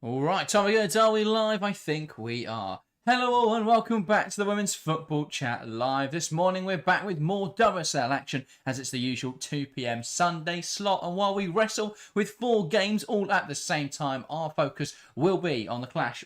All right, time again. Are we live? I think we are. Hello all and welcome back to the Women's Football Chat Live. This morning we're back with more WSL action as it's the usual 2 p.m. Sunday slot. And while we wrestle with 4 games all at the same time, our focus will be on the clash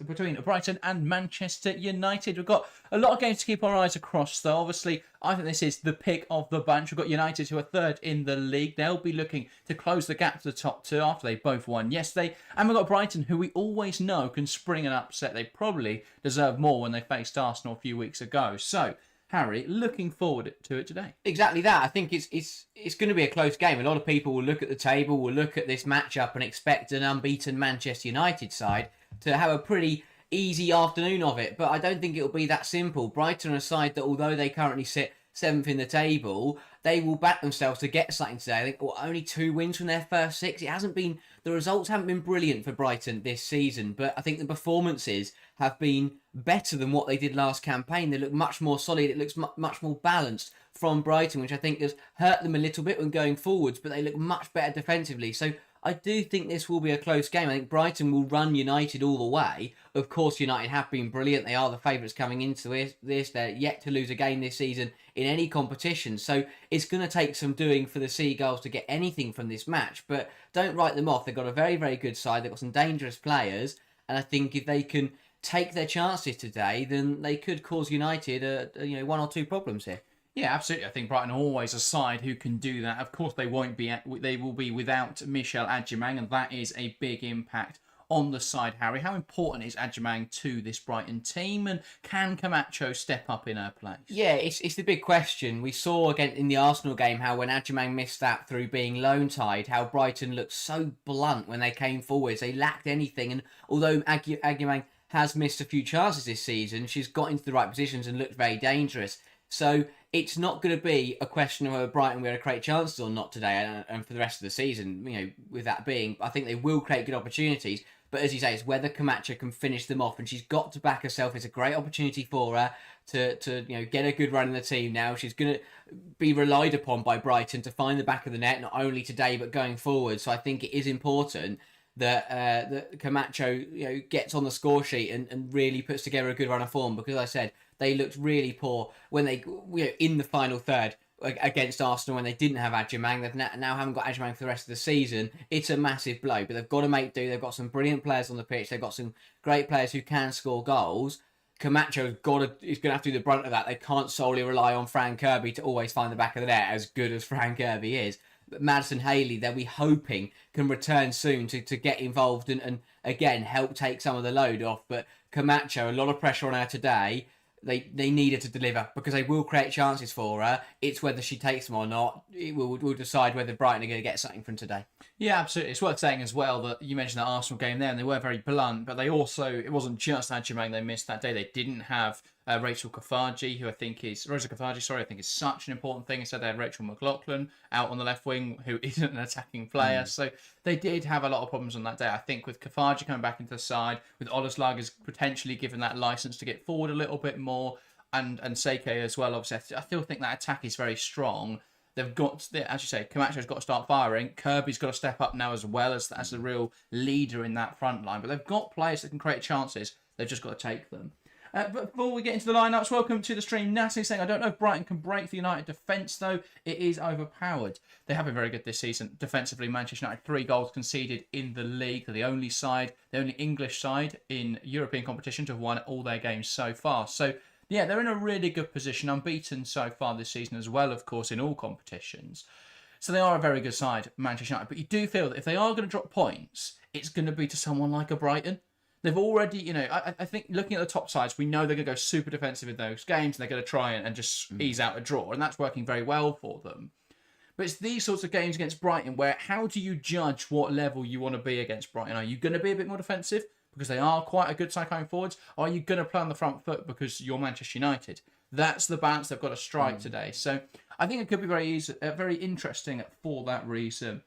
between Brighton and Manchester United. We've got a lot of games to keep our eyes across though. Obviously, I think this is the pick of the bunch. We've got United who are third in the league. They'll be looking to close the gap to the top 2 after they both won yesterday. And we've got Brighton who we always know can spring an upset. They probably deserve more when they faced Arsenal a few weeks ago. So, Harry, looking forward to it today. Exactly that. I think it's going to be a close game. A lot of people will look at the table, will look at this matchup and expect an unbeaten Manchester United side to have a pretty easy afternoon of it. But I don't think it'll be that simple. Brighton are a side that, although they currently sit 7th in the table, they will back themselves to get something today. I think only 2 wins from their first 6. The results haven't been brilliant for Brighton this season, but I think the performances have been better than what they did last campaign. They look much more solid. It looks much more balanced from Brighton, which I think has hurt them a little bit when going forwards, but they look much better defensively. So I do think this will be a close game. I think Brighton will run United all the way. Of course, United have been brilliant. They are the favourites coming into this. They're yet to lose a game this season in any competition. So it's going to take some doing for the Seagulls to get anything from this match. But don't write them off. They've got a very, very good side. They've got some dangerous players. And I think if they can take their chances today, then they could cause United 1 or 2 problems here. Yeah, absolutely. I think Brighton are always a side who can do that. Of course, they won't be. They will be without Michelle Adjemang, and that is a big impact on the side. Harry, how important is Adjemang to this Brighton team, and can Camacho step up in her place? Yeah, it's the big question. We saw again in the Arsenal game how when Adjemang missed that through being loan tied, how Brighton looked so blunt when they came forwards. They lacked anything, and although Adjemang has missed a few chances this season, she's got into the right positions and looked very dangerous. So it's not going to be a question of whether Brighton will create chances or not today and for the rest of the season, with that being, I think they will create good opportunities. But as you say, it's whether Camacho can finish them off, and she's got to back herself. It's a great opportunity for her to get a good run in the team now. She's going to be relied upon by Brighton to find the back of the net, not only today but going forward. So I think it is important that Camacho gets on the score sheet and really puts together a good run of form, because as I said, they looked really poor when they in the final third against Arsenal when they didn't have Adjemang. They've now haven't got Adjemang for the rest of the season. It's a massive blow, but they've got to make do. They've got some brilliant players on the pitch. They've got some great players who can score goals. Camacho is going to have to do the brunt of that. They can't solely rely on Fran Kirby to always find the back of the net, as good as Fran Kirby is. But Madison Haley, they'll be hoping, can return soon to get involved and again help take some of the load off. But Camacho, a lot of pressure on her today. They need her to deliver, because they will create chances for her. It's whether she takes them or not. We'll decide whether Brighton are going to get something from today. Yeah, absolutely. It's worth saying as well that you mentioned that Arsenal game there, and they were very blunt, but it wasn't just Adjemang they missed that day. They didn't have Rachel Kafaji, who I think is such an important thing. Instead, they had Rachel McLaughlin out on the left wing, who isn't an attacking player. So they did have a lot of problems on that day. I think with Kafaji coming back into the side, with Olaslaga's potentially given that license to get forward a little bit more, and Seike as well, obviously, I still think that attack is very strong. They've got, as you say, Camacho's got to start firing. Kirby's got to step up now as well as the real leader in that front line. But they've got players that can create chances. They've just got to take them. But before we get into the lineups, welcome to the stream. Natalie saying, I don't know if Brighton can break the United defence, though. It is overpowered. They have been very good this season. Defensively, Manchester United, 3 goals conceded in the league. They're the only English side in European competition to have won all their games so far. So, yeah, they're in a really good position, unbeaten so far this season as well, of course, in all competitions. So they are a very good side, Manchester United. But you do feel that if they are going to drop points, it's going to be to someone like a Brighton. They've already, I think looking at the top sides, we know they're going to go super defensive in those games, and they're going to try and just ease out a draw, and that's working very well for them. But it's these sorts of games against Brighton where how do you judge what level you want to be against Brighton? Are you going to be a bit more defensive because they are quite a good side going forwards? Or are you going to play on the front foot because you're Manchester United? That's the balance they've got to strike today. So I think it could be very interesting for that reason.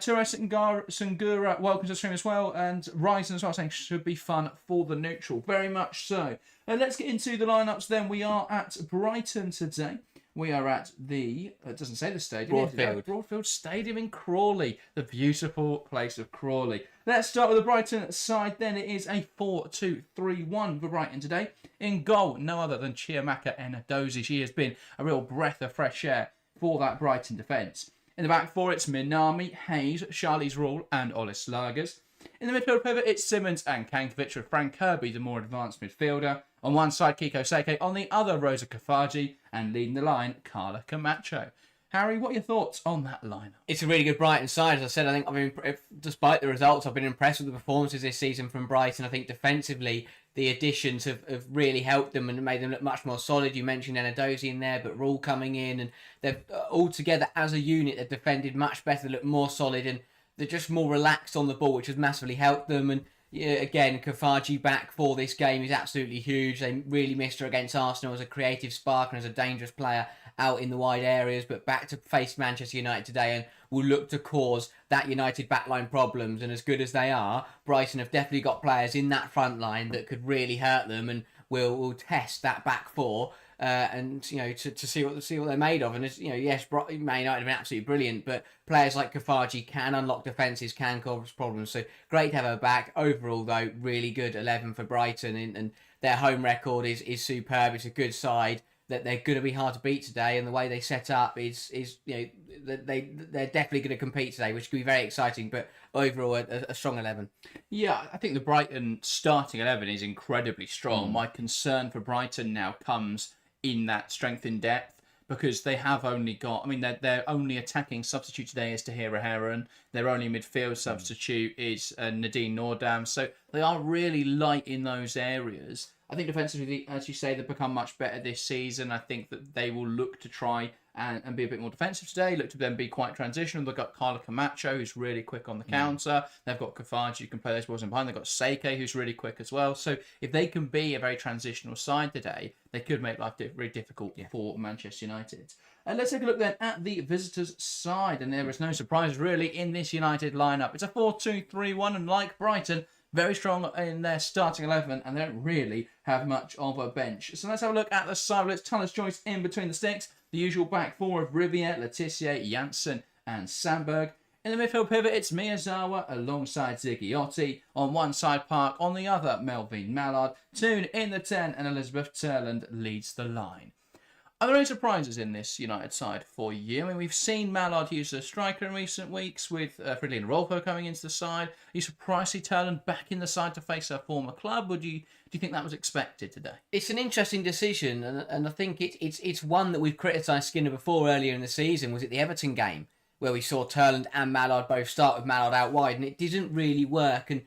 Tura Sungura, welcome to the stream as well, and Ryzen as well, saying should be fun for the neutral. Very much so. Let's get into the lineups then. We are at Brighton today. We are at it doesn't say the stadium. Broadfield Stadium in Crawley, the beautiful place of Crawley. Let's start with the Brighton side then. It is a 4-2-3-1 for Brighton today. In goal, no other than Chiamaka Enadozie. She has been a real breath of fresh air for that Brighton defence. In the back four, it's Minami, Hayes, Charlize Rule and Olis Lagers. In the midfield pivot, it's Simmons and Kankovic, with Frank Kirby, the more advanced midfielder. On one side, Kiko Seke. On the other, Rosa Kafaji. And leading the line, Carla Camacho. Harry, what are your thoughts on that lineup? It's a really good Brighton side. As I said, I think despite the results, I've been impressed with the performances this season from Brighton. I think defensively, the additions have really helped them and made them look much more solid. You mentioned Enadozie in there, but Rule coming in, and they've all together as a unit, they've defended much better, look more solid, and they're just more relaxed on the ball, which has massively helped them. And again, Kafaji back for this game is absolutely huge. They really missed her against Arsenal as a creative spark and as a dangerous player out in the wide areas, but back to face Manchester United today and will look to cause that United backline problems. And as good as they are, Brighton have definitely got players in that front line that could really hurt them, and will test that back four. And to see what they're made of, and yes, Man United have been absolutely brilliant, but players like Kafaji can unlock defences, can cause problems. So great to have her back. Overall, though, really good 11 for Brighton, and their home record is superb. It's a good side that they're going to be hard to beat today, and the way they set up is they're definitely going to compete today, which could be very exciting. But overall, a strong 11. Yeah, I think the Brighton starting 11 is incredibly strong. My concern for Brighton now comes in that strength in depth, because they have only got, their only attacking substitute today is Tahira Heron. Their only midfield substitute is Nadine Nordam. So they are really light in those areas. I think defensively, as you say, they've become much better this season. I think that they will look to try and be a bit more defensive today, look to then be quite transitional. They've got Carla Camacho, who's really quick on the counter. They've got Kafaji, who can play those balls in behind. They've got Seke, who's really quick as well. So if they can be a very transitional side today, they could make life very difficult for Manchester United. And let's take a look then at the visitors' side. And there is no surprise really in this United lineup. It's a 4-2-3-1, and like Brighton, very strong in their starting 11, and they don't really have much of a bench. So let's have a look at the side. Let's Tullis Joyce in between the sticks. The usual back four of Riviere, Letitia, Janssen and Sandberg. In the midfield pivot, it's Miyazawa alongside Zigiotti. On one side, Park. On the other, Melvin Mallard. Toon in the 10, and Elizabeth Turland leads the line. Are there any surprises in this United side for you? We've seen Mallard use as a striker in recent weeks, with Fridolin Rolfo coming into the side. Are you surprised to see Turland back in the side to face her former club? Or do you think that was expected today? It's an interesting decision, and I think it's one that we've criticised Skinner before earlier in the season. Was it the Everton game where we saw Turland and Mallard both start with Mallard out wide, and it didn't really work? And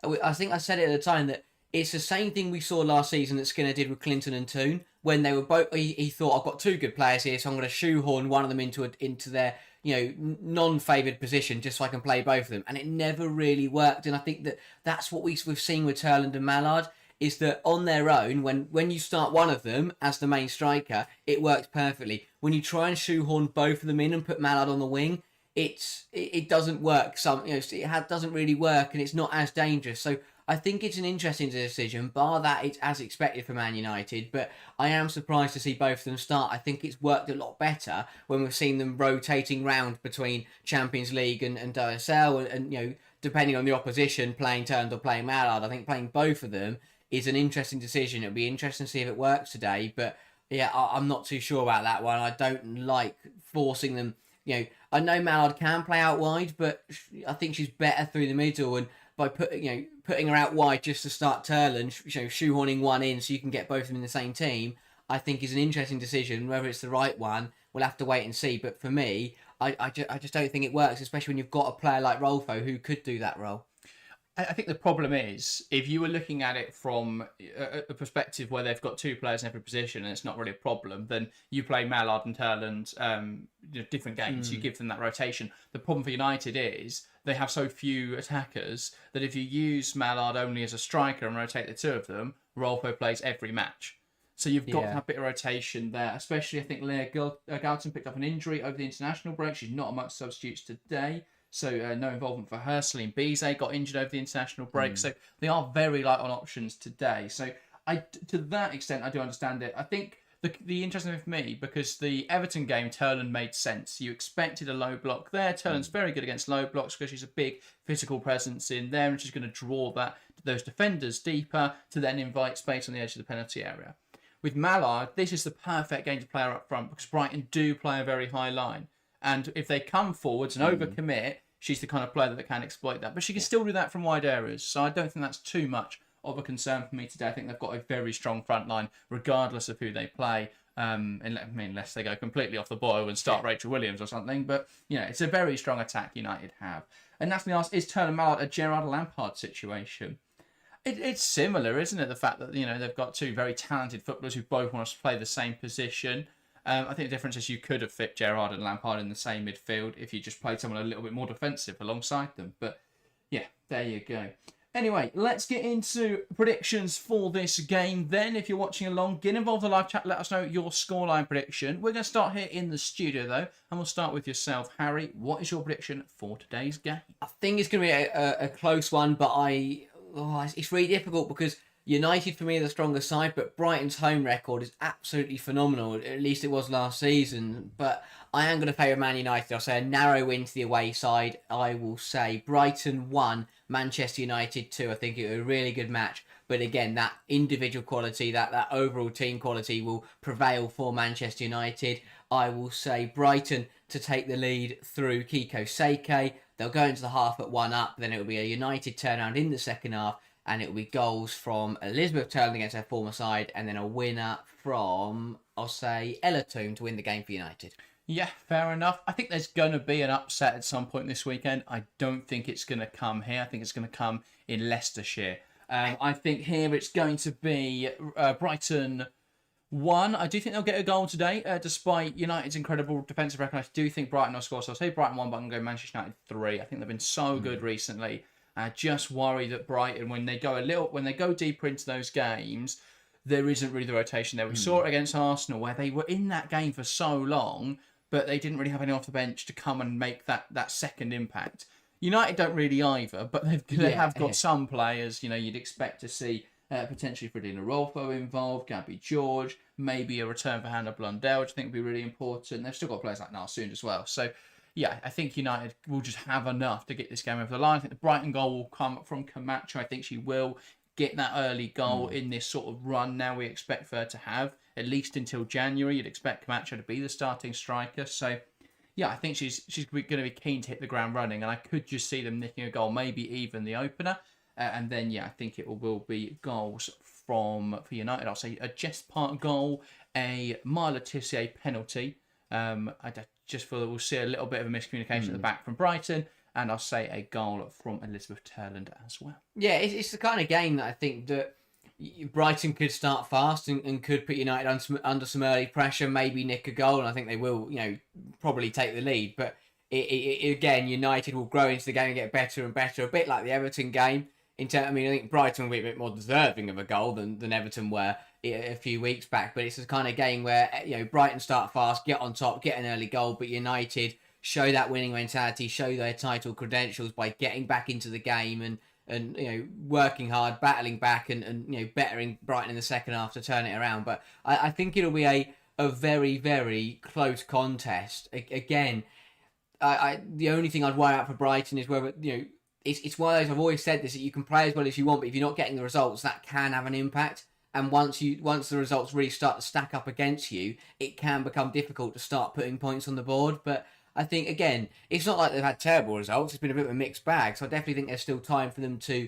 I think I said it at the time that it's the same thing we saw last season that Skinner did with Clinton and Toon, when they were both. He thought, I've got two good players here, so I'm going to shoehorn one of them into their non-favoured position just so I can play both of them, and it never really worked. And I think that's what we've seen with Turland and Mallard, is that on their own, when you start one of them as the main striker, it works perfectly. When you try and shoehorn both of them in and put Mallard on the wing, it doesn't work. It doesn't really work, and it's not as dangerous. So I think it's an interesting decision, bar that it's as expected for Man United, but I am surprised to see both of them start. I think it's worked a lot better when we've seen them rotating round between Champions League and WSL, and depending on the opposition, playing Turner or playing Mallard. I think playing both of them is an interesting decision. It'll be interesting to see if it works today, but yeah, I'm not too sure about that one. I don't like forcing them. I know Mallard can play out wide, but I think she's better through the middle, and by putting her out wide just to start Turland, shoehorning one in so you can get both of them in the same team, I think is an interesting decision. Whether it's the right one, we'll have to wait and see. But for me, I just don't think it works, especially when you've got a player like Rolfo who could do that role. I think the problem is, if you were looking at it from a perspective where they've got two players in every position and it's not really a problem, then you play Mallard and Turland different games. You give them that rotation. The problem for United is they have so few attackers that if you use Mallard only as a striker and rotate the two of them, Rolfo plays every match. So you've got to have a bit of rotation there, especially I think Leah Galton picked up an injury over the international break. She's not amongst substitutes today. So no involvement for her. Celine Bizet got injured over the international break. So they are very light on options today. So to that extent, I do understand it. I think the interesting thing for me, because the Everton game, Turland made sense. You expected a low block there. Turland's very good against low blocks because she's a big physical presence in there, and she's going to draw those defenders deeper to then invite space on the edge of the penalty area. With Mallard, this is the perfect game to play her up front because Brighton do play a very high line. And if they come forwards and overcommit, she's the kind of player that can exploit that. But she can still do that from wide areas. So I don't think that's too much of a concern for me today. I think they've got a very strong front line, regardless of who they play. Unless they go completely off the boil and start Rachel Williams or something. But, it's a very strong attack United have. And that's me asked, is Turner Mallard a Gerard Lampard situation? It's similar, isn't it? The fact that, they've got two very talented footballers who both want to play the same position. I think the difference is you could have fit Gerrard and Lampard in the same midfield if you just played someone a little bit more defensive alongside them. But yeah, there you go. Anyway, let's get into predictions for this game then. If you're watching along, get involved in the live chat. Let us know your scoreline prediction. We're going to start here in the studio though, and we'll start with yourself, Harry. What is your prediction for today's game? I think it's going to be a close one, but it's really difficult because United for me are the stronger side, but Brighton's home record is absolutely phenomenal. At least it was last season. But I am going to favour Man United. I'll say a narrow win to the away side. I will say Brighton 1, Manchester United 2. I think it was a really good match. But again, that individual quality, that overall team quality will prevail for Manchester United. I will say Brighton to take the lead through Kiko Seike. They'll go into the half at 1-up. Then it will be a United turnaround in the second half. And it will be goals from Elizabeth Turland against her former side. And then a winner from, I'll say, Ella Toone to win the game for United. Yeah, fair enough. I think there's going to be an upset at some point this weekend. I don't think it's going to come here. I think it's going to come in Leicestershire. I think here it's going to be Brighton 1. I do think they'll get a goal today, despite United's incredible defensive record. I do think Brighton will score. So I'll say Brighton 1, but I'm going to go Manchester United 3. I think they've been so good recently. I just worry that Brighton, when they go deeper into those games, there isn't really the rotation there. We saw it against Arsenal, where they were in that game for so long, but they didn't really have anyone off the bench to come and make that second impact. United don't really either, but they have got some players. You'd expect to see potentially Fredina Rolfo involved, Gabby George, maybe a return for Hannah Blundell, which I think would be really important. They've still got players like Narsoon as well. So, yeah, I think United will just have enough to get this game over the line. I think the Brighton goal will come from Camacho. I think she will get that early goal in this sort of run now we expect for her to have, at least until January. You'd expect Camacho to be the starting striker. So, yeah, I think she's going to be keen to hit the ground running, and I could just see them nicking a goal, maybe even the opener. And then, yeah, I think it will be goals for United. I'll say a Jess Park goal, a Marla Tissier penalty. I just feel that we'll see a little bit of a miscommunication at the back from Brighton, and I'll say a goal from Elizabeth Turland as well. Yeah, it's the kind of game that I think that Brighton could start fast and could put United under some early pressure, maybe nick a goal, and I think they will, probably take the lead. But again, United will grow into the game and get better and better, a bit like the Everton game. I think Brighton will be a bit more deserving of a goal than Everton were a few weeks back. But it's the kind of game where Brighton start fast, get on top, get an early goal, but United show that winning mentality, show their title credentials by getting back into the game and working hard, battling back and bettering Brighton in the second half to turn it around. But I think it'll be a very, very close contest. Again, the only thing I'd worry out for Brighton is whether it's one of those, I've always said this, that you can play as well as you want, but if you're not getting the results, that can have an impact. And once the results really start to stack up against you, it can become difficult to start putting points on the board. But I think, again, it's not like they've had terrible results. It's been a bit of a mixed bag. So I definitely think there's still time for them to,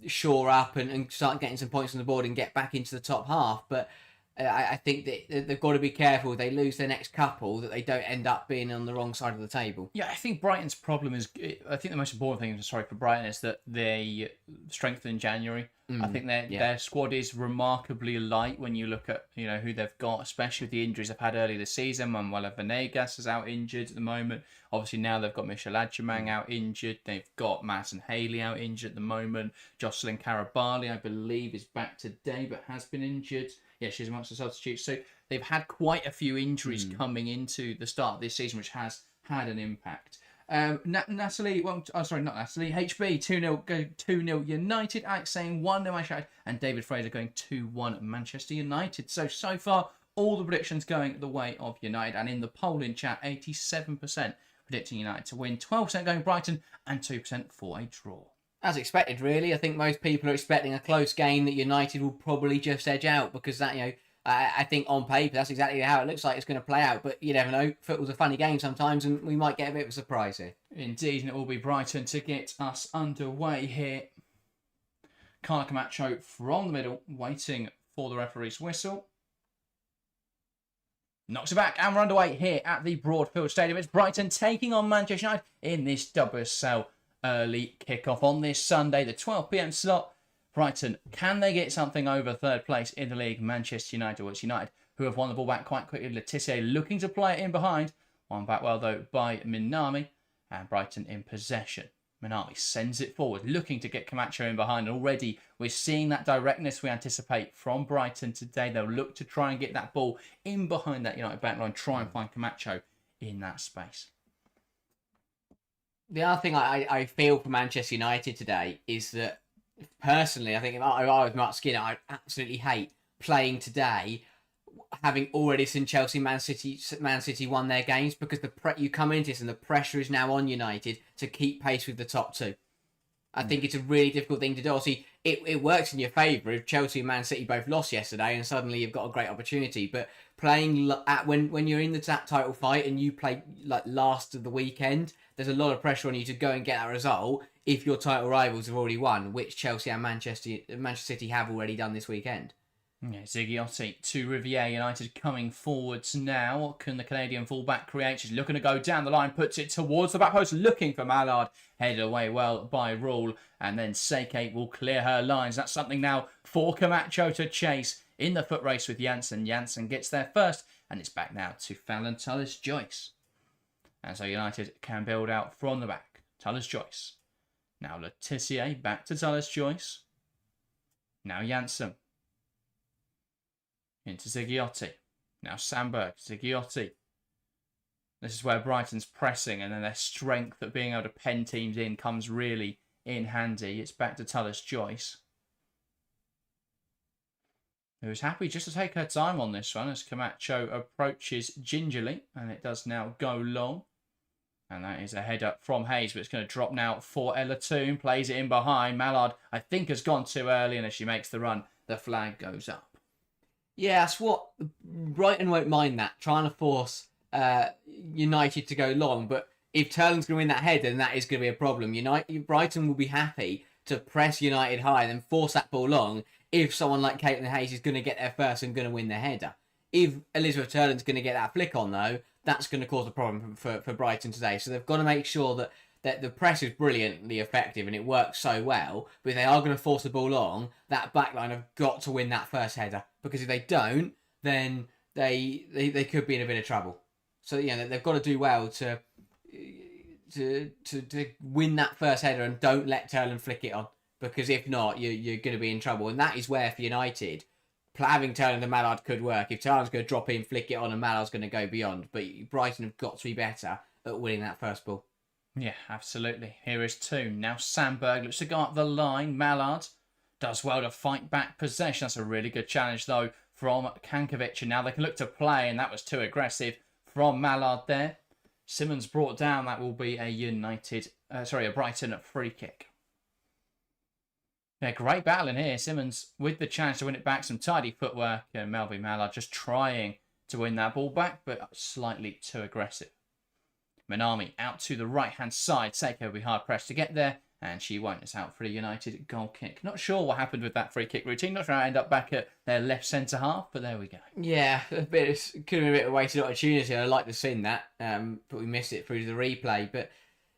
shore up and start getting some points on the board and get back into the top half. But I think that they've got to be careful if they lose their next couple, that they don't end up being on the wrong side of the table. Yeah, I think Brighton's problem is, I think the most important thing, for Brighton is that they strengthen in January. I think their squad is remarkably light when you look at who they've got, especially with the injuries they've had early this season. Manuela Venegas is out injured at the moment. Obviously now they've got Michelle Adjumang out injured. They've got Madison Haley out injured at the moment. Jocelyn Carabali, I believe, is back today but has been injured. Yeah, she's amongst the substitutes. So they've had quite a few injuries coming into the start of this season, which has had an impact. Natalie, well, oh, sorry, not Natalie. HB 2-0 go 2-0 United. Alex saying 1-0 Manchester United, and David Fraser going 2-1 Manchester United. So far, all the predictions going the way of United, and in the polling chat, 87% predicting United to win, 12% going Brighton, and 2% for a draw. As expected, really. I think most people are expecting a close game that United will probably just edge out, because that, I think on paper that's exactly how it looks like it's going to play out. But you never know. Football's a funny game sometimes, and we might get a bit of a surprise here. Indeed, and it will be Brighton to get us underway here. Carlo Camacho from the middle, waiting for the referee's whistle. Knocks it back, and we're underway here at the Broadfield Stadium. It's Brighton taking on Manchester United in this WSL early kickoff on this Sunday, the 12 p.m. slot. Brighton, can they get something over third place in the league? Manchester United, well, it's United who have won the ball back quite quickly. Letitia looking to play it in behind. Won back well, though, by Minami. And Brighton in possession. Minami sends it forward, looking to get Camacho in behind. And already we're seeing that directness we anticipate from Brighton today. They'll look to try and get that ball in behind that United backline, try and find Camacho in that space. The other thing I feel for Manchester United today is that, personally, I think if I was Mark Skinner, I'd absolutely hate playing today, having already seen Chelsea, Man City won their games, because you come into this and the pressure is now on United to keep pace with the top two. I think it's a really difficult thing to do. Obviously, it works in your favour if Chelsea and Man City both lost yesterday, and suddenly you've got a great opportunity. But playing when you're in the title fight and you play like last of the weekend, there's a lot of pressure on you to go and get that result if your title rivals have already won, which Chelsea and Manchester City have already done this weekend. Yeah, Ziggiotti to Riviere. United coming forwards now. What can the Canadian fullback create? She's looking to go down the line, puts it towards the back post, looking for Mallard. Headed away well by Rule, and then Seke will clear her lines. That's something now for Camacho to chase in the foot race with Janssen. Janssen gets there first, and it's back now to Fallon Tullis-Joyce. And so United can build out from the back. Tullis-Joyce. Now Letitia back to Tullis-Joyce. Now Janssen. Into Ziggiotti. Now Sandberg, Ziggiotti. This is where Brighton's pressing, and then their strength at being able to pen teams in comes really in handy. It's back to Tullis-Joyce, who's happy just to take her time on this one as Camacho approaches gingerly, and it does now go long. And that is a header from Hayes, but it's going to drop now for Ella Toon. Plays it in behind. Mallard, I think, has gone too early, and as she makes the run, the flag goes up. Yeah, that's what Brighton won't mind that, trying to force United to go long. But if Turling's going to win that header, then that is going to be a problem. Brighton will be happy to press United high and then force that ball long if someone like Caitlin Hayes is going to get there first and going to win the header. If Elizabeth Turling's going to get that flick on, though, that's going to cause a problem for Brighton today. So they've got to make sure that the press is brilliantly effective and it works so well. But if they are going to force the ball long, that backline have got to win that first header. Because if they don't, then they could be in a bit of trouble. So they've got to do well to win that first header and don't let Turling flick it on. Because if not, you're going to be in trouble. And that is where, for United, having Turling and Mallard could work. If Turling's going to drop in, flick it on, and Mallard's going to go beyond. But Brighton have got to be better at winning that first ball. Yeah, absolutely. Here is Toon. Now Sandberg looks to go up the line. Mallard does well to fight back possession. That's a really good challenge, though, from Kankovic. And now they can look to play, and that was too aggressive from Mallard there. Simmons brought down. That will be a Brighton free kick. Yeah, great battle in here. Simmons with the chance to win it back. Some tidy footwork. And Melvin Mallard just trying to win that ball back, but slightly too aggressive. Minami out to the right-hand side. Seiko will be hard-pressed to get there, and she won't. It's out for a United goal kick. Not sure what happened with that free kick routine. Not sure how it ended up back at their left centre-half, but there we go. Yeah, it could have been a bit of a wasted opportunity. I'd like to have seen that, but we missed it through the replay. But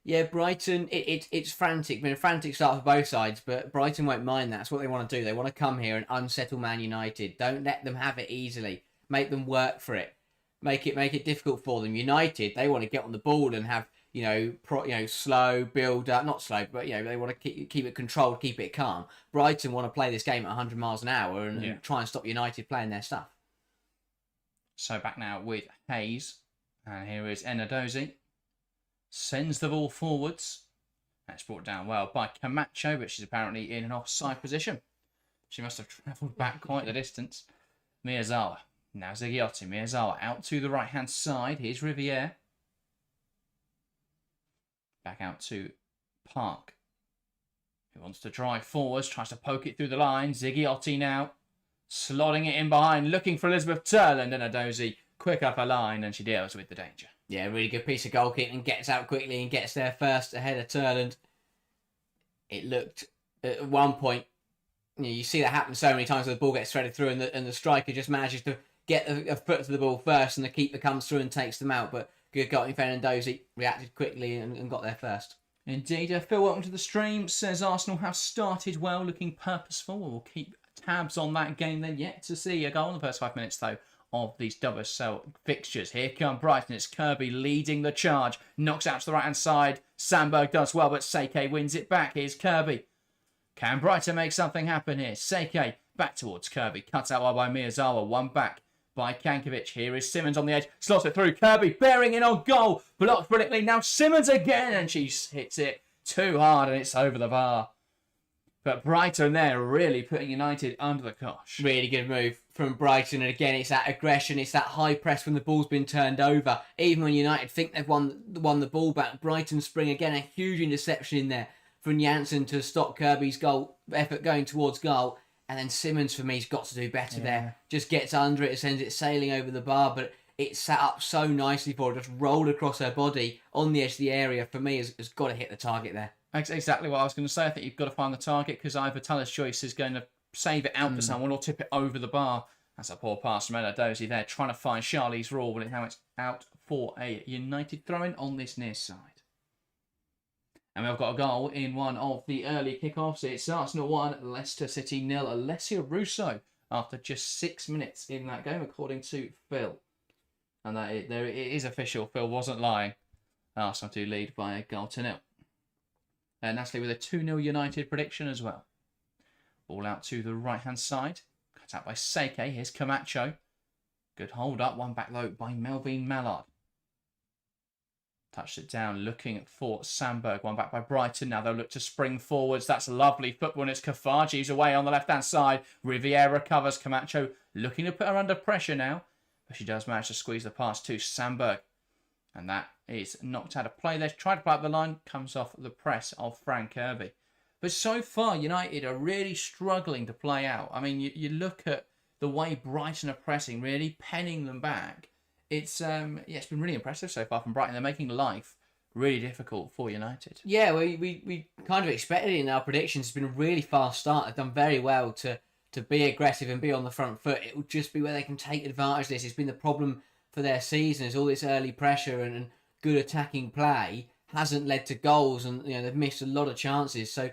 yeah, Brighton, it's frantic. Been a frantic start for both sides, but Brighton won't mind that. That's what they want to do. They want to come here and unsettle Man United. Don't let them have it easily. Make them work for it. Make it difficult for them. United, they want to get on the ball and have slow build up, not slow, but they want to keep it controlled, keep it calm. Brighton want to play this game at 100 miles an hour and try and stop United playing their stuff. So back now with Hayes, and here is Enadozie. Sends the ball forwards. That's brought down well by Camacho, but she's apparently in an offside position. She must have travelled back quite the distance. Miyazawa. Now Zigiotti. Miyazawa out to the right-hand side. Here's Riviere. Back out to Park. Who wants to drive forwards. Tries to poke it through the line. Zigiotti now. Slotting it in behind. Looking for Elizabeth Turland. And Adozi quick up a line. And she deals with the danger. Yeah, really good piece of goalkeeping and gets out quickly and gets there first ahead of Turland. It looked at one point, you see that happen so many times where the ball gets threaded through and the striker just manages to get a foot to the ball first and the keeper comes through and takes them out. But good goalkeeping, Fernandozzi reacted quickly and got there first. Indeed. Phil, welcome to the stream. Says Arsenal have started well, looking purposeful. We'll keep tabs on that game then. Yet to see a goal in the first 5 minutes, though, of these double cell fixtures. Here come Brighton. It's Kirby leading the charge. Knocks out to the right-hand side. Sandberg does well, but Seike wins it back. Here's Kirby. Can Brighton make something happen here? Seike back towards Kirby. Cuts out well by Miyazawa. One back by Kankovic. Here is Simmons on the edge. Slots it through. Kirby bearing in on goal. Blocked brilliantly. Now Simmons again. And she hits it too hard and it's over the bar. But Brighton there really putting United under the cosh. Really good move from Brighton. And again, it's that aggression. It's that high press when the ball's been turned over. Even when United think they've won the ball back, Brighton spring again. A huge interception in there from Janssen to stop Kirby's goal effort going towards goal. And then Simmons, for me, has got to do better there. Just gets under it, sends it sailing over the bar. But it's set up so nicely for her. Just rolled across her body on the edge of the area. For me, has got to hit the target there. Exactly what I was going to say. I think you've got to find the target because either Tallis Joyce is going to save it out to someone or tip it over the bar. That's a poor pass from Ella Dozy there, trying to find Charlie's Raw, but now it's out for a United throw-in on this near side. And we've got a goal in one of the early kickoffs. It's Arsenal 1, Leicester City 0. Alessia Russo after just 6 minutes in that game, according to Phil. And it is official. Phil wasn't lying. Arsenal do lead by a goal to 0. Natalie with a 2-0 United prediction as well. Ball out to the right-hand side. Cut out by Seike. Here's Camacho. Good hold up. One back low by Melvin Mallard. Touched it down, looking for Sandberg. One back by Brighton. Now they'll look to spring forwards. That's lovely football, and it's Kafaji's away on the left-hand side. Riviere recovers. Camacho looking to put her under pressure now. But she does manage to squeeze the pass to Sandberg. And that is knocked out of play. They've tried to play up the line. Comes off the press of Frank Kirby. But so far, United are really struggling to play out. I mean, you look at the way Brighton are pressing, really penning them back. It's it's been really impressive so far from Brighton. They're making life really difficult for United. Yeah, we kind of expected it in our predictions. It's been a really fast start. They've done very well to be aggressive and be on the front foot. It will just be where they can take advantage of this. It's been the problem for their season is all this early pressure and good attacking play hasn't led to goals, and they've missed a lot of chances. So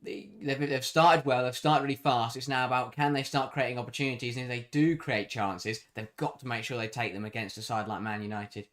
they've started well, they've started really fast. It's now about can they start creating opportunities, and if they do create chances, they've got to make sure they take them against a side like Man United.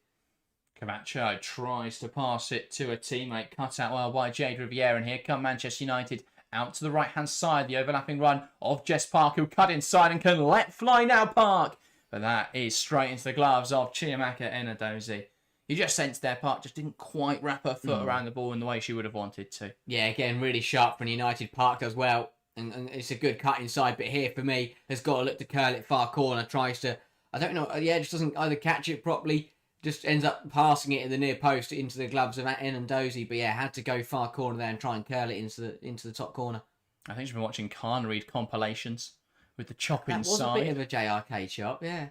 Camacho tries to pass it to a teammate, cut out well by Jade Riviere, and here come Manchester United out to the right-hand side. The overlapping run of Jess Park, who cut inside and can let fly now Park. But that is straight into the gloves of Chiamaka Enadozie. You just sensed their Park just didn't quite wrap her foot around the ball in the way she would have wanted to. Yeah, again, really sharp from United. Park does well, and it's a good cut inside. But here, for me, has got to look to curl it far corner. Tries to, I don't know, just doesn't either catch it properly, just ends up passing it in the near post into the gloves of Enadozie. But yeah, had to go far corner there and try and curl it into the top corner. I think she's been watching Carnreed compilations with the chop inside. That was a bit of a JRK chop, yeah.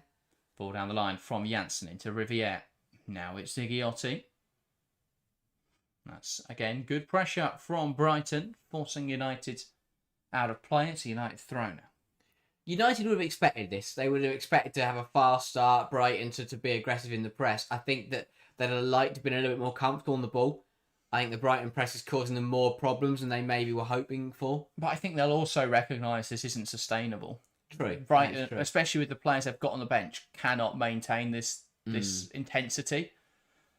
Ball down the line from Janssen into Riviere. Now it's Zigiotti. That's, again, good pressure from Brighton, forcing United out of play. It's a United throw now. United would have expected this. They would have expected to have a fast start, Brighton to be aggressive in the press. I think that they'd have liked to have been a little bit more comfortable on the ball. I think the Brighton press is causing them more problems than they maybe were hoping for. But I think they'll also recognise this isn't sustainable. True. Brighton, especially with the players they've got on the bench, cannot maintain this intensity.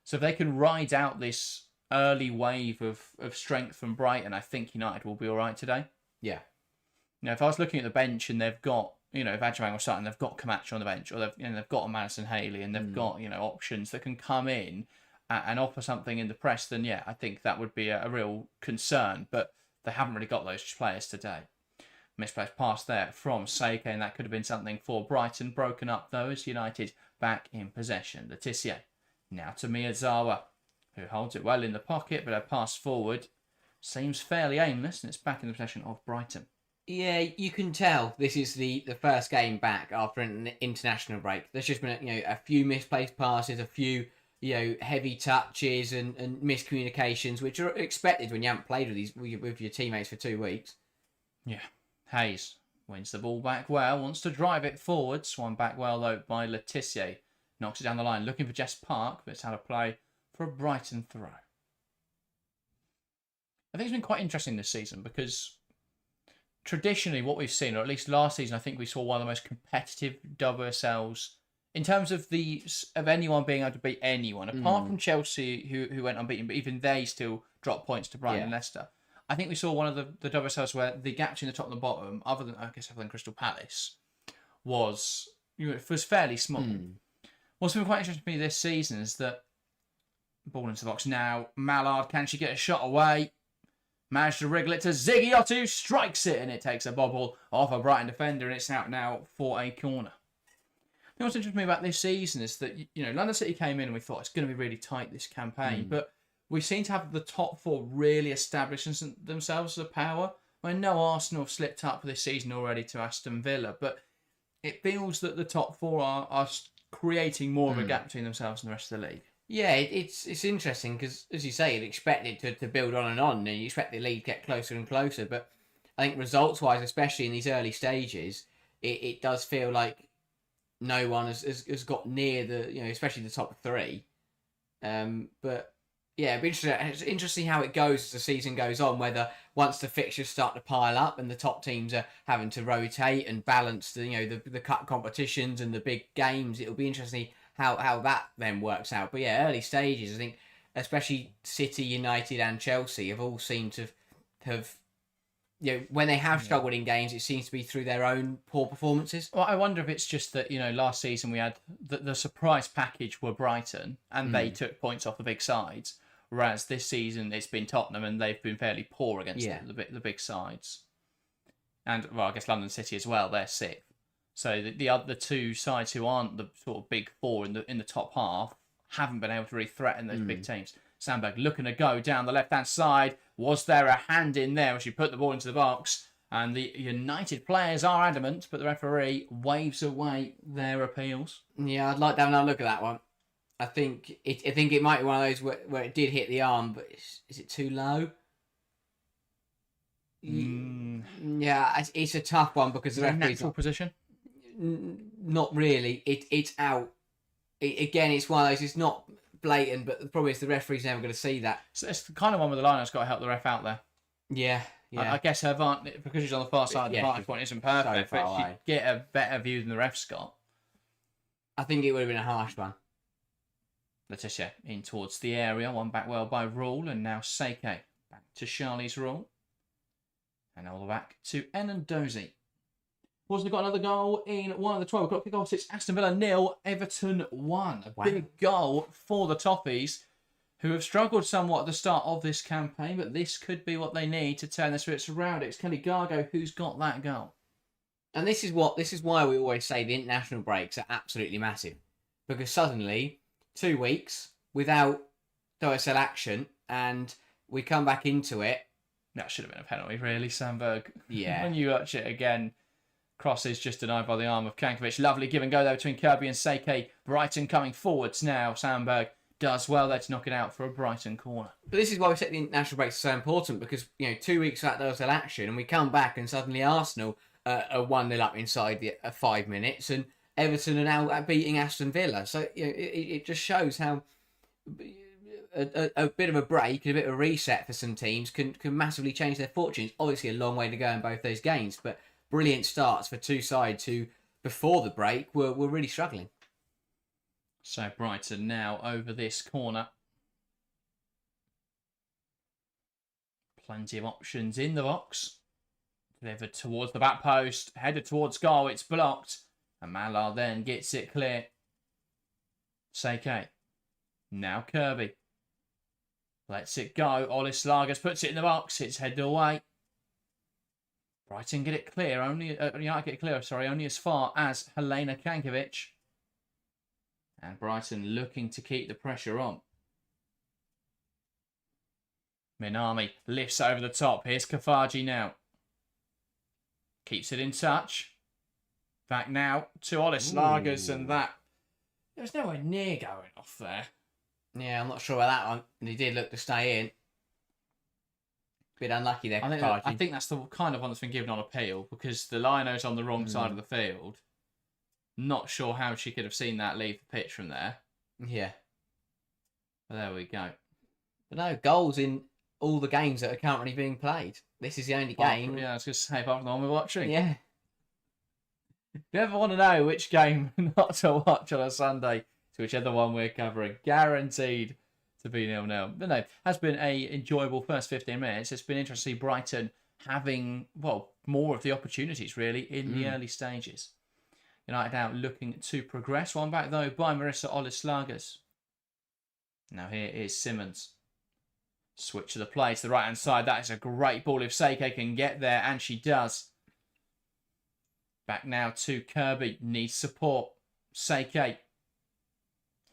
So if they can ride out this early wave of strength from Brighton, I think United will be all right today. Yeah. If I was looking at the bench and they've got, if Adjumang was starting, they've got Camacho on the bench, or they've got a Madison Haley, and they've got, options that can come in and offer something in the press, then yeah, I think that would be a real concern. But they haven't really got those players today. Misplaced pass there from Seike, and that could have been something for Brighton. Broken up though as United back in possession. Letitia now to Miyazawa, who holds it well in the pocket, but her pass forward seems fairly aimless, and it's back in the possession of Brighton. Yeah, you can tell this is the first game back after an international break. There's just been a few misplaced passes, a few heavy touches and miscommunications, which are expected when you haven't played with your teammates for 2 weeks. Yeah, Hayes wins the ball back well, wants to drive it forward. Swung back well though by Letitia. Knocks it down the line, looking for Jess Park, but it's out of play for a Brighton throw. I think it's been quite interesting this season because traditionally what we've seen, or at least last season, I think we saw one of the most competitive WSLs in terms of anyone being able to beat anyone, apart from Chelsea, who went unbeaten, but even they still dropped points to Brighton and Leicester. I think we saw one of the WSLs where the gap between the top and the bottom, other than Crystal Palace, was fairly small. What's been quite interesting to me this season is that ball into the box now. Mallard, can she get a shot away? Managed to wriggle it to Ziggy, strikes it, and it takes a bobble off a Brighton defender, and it's out now for a corner. What's interesting to me about this season is that London City came in and we thought it's going to be really tight this campaign, but we seem to have the top four really establishing themselves as a power. I know Arsenal have slipped up this season already to Aston Villa, but it feels that the top four are creating more of a gap between themselves and the rest of the league. Yeah, it's interesting because, as you say, you'd expect it to build on, and you expect the league to get closer and closer. But I think results-wise, especially in these early stages, it does feel like no one has got near especially the top three. But yeah, it's interesting how it goes as the season goes on, whether once the fixtures start to pile up and the top teams are having to rotate and balance the cup competitions and the big games, it'll be interesting how that then works out. But yeah, early stages, I think, especially City, United and Chelsea have all seemed to have, when they have struggled in games, it seems to be through their own poor performances. Well, I wonder if it's just that, last season we had the surprise package were Brighton and they took points off the big sides, whereas this season it's been Tottenham and they've been fairly poor against the big sides. And, well, I guess London City as well, they're sixth. So the other two sides who aren't the sort of big four in the top half haven't been able to really threaten those big teams. Sandberg looking to go down the left-hand side. Was there a hand in there when she put the ball into the box? And the United players are adamant, but the referee waves away their appeals. Yeah, I'd like to have another look at that one. I think it might be one of those where it did hit the arm, but is it too low? Yeah, it's a tough one because the referee's natural position. Not really. It's out. Again, it's one of those. It's not blatant, but the problem is the referee's never going to see that. So it's the kind of one where the liner's got to help the ref out there. Yeah. I guess her because she's on the far side, the vantage point isn't perfect, but she'd get a better view than the ref's got. I think it would have been a harsh one. Letitia in towards the area, one back well by Rule, and now Seike back to Charlie's Rule, and all the back to Enandozie. They've got another goal in one of the 12 o'clock kickoffs. It's Aston Villa 0, Everton 1. A big goal for the Toffees, who have struggled somewhat at the start of this campaign, but this could be what they need to turn their spirits around. It's Kelly Gargo who's got that goal. And this is why we always say the international breaks are absolutely massive. Because suddenly, 2 weeks without WSL action, and we come back into it. That should have been a penalty, really, Sandberg. Yeah. When you watch it again, cross is just denied by the arm of Kankovic. Lovely give and go there between Kirby and Seike. Brighton coming forwards now. Sandberg does well there to knock it out for a Brighton corner. But this is why we said the international breaks are so important, because 2 weeks without WSL action, and we come back and suddenly Arsenal are 1-0 up inside the 5 minutes, and Everton are now beating Aston Villa. So it just shows how a bit of a break, a bit of a reset for some teams can massively change their fortunes. Obviously a long way to go in both those games, but brilliant starts for two sides who, before the break, were really struggling. So Brighton now over this corner. Plenty of options in the box. Delivered towards the back post. Headed towards goal. It's blocked. And Mallard then gets it clear. Seike. Now Kirby. Lets it go. Ollis Lagers puts it in the box. It's headed away. Brighton get it clear. United get it clear, sorry, only as far as Helena Kankovic. And Brighton looking to keep the pressure on. Minami lifts over the top. Here's Kafaji now. Keeps it in touch. Back now to Ollis Lagers, and that... There was nowhere near going off there. Yeah, I'm not sure about that one. And he did look to stay in. Bit unlucky there, I think that's the kind of one that's been given on appeal, because the lino's on the wrong side of the field. Not sure how she could have seen that leave the pitch from there. Yeah. But there we go. But no, goals in all the games that are currently being played. This is the only game. Yeah, I was going to say, apart from the one we're watching. Yeah. If you ever want to know which game not to watch on a Sunday, to whichever one we're covering, guaranteed to be 0-0. But no, has been a enjoyable first 15 minutes. It's been interesting to see Brighton having, well, more of the opportunities, really, in the early stages. United out looking to progress. One back, though, by Marissa Ollis Lagers. Now here is Simmons. Switch to the play to the right-hand side. That is a great ball if Seike can get there, and she does. Back now to Kirby. Needs support. Seike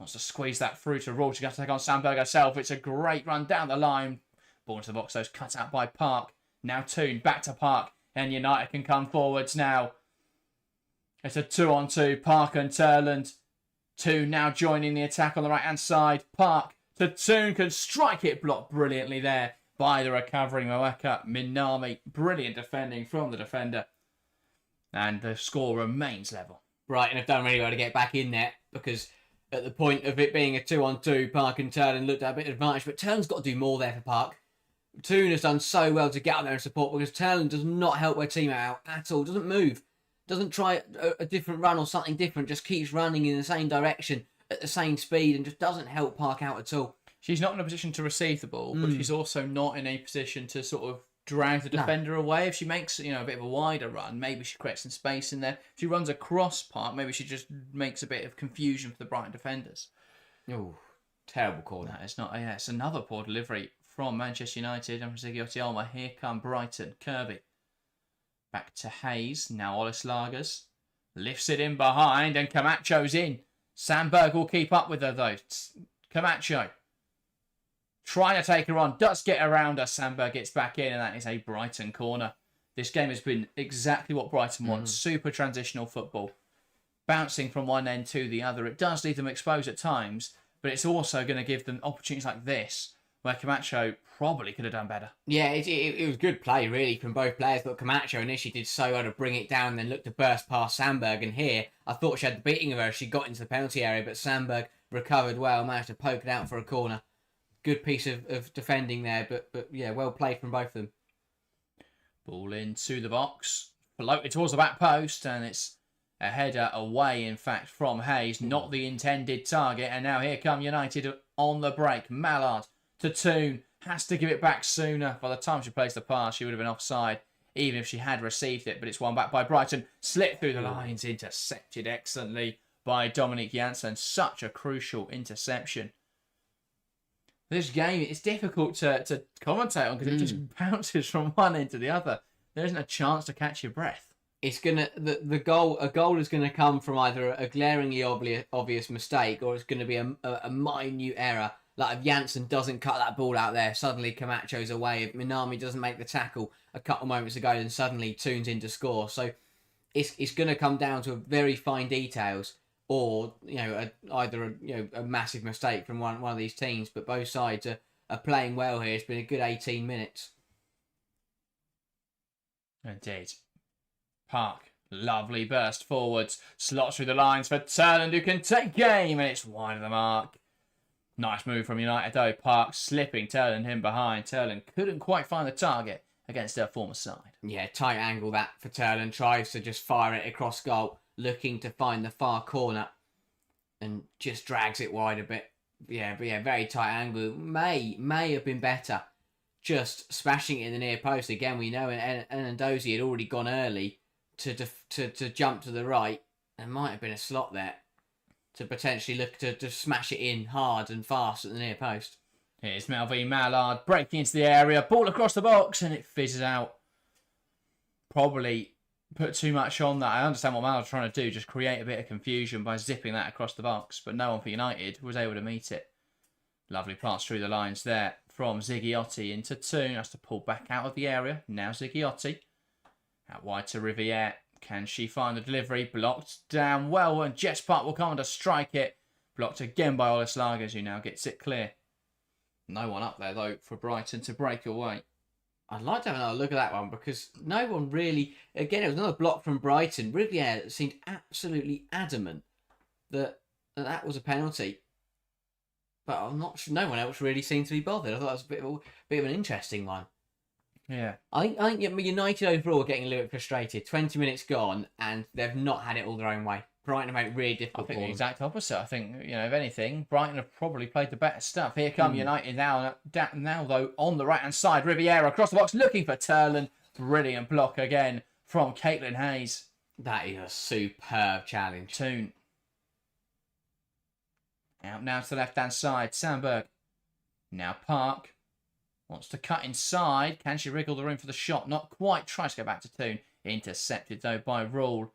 wants to squeeze that through to Raw. She's got to take on Sandberg herself. It's a great run down the line. Ball into the box, though, cut out by Park. Now Toon, back to Park. And United can come forwards now. It's a 2-on-2. Park and Turland. Toon now joining the attack on the right-hand side. Park to Toon, can strike it, blocked brilliantly there by the recovering Moeka Minami. Brilliant defending from the defender. And the score remains level. Brighton have done really well to get back in there, because at the point of it being a 2-on-2, Park and Turland looked at a bit of advantage, but Turland's got to do more there for Park. Toon has done so well to get out there and support, because Turland does not help her team out at all. Doesn't move. Doesn't try a different run or something different. Just keeps running in the same direction at the same speed and just doesn't help Park out at all. She's not in a position to receive the ball, but she's also not in a position to sort of drag the defender away. If she makes, a bit of a wider run, maybe she creates some space in there. If she runs across Park, maybe she just makes a bit of confusion for the Brighton defenders. Oh, terrible corner. No, it's not. Yeah, it's another poor delivery from Manchester United and from Ziggy. Here come Brighton. Kirby. Back to Hayes. Now Ollis Lagers. Lifts it in behind, and Camacho's in. Sandberg will keep up with her, though. Camacho trying to take her on. Does get around her. Sandberg gets back in, and that is a Brighton corner. This game has been exactly what Brighton wants. Super transitional football. Bouncing from one end to the other. It does leave them exposed at times, but it's also going to give them opportunities like this, where Camacho probably could have done better. Yeah, it was good play, really, from both players, but Camacho initially did so well to bring it down, then looked to burst past Sandberg, and here, I thought she had the beating of her as she got into the penalty area, but Sandberg recovered well, managed to poke it out for a corner. Good piece of defending there, but yeah, well played from both of them. Ball into the box, floated towards the back post, and it's a header away, in fact, from Hayes, not the intended target, and now here come United on the break. Mallard to Toon, has to give it back sooner. By the time she plays the pass, she would have been offside, even if she had received it. But it's one back by Brighton. Slipped through the lines, intercepted excellently by Dominique Janssen. Such a crucial interception. This game, it's difficult to commentate on, because it just bounces from one end to the other. There isn't a chance to catch your breath. It's gonna a goal is gonna come from either a glaringly obvious mistake, or it's gonna be a minute error. Like if Janssen doesn't cut that ball out there, suddenly Camacho's away. If Minami doesn't make the tackle a couple moments ago, then suddenly Toon's in to score. So it's going to come down to very fine details, or either a massive mistake from one of these teams. But both sides are playing well here. It's been a good 18 minutes. Indeed. Park, lovely burst forwards, slots through the lines for Turland, who can take game, and it's wide of the mark. Nice move from United, though. Park slipping Turland in behind. Turland couldn't quite find the target against their former side. Yeah, tight angle that for Turland. Tries to just fire it across goal, looking to find the far corner, and just drags it wide a bit. Yeah, but yeah, very tight angle. May have been better. Just smashing it in the near post. Again, we know Ndozi had already gone early to jump to the right. There might have been a slot there to potentially look to smash it in hard and fast at the near post. Here's Melvin Mallard breaking into the area. Ball across the box and it fizzes out. Probably put too much on that. I understand what Mallard's trying to do. Just create a bit of confusion by zipping that across the box. But no one for United was able to meet it. Lovely pass through the lines there from Ziggiotti into Toon. Has to pull back out of the area. Now Ziggiotti. Out wide to Riviere. Can she find the delivery? Blocked down well, and Jess Park will come on to strike it. Blocked again by Olis Lagers, who now gets it clear. No one up there, though, for Brighton to break away. I'd like to have another look at that one because no one really... Again, it was another block from Brighton. Riviere seemed absolutely adamant that that was a penalty. But I'm not sure. No one else really seemed to be bothered. I thought it was a bit of an interesting one. Yeah. I think United overall are getting a little bit frustrated. 20 minutes gone and they've not had it all their own way. Brighton have made it really difficult. I think for the them. exact opposite. I think, if anything, Brighton have probably played the better stuff. Here come United now, though, on the right-hand side. Riviera across the box, looking for Turland. Brilliant block again from Caitlin Hayes. That is a superb challenge. Toon. Out now to the left-hand side. Sandberg. Now Park. Wants to cut inside. Can she wriggle the room for the shot? Not quite. Tries to go back to Toon. Intercepted, though, by Rule.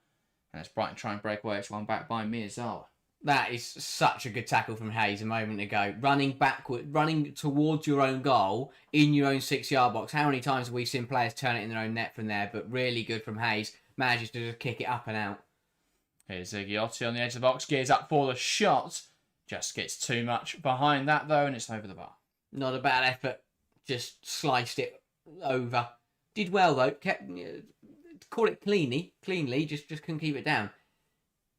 And as Brighton try and break away, it's one back by Miyazawa. That is such a good tackle from Hayes a moment ago. Running backward, running towards your own goal in your own 6-yard box. How many times have we seen players turn it in their own net from there? But really good from Hayes. Manages to just kick it up and out. Here's Ziggiotti on the edge of the box. Gears up for the shot. Just gets too much behind that, though, and it's over the bar. Not a bad effort. Just sliced it over. Did well, though. Kept... Call it cleanly, just couldn't keep it down.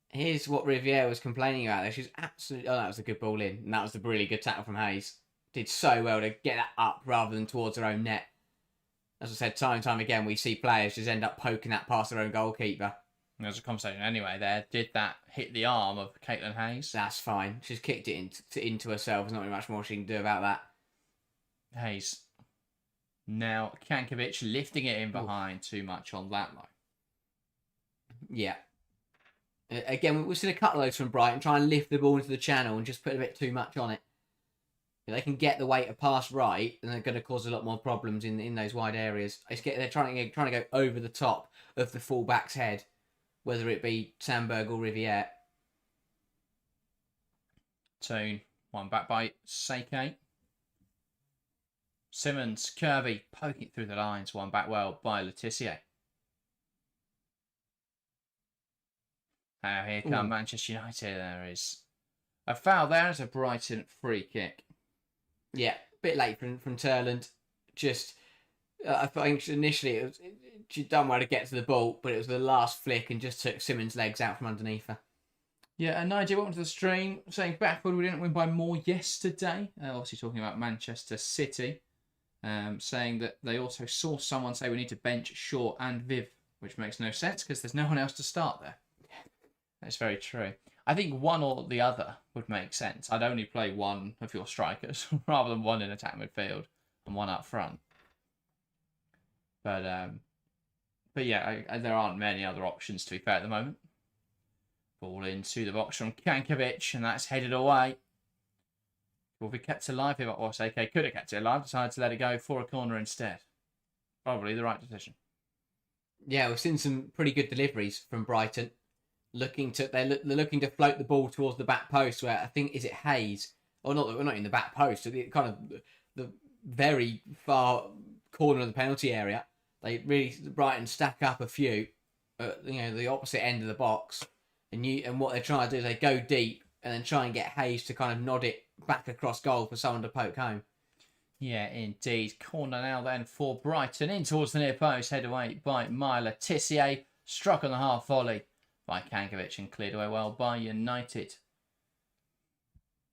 Here's what Riviere was complaining about there. She's absolutely... Oh, that was a good ball in. And that was a really good tackle from Hayes. Did so well to get that up rather than towards her own net. As I said, time and time again, we see players just end up poking that past their own goalkeeper. There's a conversation anyway there. Did that hit the arm of Caitlin Hayes? That's fine. She's kicked it into herself. There's not really much more she can do about that. Hayes. Now, Kankovic lifting it in behind. Too much on that line. Yeah. Again, we've seen a couple of those from Brighton. Try and lift the ball into the channel and just put a bit too much on it. If they can get the weight of pass right, then they're going to cause a lot more problems in those wide areas. They're trying to go over the top of the fullback's head, whether it be Sandberg or Riviere. Toon. One back by Seike. Simmons, Kirby, poking through the lines. One back well by Letitia. Now here come Manchester United. There is a foul there. It's a Brighton free kick. Yeah, a bit late from Turland. Just, I think initially she'd done well to get to the ball, but it was the last flick and just took Simmons' legs out from underneath her. Yeah, and Nigel, welcome to the stream. Saying backward, we didn't win by more yesterday. Obviously talking about Manchester City. Saying that they also saw someone say we need to bench Shaw and Viv, which makes no sense because there's no one else to start there. That's very true. I think one or the other would make sense. I'd only play one of your strikers rather than one in attack midfield and one up front. But yeah, there aren't many other options to be fair at the moment. Ball into the box from Kankovic, and that's headed away. Will be kept alive here, but Osake could have kept it alive. Decided to let it go for a corner instead. Probably the right decision. Yeah, we've seen some pretty good deliveries from Brighton. They're looking to float the ball towards the back post. Where I think is it Hayes, or not? We're not in the back post. Kind of the very far corner of the penalty area. Brighton stack up a few, the opposite end of the box, and what they're trying to do is they go deep and then try and get Hayes to kind of nod it back across goal for someone to poke home. Yeah, indeed. Corner now then for Brighton. In towards the near post. Head away by Myla. Tissier struck on the half volley by Kankovic and cleared away well by United.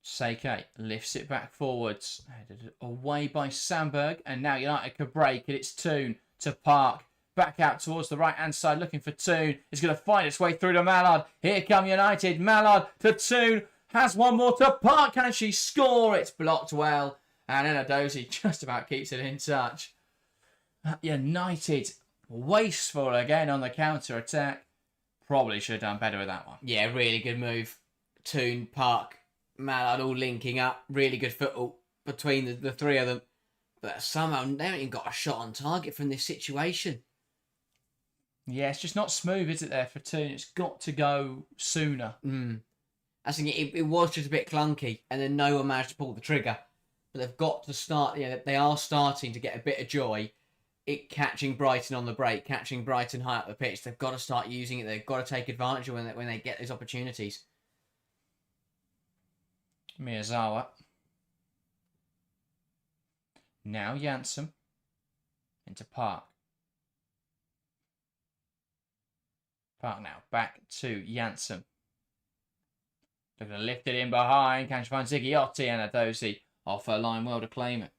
Seike lifts it back forwards. Headed away by Sandberg. And now United could break it. It's Toon to Park. Back out towards the right-hand side looking for Toon. It's going to find its way through to Mallard. Here come United. Mallard to Toon. Has one more to Park. Can she score? It's blocked well. And Enadozi just about keeps it in touch. United wasteful again on the counter-attack. Probably should have done better with that one. Yeah, really good move. Toon, Park, Mallard all linking up. Really good football. between the three of them. But somehow they haven't even got a shot on target from this situation. Yeah, it's just not smooth, is it, there for Toon? It's got to go sooner. I think it was just a bit clunky, and then no one managed to pull the trigger. But they've got to start. They are starting to get a bit of joy. Catching Brighton on the break, catching Brighton high up the pitch. They've got to start using it. They've got to take advantage of when they get those opportunities. Miyazawa. Now Janssen. Into Park. Park now. Back to Janssen. Looking to lift it in behind. Can she find Zigiotti and Adozi off her line well to claim it.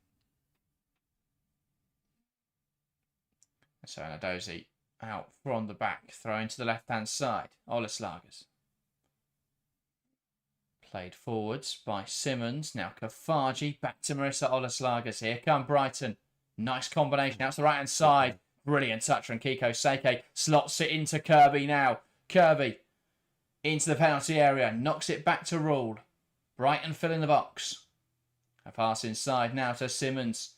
So Adozi out from the back. Throw into the left-hand side. Oleslagers. Played forwards by Simmons. Now Kafaji. Back to Marissa Oleslagers. Here come Brighton. Nice combination. Out to the right-hand side. Brilliant touch from Kiko Seke. Slots it into Kirby now. Kirby into the penalty area. Knocks it back to Rule. Brighton filling the box. A pass inside now to Simmons,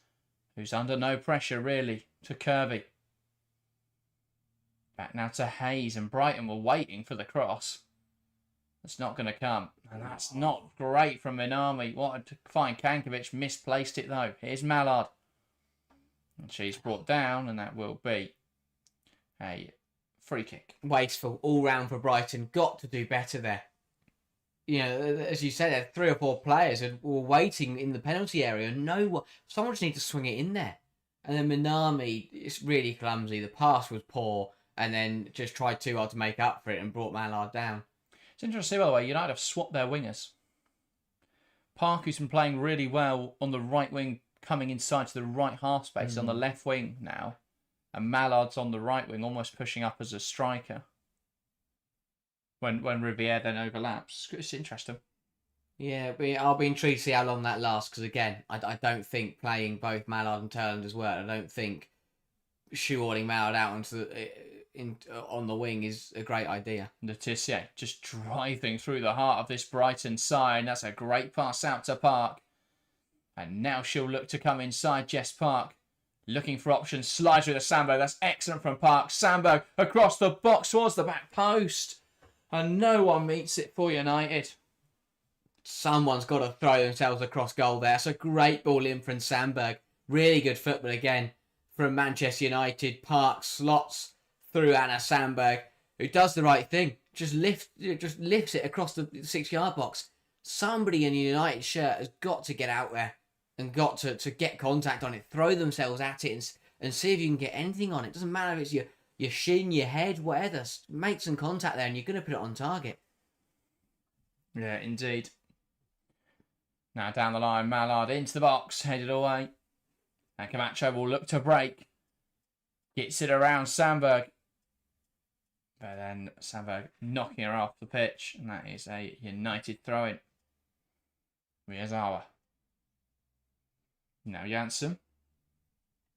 who's under no pressure really, to Kirby. Back now to Hayes, and Brighton were waiting for the cross. It's not going to come. And that's not great from Minami. Wanted to find Kankovic. Misplaced it though. Here's Mallard. And she's brought down, and that will be a free kick. Wasteful all round for Brighton. Got to do better there. As you said, 3 or 4 players were waiting in the penalty area. Someone just needs to swing it in there. And then Minami, it's really clumsy. The pass was poor, and then just tried too hard to make up for it and brought Mallard down. It's interesting, by the way, United have swapped their wingers. Park, who's been playing really well on the right wing, coming inside to the right half space on the left wing now. And Mallard's on the right wing, almost pushing up as a striker. When Riviere then overlaps. It's interesting. Yeah, but I'll be intrigued to see how long that lasts, because again, I don't think playing both Mallard and Turland as well, I don't think shoehorning Mallard out on the wing is a great idea. Letitia just driving through the heart of this Brighton side. That's a great pass out to Park. And now she'll look to come inside Jess Park. Looking for options. Slides through to Sandberg. That's excellent from Park. Sandberg across the box towards the back post. And no one meets it for United. Someone's got to throw themselves across goal there. That's a great ball in from Sandberg. Really good football again from Manchester United. Park slots through Anna Sandberg, who does the right thing. Just lifts it across the 6-yard box. Somebody in a United shirt has got to get out there and got to get contact on it, throw themselves at it and see if you can get anything on it. Doesn't matter if it's your shin, your head, whatever. Make some contact there and you're going to put it on target. Yeah, indeed. Now down the line, Mallard into the box, headed away. And Camacho will look to break. Gets it around Sandberg. But then Sandberg knocking her off the pitch. And that is a United throw-in. Miyazawa. Now Janssen.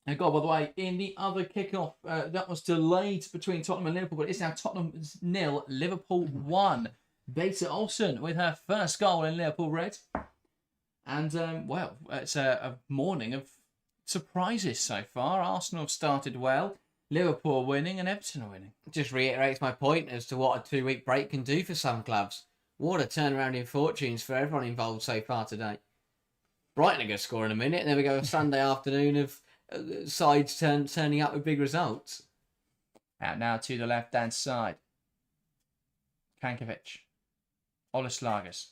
And God, by the way, in the other kickoff, that was delayed between Tottenham and Liverpool, but it's now Tottenham 0, Liverpool 1. Beta Olsen with her first goal in Liverpool Red. And, it's a morning of surprises so far. Arsenal have started well. Liverpool are winning and Everton are winning. Just reiterates my point as to what a 2-week break can do for some clubs. What a turnaround in fortunes for everyone involved so far today. Brighton are going to score in a minute, and then we go a Sunday afternoon of sides turning up with big results. Out now to the left-hand side. Kankovic. Oleslagers.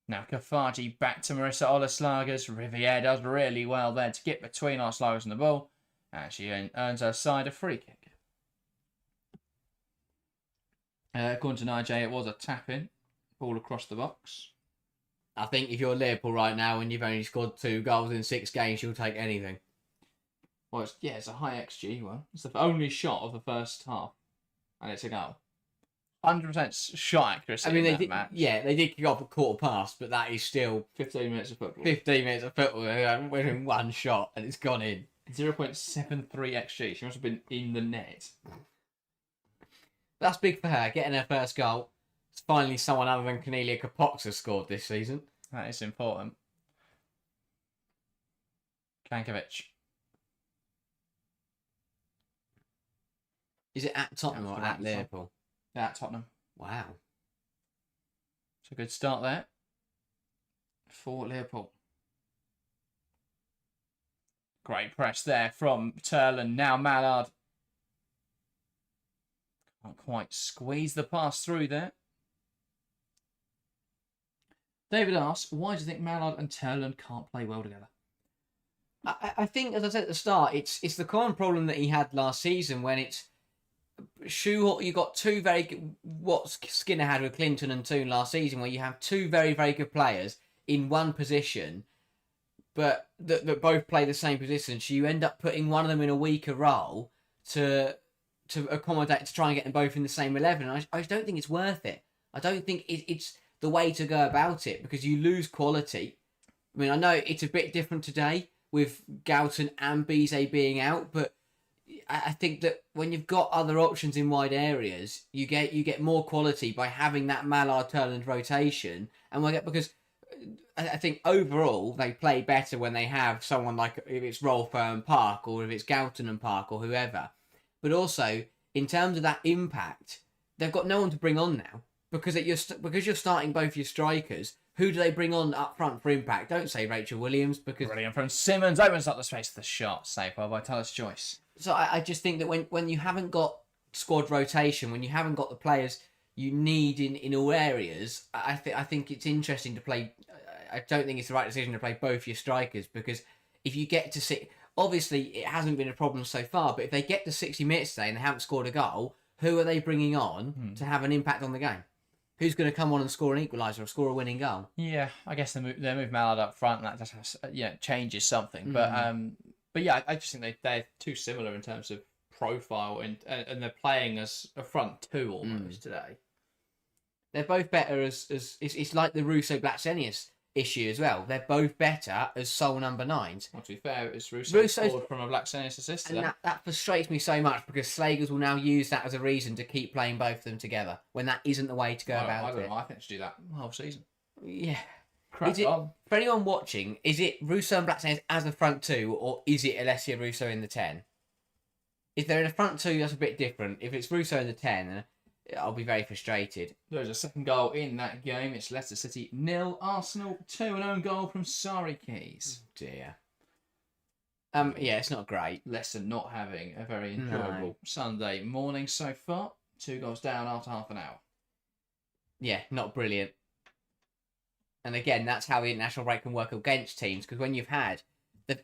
Now Kafaji back to Marissa Oleslagers. Riviere does really well there to get between Oleslagers and the ball. And she earns her side a free kick. According to Nigel, it was a tap-in. Ball across the box. I think if you're Liverpool right now and you've only scored 2 goals in 6 games, you'll take anything. Well, it's a high XG one. It's the only shot of the first half. And it's a goal. 100% shot accuracy in that match. Yeah, they did kick off a quarter past, but that is still 15 minutes of football. 15 minutes of football. We're in one shot and it's gone in. 0.73 XG. She must have been in the net. That's big for her, getting her first goal. It's finally someone other than Cornelia Capox has scored this season. That is important. Kankovic. Is it at Tottenham or at Liverpool? At Tottenham. Wow. It's a good start there for Liverpool. Great press there from Turland. Now Mallard. Can't quite squeeze the pass through there. David asks, why do you think Mallard and Turland can't play well together? I think, as I said at the start, it's the common problem that he had last season when it's you got two what Skinner had with Clinton and Toon last season, where you have two very, very good players in one position, but that both play the same position. So you end up putting one of them in a weaker role to accommodate, to try and get them both in the same 11. And I don't think it's worth it. I don't think it's the way to go about it, because you lose quality. I mean, I know it's a bit different today with Gouton and Bizet being out, but I think that when you've got other options in wide areas, you get more quality by having that Mallard-Turland rotation. And because I think overall they play better when they have someone like, if it's Rolfo and Park, or if it's Gouton and Park, or whoever. But also, in terms of that impact, they've got no one to bring on now, because you're starting both your strikers. Who do they bring on up front for impact? Don't say Rachel Williams, because... Brilliant from Simmons. Opens up the space for the shot. Saved by Vitalis Joyce. So I just think that when you haven't got squad rotation, when you haven't got the players you need in all areas, I think it's interesting to play... I don't think it's the right decision to play both your strikers, because if you get to see... Obviously, it hasn't been a problem so far, but if they get to 60 minutes today and they haven't scored a goal, who are they bringing on to have an impact on the game? Who's going to come on and score an equaliser or score a winning goal? Yeah, I guess they move Mallard up front, and that just changes something. But yeah, I just think they're too similar in terms of profile, and they're playing as a front two almost today. They're both better as it's like the Russo Blacksenius issue as well. They're both better as sole number 9s. Well, to be fair, it's Russo scored from a Blacksenius assist today. And that frustrates me so much, because Slagers will now use that as a reason to keep playing both of them together, when that isn't the way to go about it. I don't know. I think they should do that the whole season. Yeah. Crack on. For anyone watching, is it Russo and Blacksenius as a front two, or is it Alessia Russo in the 10? If they're in a front two, that's a bit different. If it's Russo in the 10, I'll be very frustrated. There's a second goal in that game. It's Leicester City 0, Arsenal 2, an own goal from Sari Keys. Oh dear. Yeah, it's not great. Leicester not having a very enjoyable Sunday morning so far. 2 goals down after half an hour. Yeah, not brilliant. And again, that's how the international break can work against teams, because when you've had...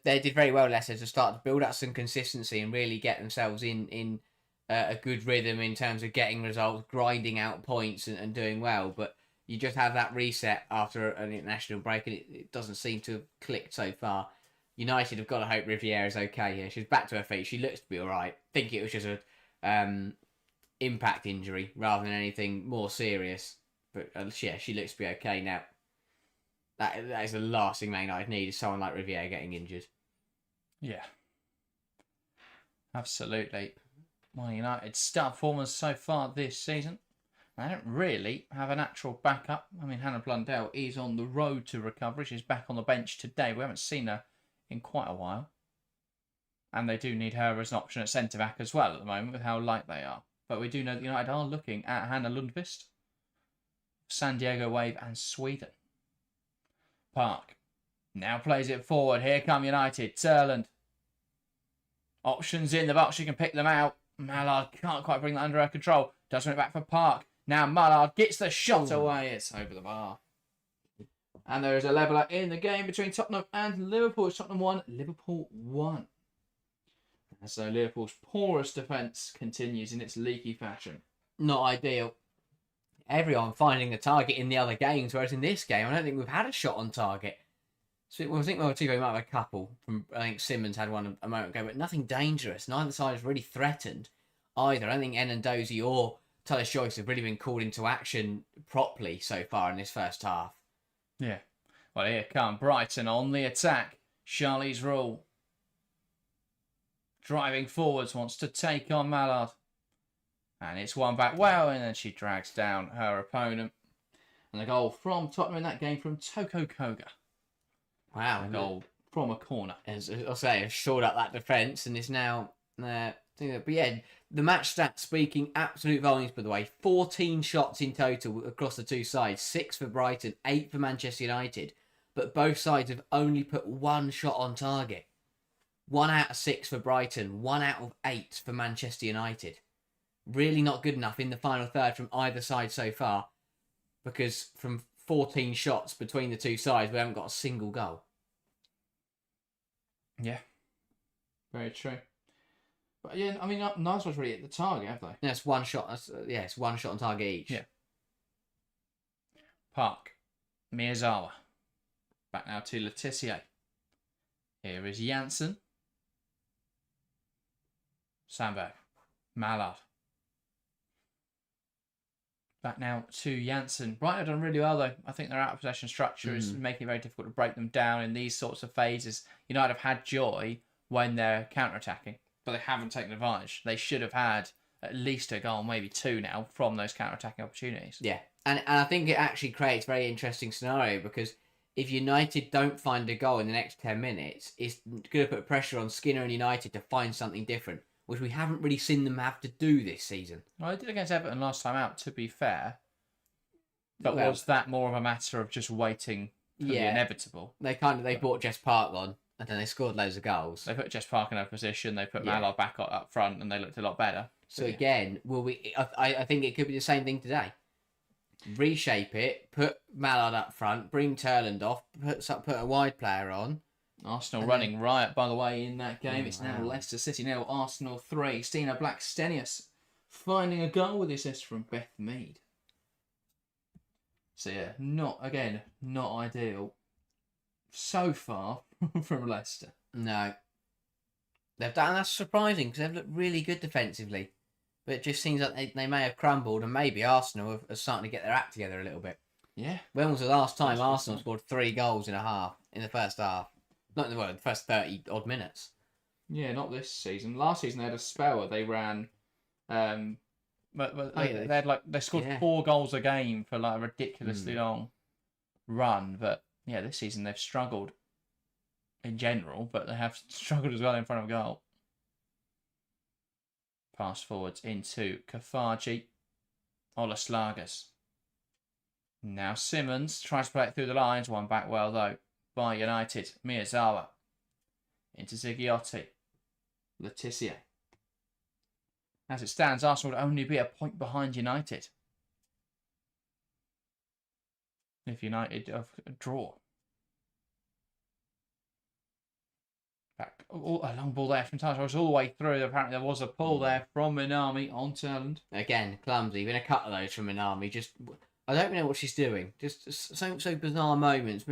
They did very well, Leicester, to start to build up some consistency and really get themselves in a good rhythm in terms of getting results, grinding out points and doing well. But you just have that reset after an international break, and it doesn't seem to have clicked so far. United have got to hope Riviera's okay here. She's back to her feet. She looks to be all right. I think it was just a impact injury rather than anything more serious. But yeah, she looks to be okay now. That is the last thing Man United need, is someone like Riviera getting injured. Yeah. Absolutely. Man United's star performers so far this season. They don't really have a natural backup. I mean, Hannah Blundell is on the road to recovery. She's back on the bench today. We haven't seen her in quite a while. And they do need her as an option at centre-back as well at the moment, with how light they are. But we do know that United are looking at Hannah Lundqvist, San Diego Wave and Sweden. Park now plays it forward. Here come United. Turland. Options in the box. She can pick them out. Mallard can't quite bring that under her control. Does win it back for Park. Now Mallard gets the shot away. It's over the bar. And there is a leveller in the game between Tottenham and Liverpool. It's Tottenham 1, Liverpool 1. And so Liverpool's porous defence continues in its leaky fashion. Not ideal. Everyone finding a target in the other games, whereas in this game, I don't think we've had a shot on target. So I think we might have a couple. I think Simmons had one a moment ago, but nothing dangerous. Neither side has really threatened either. I don't think Enandozi or Talis Joyce have really been called into action properly so far in this first half. Yeah. Well, here come Brighton on the attack. Charlize Rule. Driving forwards, wants to take on Mallard. And it's one back well, and then she drags down her opponent. And the goal from Tottenham in that game from Toko Koga. Wow. A goal from a corner. As I say, has shored up that defence and is now but yeah, the match stats speaking absolute volumes, by the way. 14 shots in total across the two sides. 6 for Brighton, 8 for Manchester United. But both sides have only put 1 shot on target. 1 out of 6 for Brighton, 1 out of 8 for Manchester United. Really not good enough in the final third from either side so far, because from 14 shots between the two sides, we haven't got a single goal. Yeah, very true. But yeah, I mean, nice one's really at the target, have they? Yeah, it's 1 shot. It's 1 shot on target each. Yeah. Park, Miyazawa. Back now to Letitia. Here is Janssen. Sandberg. Mallard. Back now to Janssen. Brighton have done really well, though. I think their out-of-possession structure is making it very difficult to break them down in these sorts of phases. United have had joy when they're counter-attacking, but they haven't taken advantage. They should have had at least a goal, maybe 2 now, from those counter-attacking opportunities. Yeah, and I think it actually creates a very interesting scenario, because if United don't find a goal in the next 10 minutes, it's going to put pressure on Skinner and United to find something different, which we haven't really seen them have to do this season. Well, they did against Everton last time out, to be fair. But Well, was that more of a matter of just waiting for the inevitable? They brought Jess Park on, and then they scored loads of goals. They put Jess Park in a position, they put Mallard back up front, and they looked a lot better. So again, will we? I think it could be the same thing today. Reshape it, put Mallard up front, bring Turland off, put a wide player on. Arsenal running riot, by the way, in that game. It's now Leicester City 0, Arsenal 3. Stina Blackstenius finding a goal with the assist from Beth Mead. So yeah, not ideal so far from Leicester. No. They've done, and that's surprising, because they've looked really good defensively. But it just seems like they may have crumbled, and maybe Arsenal are starting to get their act together a little bit. Yeah. When was the last time Arsenal scored 3 goals in the first half? Not in the first 30 odd minutes. Yeah, not this season. Last season they had a spell where they ran, they scored 4 goals a game for like a ridiculously long run. But yeah, this season they've struggled in general, but they have struggled as well in front of goal. Pass forwards into Kafaji. Ola Slagers. Now Simmons tries to play it through the lines. One back well though by United. Miyazawa. Into Zigiotti. Letitia. As it stands, Arsenal would only be a point behind United if United have a draw. Back, a long ball there from Tars all the way through. Apparently there was a pull there from Minami on Turland. Again, clumsy. Been a couple of those from Minami. Just, I don't know what she's doing. Just so bizarre moments.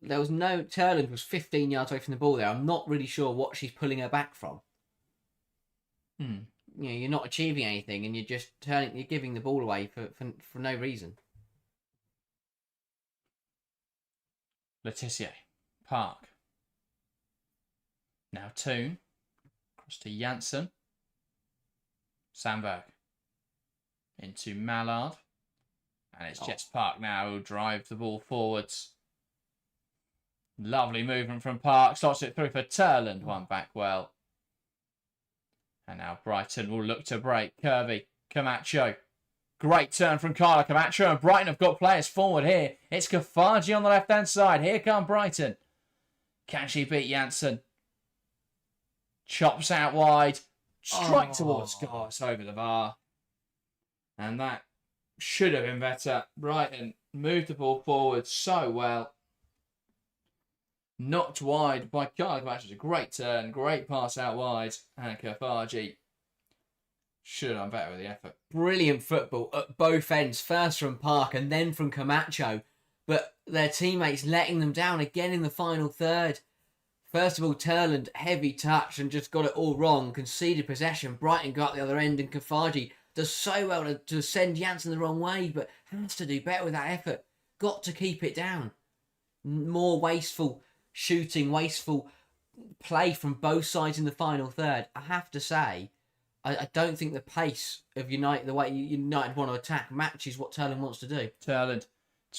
There was no, Turland was 15 yards away from the ball there. I'm not really sure what she's pulling her back from. You're not achieving anything, and you're giving the ball away for no reason. Letitia. Park. Now Toon. Across to Janssen. Sandberg. Into Mallard. And it's Jess Park now who drive the ball forwards. Lovely movement from Park. Starts it through for Turland. One back well. And now Brighton will look to break. Kirby. Camacho. Great turn from Carla Camacho. And Brighton have got players forward here. It's Kafaji on the left-hand side. Here come Brighton. Can she beat Janssen? Chops out wide. Strike towards goal. It's over the bar. And that should have been better. Brighton moved the ball forward so well. Knocked wide by Carla Camacho. A great turn. Great pass out wide. And Kafaji should have done better with the effort. Brilliant football at both ends. First from Park and then from Camacho. But their teammates letting them down again in the final third. First of all, Turland, heavy touch and just got it all wrong. Conceded possession. Brighton got the other end, and Kafaji does so well to send Janssen the wrong way, but has to do better with that effort. Got to keep it down. More wasteful shooting, wasteful play from both sides in the final third. I have to say, I don't think the pace of United, the way United want to attack, matches what Turland wants to do. Turland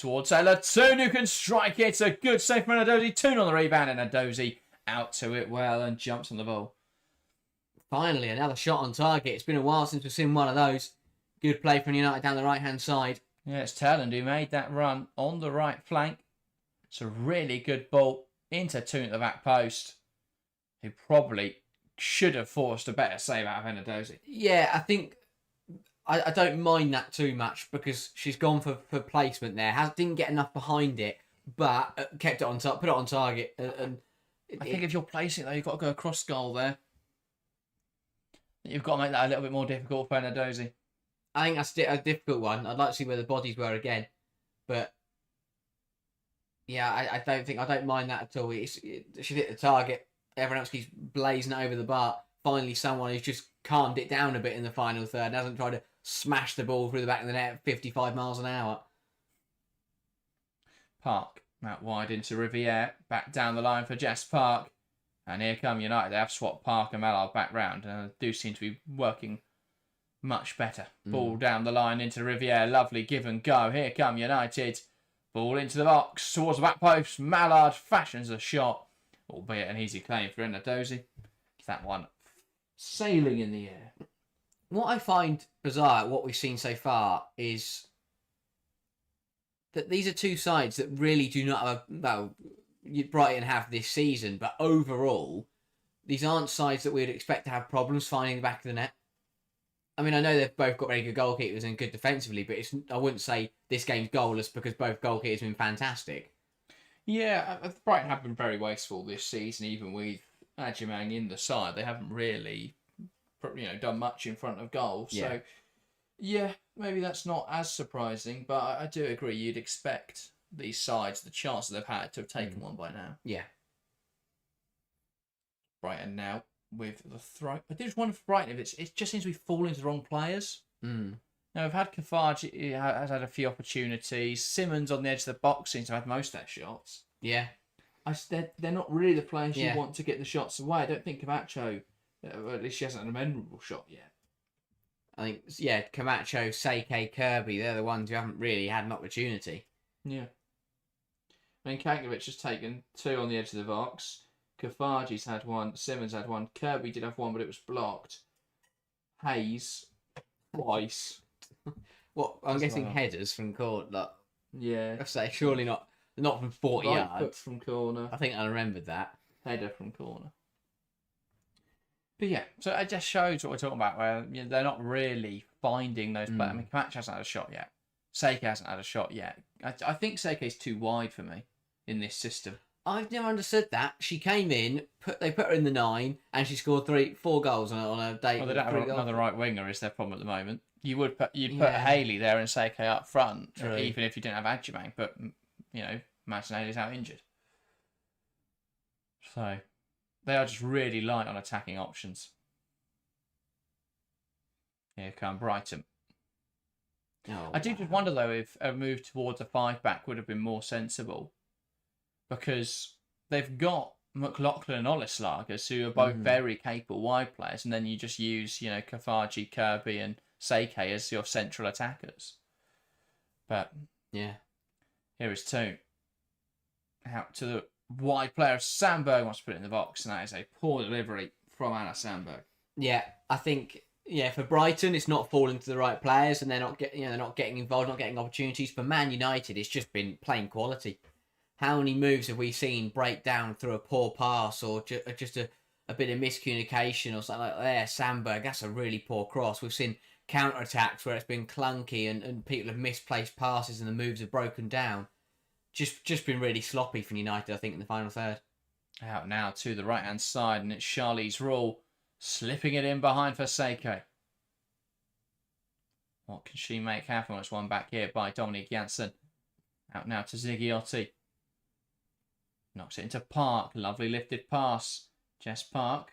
towards Ella Toon, who can strike it. A good save from Anadozi. Toon on the rebound, and Anadozi out to it well and jumps on the ball. Finally, another shot on target. It's been a while since we've seen one of those. Good play from United down the right-hand side. Yeah, it's Talland who made that run on the right flank. It's a really good ball into Toon at the back post, who probably should have forced a better save out of Anadozi. Yeah, I think I don't mind that too much because she's gone for placement there. Didn't get enough behind it, but kept it on top, put it on target. And I think if you're placing it, though, you've got to go across goal there. You've got to make that a little bit more difficult for Anadozi. I think that's a difficult one. I'd like to see where the bodies were again, but yeah, I don't mind that at all. She hit the target. Everyone else keeps blazing it over the bar. Finally, someone who's just calmed it down a bit in the final third and hasn't tried to smash the ball through the back of the net at 55 miles an hour. Park out wide into Riviere. Back down the line for Jess Park. And here come United. They have swapped Park and Mallard back round. And they do seem to be working much better. Ball down the line into Riviere. Lovely give and go. Here come United. Ball into the box. Towards the back post. Mallard fashions a shot. Albeit an easy claim for Anadozi. That one sailing in the air. What I find bizarre, what we've seen so far, is that these are two sides that really do not have Brighton have this season, but overall, these aren't sides that we'd expect to have problems finding the back of the net. I mean, I know they've both got very good goalkeepers and good defensively, but I wouldn't say this game's goalless because both goalkeepers have been fantastic. Yeah, Brighton have been very wasteful this season, even with Adjumang in the side. They haven't really, done much in front of goal. Yeah. So, yeah, maybe that's not as surprising, but I do agree. You'd expect these sides, the chance that they've had, to have taken one by now. Yeah. Brighton now with the throw. I do just wonder for Brighton if it just seems to be falling to the wrong players. Now, we've had Kafaji has had a few opportunities. Simmons on the edge of the box seems to have had most of their shots. Yeah. They're not really the players you want to get the shots away. I don't think Camacho, at least she hasn't had a memorable shot yet. I think, yeah, Camacho, Seike, Kirby, they're the ones who haven't really had an opportunity. Yeah. I mean, Kankovic has taken 2 on the edge of the box. Kafaji's had 1. Simmons had 1. Kirby did have 1, but it was blocked. Hayes, twice. What? I'm guessing headers from corner. Like, yeah. I say, surely not from 40 yards. Foot from corner. I think I remembered that. Header from corner. But yeah, so it just shows what we're talking about, where they're not really finding those players. I mean, Kamachi hasn't had a shot yet. Seike hasn't had a shot yet. I think Seike's too wide for me in this system. I've never understood that. She came in, they put her in the 9, and she scored 4 goals on a day. Well, they don't have another right winger, is their problem at the moment. You'd put Haley there and Seike up front, even if you didn't have Adjumang, but Madison Haley's out injured. So they are just really light on attacking options. Here come Brighton. Oh, I do just wonder though if a move towards a 5-back would have been more sensible, because they've got McLaughlin and Olislagers, who are both very capable wide players, and then you just use Kafaji, Kirby, and Seike as your central attackers. But yeah, here is Toon. Out to the wide player. Sandberg wants to put it in the box, and that is a poor delivery from Anna Sandberg. Yeah, I think for Brighton it's not falling to the right players, and they're not getting involved, not getting opportunities. For Man United, it's just been plain quality. How many moves have we seen break down through a poor pass or just a bit of miscommunication or something like that? Sandberg, that's a really poor cross. We've seen counter-attacks where it's been clunky and people have misplaced passes and the moves have broken down. Just been really sloppy from United, I think, in the final third. Out now to the right-hand side, and it's Charlize Rule slipping it in behind for Seike. What can she make happen? It's one back here by Dominic Janssen. Out now to Ziggiotti. Knocks it into Park. Lovely lifted pass. Jess Park.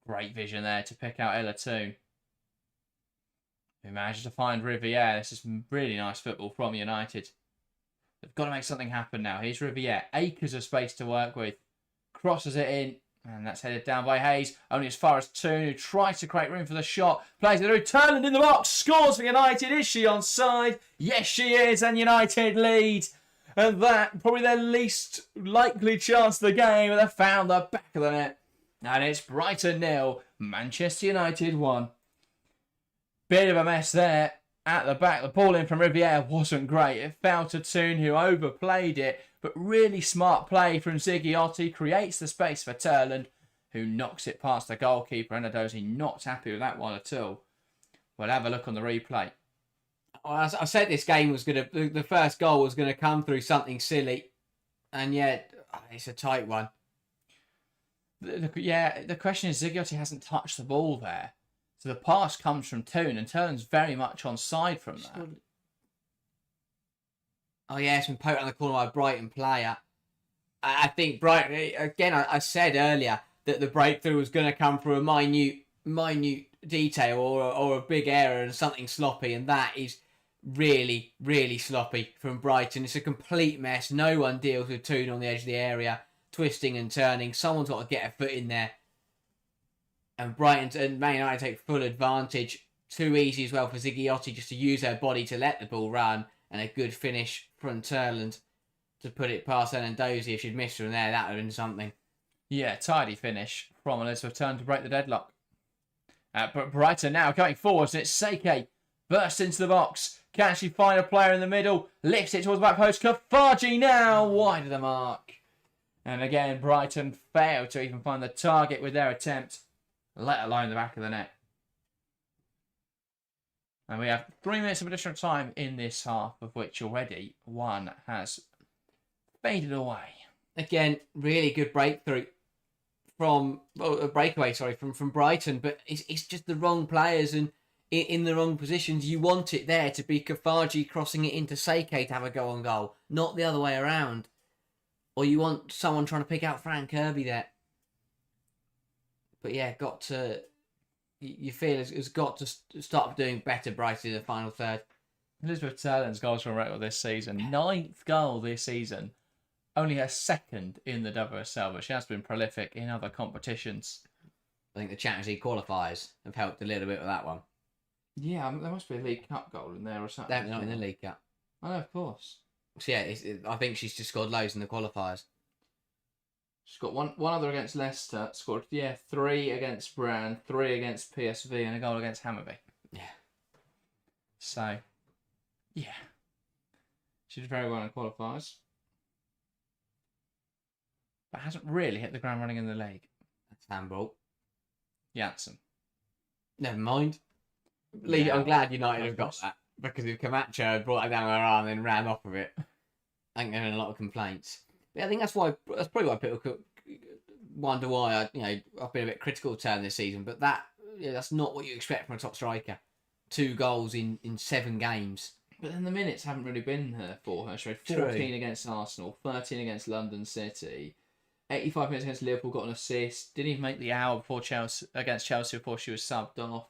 Great vision there to pick out Ella Toon. Who manages to find Riviere. This is really nice football from United. They've got to make something happen now. Here's Riviere. Acres of space to work with. Crosses it in. And that's headed down by Hayes, only as far as Toon, who tries to create room for the shot. Plays it through, Turland in the box, scores for United. Is she onside? Yes, she is, and United lead. And that, probably their least likely chance of the game, and they found the back of the net. And it's Brighton 0, Manchester United 1. Bit of a mess there at the back. The ball in from Riviere wasn't great. It fell to Toon, who overplayed it. But really smart play from Ziggiotti, creates the space for Turland, who knocks it past the goalkeeper. Anadozi not happy with that one at all. We'll have a look on the replay. Well, I said this game was going to, the first goal was going to come through something silly. And yet, it's a tight one. The question is, Ziggiotti hasn't touched the ball there. So the pass comes from Toon, and Turland's very much onside from that. Oh, yeah, it's been poked on the corner by a Brighton player. I think Brighton, again, I said earlier that the breakthrough was going to come through a minute detail or a big error and something sloppy, and that is really, really sloppy from Brighton. It's a complete mess. No one deals with Toon on the edge of the area, twisting and turning. Someone's got to get a foot in there. And Brighton and Man United take full advantage. Too easy as well for Ziggiotti just to use her body to let the ball run. And a good finish from Turland to put it past Anadozi. If she'd missed her in there, that would have been something. Yeah, tidy finish from Elizabeth Turn to break the deadlock. But Brighton now going forwards, and it's Seike. Bursts into the box. Can she find a player in the middle? Lifts it towards the back post. Kafaji now wide of the mark. And again, Brighton failed to even find the target with their attempt, let alone the back of the net. And we have 3 minutes of additional time in this half, of which already one has faded away. Again, really good breakthrough from breakaway from Brighton, but it's just the wrong players and in the wrong positions. You want it there to be Kafaji crossing it into Seike to have a go on goal, not the other way around. Or you want someone trying to pick out Fran Kirby there. But yeah, you feel it's got to start doing better, Brighton, in the final third. Elizabeth Turland's goals for a record this season. 9th goal this season. Only her 2nd in the WSL, but she has been prolific in other competitions. I think the Champions League qualifiers have helped a little bit with that one. Yeah, there must be a League Cup goal in there or something. Definitely not in the League Cup. Oh, no, of course. So yeah, I think she's just scored loads in the qualifiers. She's got one other against Leicester. Scored 3 against Brann, 3 against PSV, and a goal against Hammarby. Yeah. So, yeah, she did very well in qualifiers, but hasn't really hit the ground running in the league. That's handball. Janssen. Never mind. I'm glad United have got that, because if Camacho had brought it down her arm and then ran off of it, I think there's a lot of complaints. But I think that's probably why people could wonder why I've been a bit critical of Turn this season. But that's not what you expect from a top striker. 2 goals in 7 games. But then the minutes haven't really been there for her. She had 14 against Arsenal, 13 against London City, 85 minutes against Liverpool, got an assist. Didn't even make the hour before against Chelsea before she was subbed off.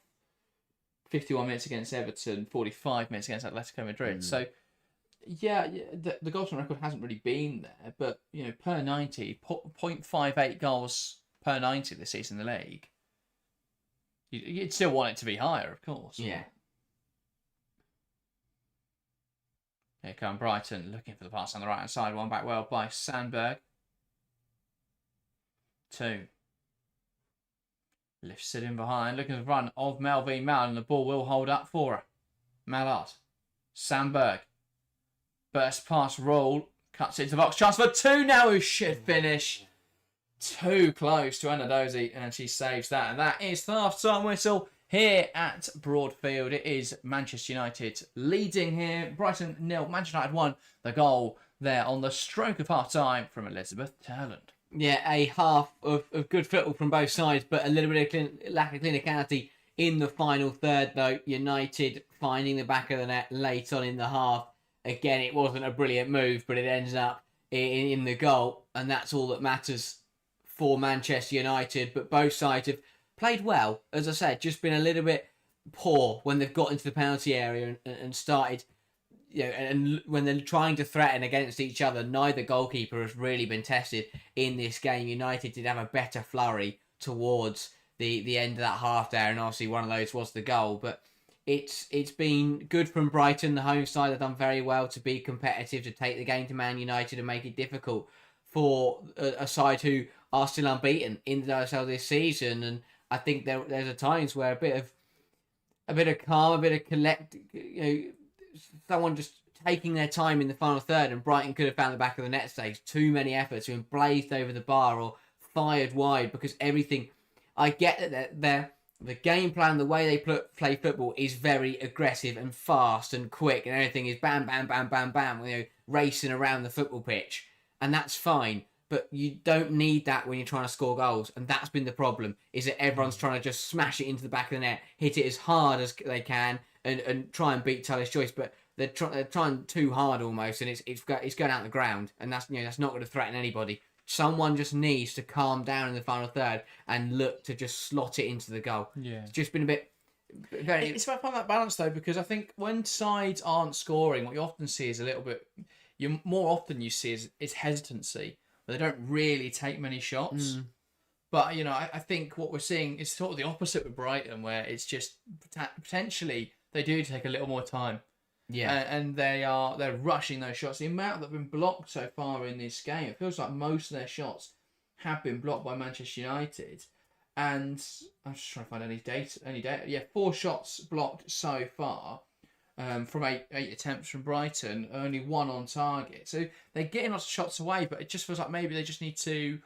51 minutes against Everton, 45 minutes against Atletico Madrid. So, yeah, the goals on record hasn't really been there, but per 90, 0.58 goals per 90 this season in the league. You'd still want it to be higher, of course. Yeah. Here come Brighton, looking for the pass on the right hand side. One back well by Sandberg. 2. Lifts it in behind, looking at the run of Mel v. Mal, and the ball will hold up for her. Mallard. Sandberg. Burst past Roll. Cuts into the box. Chance for 2 now, who should finish. Too close to Anadozi, and she saves that. And that is the half-time whistle here at Broadfield. It is Manchester United leading here. Brighton 0, Manchester United 1. The goal there on the stroke of half-time from Elizabeth Turland. Yeah, a half of good football from both sides, but a little bit of lack of clinicality in the final third, though. United finding the back of the net late on in the half. Again, it wasn't a brilliant move, but it ends up in the goal, and that's all that matters for Manchester United. But both sides have played well, as I said, just been a little bit poor when they've got into the penalty area and started and when they're trying to threaten against each other, neither goalkeeper has really been tested in this game. United did have a better flurry towards the end of that half there, and obviously one of those was the goal. But it's been good from Brighton. The home side have done very well to be competitive, to take the game to Man United and make it difficult for a side who are still unbeaten in the WSL this season. And I think there's a times where a bit of calm, a bit of someone just taking their time in the final third, and Brighton could have found the back of the net stage. Too many efforts, been blazed over the bar or fired wide, because everything. I get that the game plan, the way they play football, is very aggressive and fast and quick, and everything is bam, bam, bam, bam, bam, racing around the football pitch, and that's fine. But you don't need that when you're trying to score goals, and that's been the problem. Is that everyone's trying to just smash it into the back of the net, hit it as hard as they can, and try and beat Taylor's Choice, but they're trying too hard almost, and it's going out the ground, and that's not going to threaten anybody. Someone just needs to calm down in the final third and look to just slot it into the goal. Yeah, it's just been a bit. It's about finding that balance though, because I think when sides aren't scoring, what you often see is a little bit. More often you see is hesitancy, where they don't really take many shots. But I think what we're seeing is sort of the opposite with Brighton, where it's just potentially they do take a little more time. Yeah, and they're rushing those shots. The amount that have been blocked so far in this game, it feels like most of their shots have been blocked by Manchester United. And I'm just trying to find any data. Yeah, 4 shots blocked so far from eight attempts from Brighton, only 1 on target. So they're getting lots of shots away, but it just feels like maybe they just need to.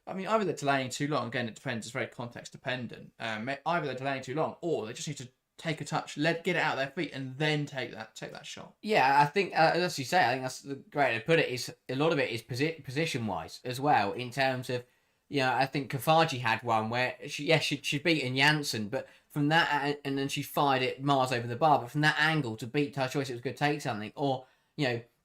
I mean, either they're delaying too long. Again, it depends. It's very context dependent. Either they're delaying too long, or they just need to take a touch, get it out of their feet, and then take that shot. Yeah, I think as you say, I think that's the great way to put it. Is a lot of it is position wise as well, in terms of, I think Kafaji had one where she'd beaten Janssen, but from that, and then she fired it miles over the bar, but from that angle to beat her choice, it was good to take something. Or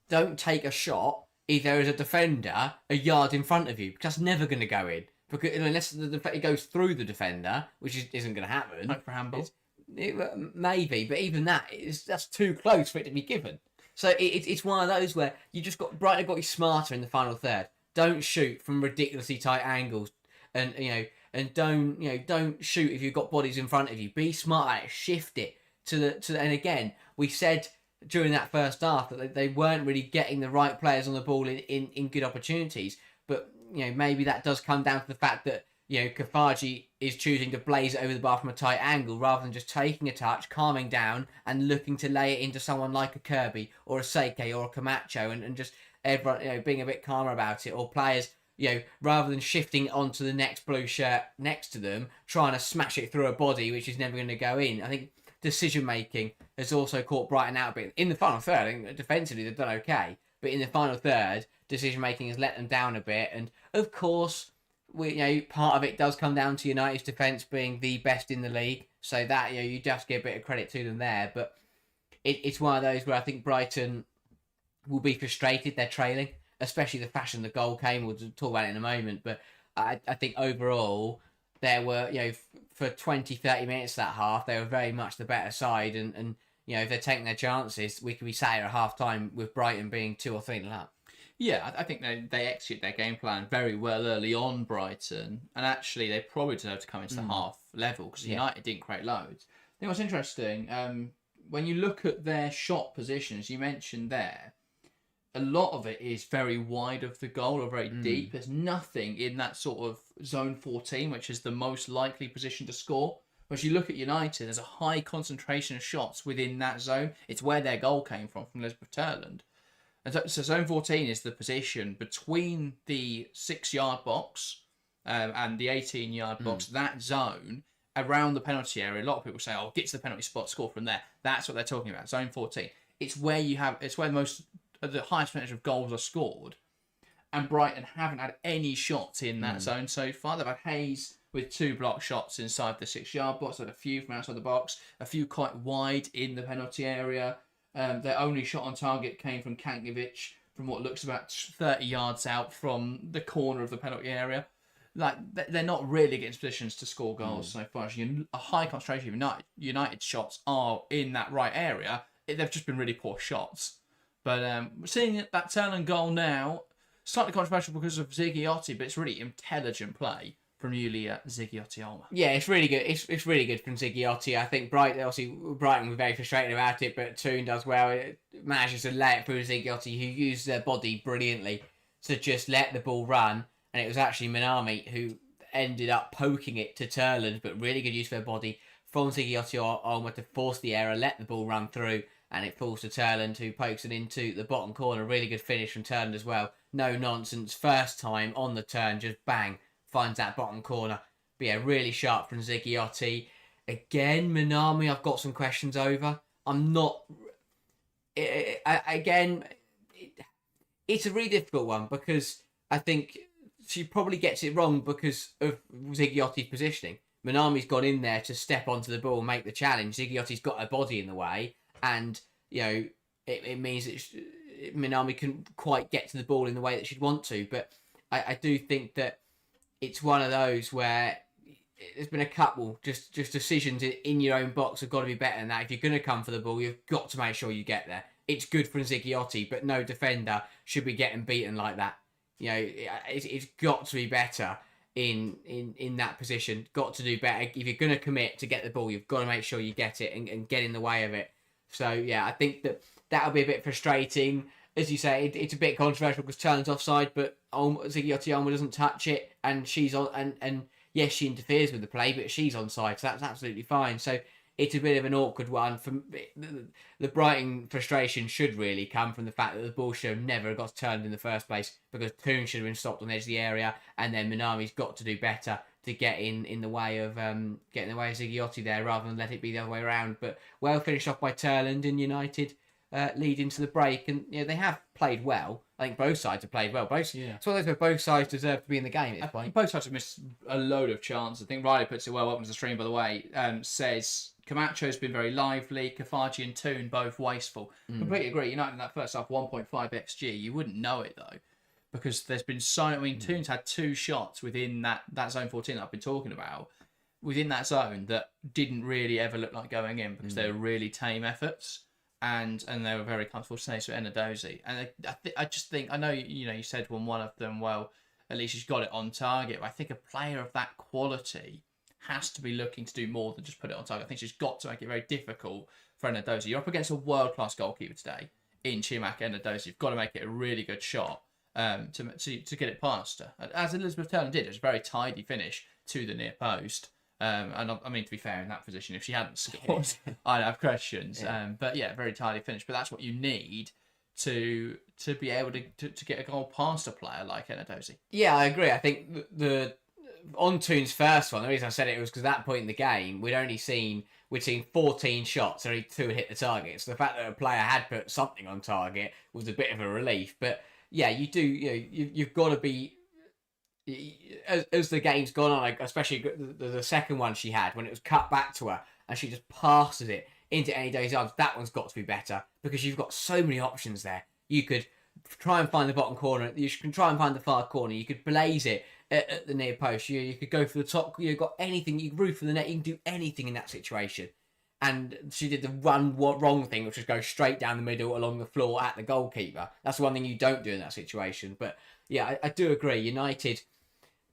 don't take a shot if there is a defender a yard in front of you, because that's never going to go in, because unless it goes through the defender, which isn't going to happen. Like for handball. Maybe, but even that's too close for it to be given. So it's one of those where you just Brighton got you smarter in the final third. Don't shoot from ridiculously tight angles, and don't shoot if you've got bodies in front of you. Be smart at it. Shift it to the. And again, we said during that first half that they weren't really getting the right players on the ball in good opportunities. But maybe that does come down to the fact that Kafaji is choosing to blaze it over the bar from a tight angle rather than just taking a touch, calming down, and looking to lay it into someone like a Kirby or a Seike or a Camacho, and just everyone being a bit calmer about it, or players rather than shifting onto the next blue shirt next to them, trying to smash it through a body which is never going to go in. I think decision making has also caught Brighton out a bit in the final third. I think defensively they've done okay, but in the final third, decision making has let them down a bit, and of course, part of it does come down to United's defence being the best in the league, so that you just give a bit of credit to them there. But it's one of those where I think Brighton will be frustrated. They're trailing, especially the fashion the goal came. We'll talk about it in a moment, but I think overall there were for 20-30 minutes that half they were very much the better side, and if they're taking their chances, we could be sat here at half time with Brighton being 2 or 3 up. Yeah, I think they execute their game plan very well early on, Brighton, and actually they probably deserve to come into the half level, because United didn't create loads. I think what's interesting, when you look at their shot positions, you mentioned there, a lot of it is very wide of the goal or very deep. There's nothing in that sort of zone 14, which is the most likely position to score. Whereas you look at United, there's a high concentration of shots within that zone. It's where their goal came from Elizabeth Turland. And so zone 14 is the position between the 6-yard box and the 18-yard box, that zone around the penalty area. A lot of people say, get to the penalty spot, score from there. That's what they're talking about, zone 14. It's where the highest percentage of goals are scored. And Brighton haven't had any shots in that zone so far. They've had Hayes with 2 block shots inside the 6-yard box, had a few from outside the box, a few quite wide in the penalty area. Their only shot on target came from Kankovic from what looks about 30 yards out from the corner of the penalty area. They're not really getting positions to score goals so far. A high concentration of United shots are in that right area. they've just been really poor shots. But we're seeing that Turner goal now, slightly controversial because of Ziggiotti, but it's really intelligent play from Yulia Ziggiotti-Olma. Yeah, it's really good. It's really good from Ziggiotti. I think Brighton were very frustrated about it, but Toon does well. It manages to lay it through Ziggiotti, who used their body brilliantly to just let the ball run. And it was actually Minami who ended up poking it to Turland, but really good use of their body from Ziggiotti-Olma to force the error, let the ball run through, and it falls to Turland, who pokes it into the bottom corner. Really good finish from Turland as well. No nonsense. First time on the turn, just bang, finds that bottom corner. But yeah, really sharp from Ziggiotti. Again, Minami, I've got some questions over. I'm not... Again, it's a really difficult one because I think she probably gets it wrong because of Ziggiotti's positioning. Minami's gone in there to step onto the ball and make the challenge. Ziggiotti's got her body in the way, and it means that Minami couldn't quite get to the ball in the way that she'd want to. But I do think that it's one of those where there's been a couple just decisions in your own box have got to be better than that. If you're going to come for the ball, you've got to make sure you get there. It's good for Ziggiotti, but no defender should be getting beaten like that. It's got to be better in that position. Got to do better. If you're going to commit to get the ball, you've got to make sure you get it and get in the way of it. So, yeah, I think that'll be a bit frustrating. As you say, it's a bit controversial because Turner's offside, but Ziggiotti-Olma doesn't touch it, and she's on. And yes, she interferes with the play, but she's onside, so that's absolutely fine. So it's a bit of an awkward one. The Brighton frustration should really come from the fact that the ball should have never got turned in the first place, because Toon should have been stopped on the edge of the area, and then Minami's got to do better to get in the way of Ziggiotti there, rather than let it be the other way around. But well finished off by Turland and United. Lead into the break, and they have played well. I think both sides have played well. It's one of those where both sides deserve to be in the game at this point. Both sides have missed a load of chances. I think Riley puts it well. Welcome to the stream, by the way. Says Camacho's been very lively. Kafaji and Toon both wasteful. Completely agree. United in that first half 1.5 xg. You wouldn't know it though, because there's been Toon's had 2 shots within that zone 14 that I've been talking about, within that zone, that didn't really ever look like going in because they were really tame efforts. And they were very comfortable to say so Enadozi. And I just think, I know you said one of them, well, at least she's got it on target. But I think a player of that quality has to be looking to do more than just put it on target. I think she's got to make it very difficult for Enadozi. You're up against a world-class goalkeeper today in Chiamaka Enadozi. You've got to make it a really good shot to get it past her. As Elizabeth Turner did, it was a very tidy finish to the near post. And I mean, to be fair, in that position, if she hadn't scored, I'd have questions. Yeah. But yeah, very tidy finish. But that's what you need to be able to get a goal past a player like Enadozi. Yeah, I agree. I think on Toon's first one, the reason I said it was because at that point in the game, we'd seen 14 shots, only 2 had hit the target. So the fact that a player had put something on target was a bit of a relief. But yeah, you've got to be. As the game's gone on, especially the second one she had, when it was cut back to her and she just passes it into Enadozi's arms, that one's got to be better, because you've got so many options there. You could try and find the bottom corner, you can try and find the far corner, you could blaze it at the near post, you could go for the top, you've got anything, you can root for the net, you can do anything in that situation. And she did the wrong thing, which was go straight down the middle along the floor at the goalkeeper. That's the one thing you don't do in that situation. But yeah, I do agree. United,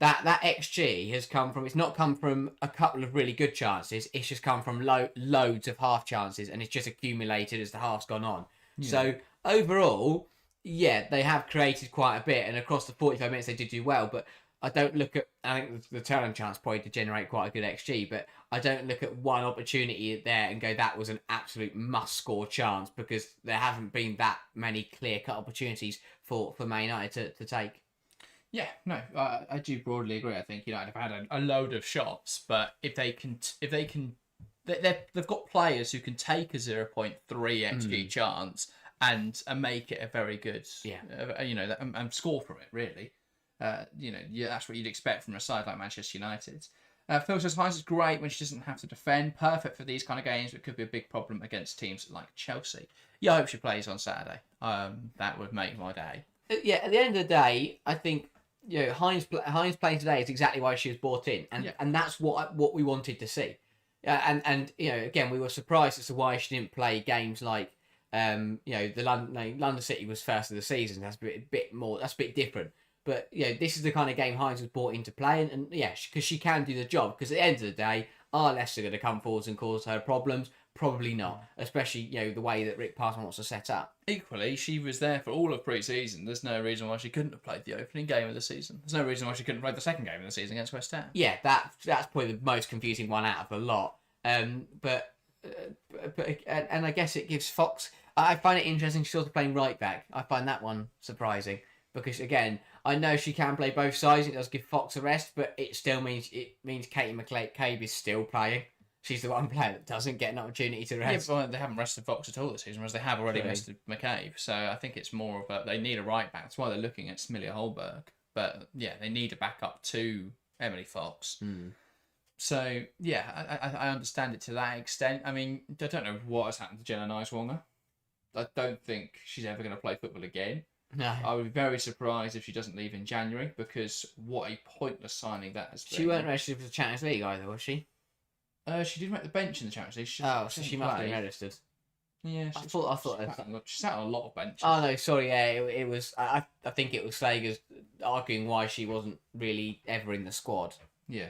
that XG has come from, it's not come from a couple of really good chances, it's just come from loads of half chances, and it's just accumulated as the half's gone on. Yeah. So overall, yeah, they have created quite a bit, and across the 45 minutes they did do well, but I think the Turner chance probably did generate quite a good XG, but I don't look at one opportunity there and go, that was an absolute must-score chance, because there haven't been that many clear-cut opportunities for Man United to take. Yeah, no, I do broadly agree. I think United have had a load of shots, but if they've got players who can take a 0.3 XG chance and make it a very good, and score from it, really. That's what you'd expect from a side like Manchester United. Phil says, Hines is great when she doesn't have to defend. Perfect for these kind of games, but could be a big problem against teams like Chelsea. Yeah, I hope she plays on Saturday. That would make my day. Yeah, at the end of the day, I think Hines playing today is exactly why she was brought in, and that's what we wanted to see. And again, we were surprised as to why she didn't play games like The London City was first of the season. That's a bit more. That's a bit different. But this is the kind of game Hines was brought into play, and because she can do the job. Because at the end of the day, are Leicester going to come forwards and cause her problems? Probably not, especially the way that Rick Parson wants to set up. Equally, she was there for all of pre-season. There's no reason why she couldn't have played the opening game of the season. There's no reason why she couldn't have played the second game of the season against West Ham. Yeah, that's probably the most confusing one out of the lot. But I guess it gives Fox. I find it interesting. She's also playing right back. I find that one surprising because again, I know she can play both sides. It does give Fox a rest, but it still means Katie McCabe is still playing. She's the one player that doesn't get an opportunity to rest. Yeah, but they haven't rested Fox at all this season, whereas they have already rested McCabe. So I think it's more of they need a right back. That's why they're looking at Smilia Holberg. But yeah, they need a backup to Emily Fox. So yeah, I understand it to that extent. I mean, I don't know what has happened to Jenna Nice-Wonger. I don't think she's ever going to play football again. No. I would be very surprised if she doesn't leave in January because what a pointless signing that has been. She weren't registered for the Champions League either, was she? She did make the bench in the Champions League. So she must have been registered. Yeah, I thought she sat on a lot of benches. Oh no, sorry. Yeah, it was. I think it was Slager's arguing why she wasn't really ever in the squad. Yeah.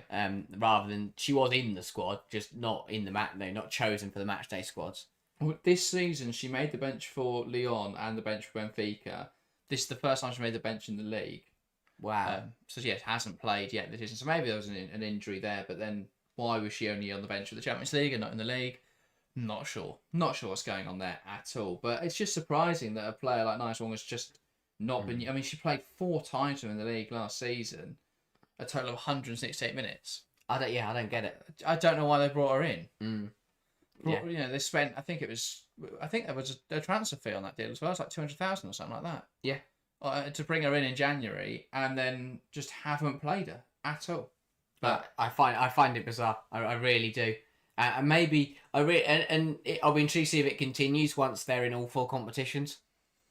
Rather than she was in the squad, just not in the not chosen for the match day squads. Well, this season she made the bench for Lyon and the bench for Benfica. This is the first time she made the bench in the league. Wow. So yes, hasn't played yet this season. So maybe there was an injury there, but then. Why was she only on the bench for the Champions League and not in the league? Not sure. Not sure what's going on there at all. But it's just surprising that a player like Nice-Wong has just not been... I mean, she played 4 times in the league last season. A total of 168 minutes. I don't get it. I don't know why they brought her in. Yeah. They spent... I think there was a transfer fee on that deal as well. It's like 200,000 or something like that. Yeah. To bring her in January and then just haven't played her at all. But I find it bizarre. I really do. And maybe I'll be intrigued to see if it continues once they're in all 4 competitions.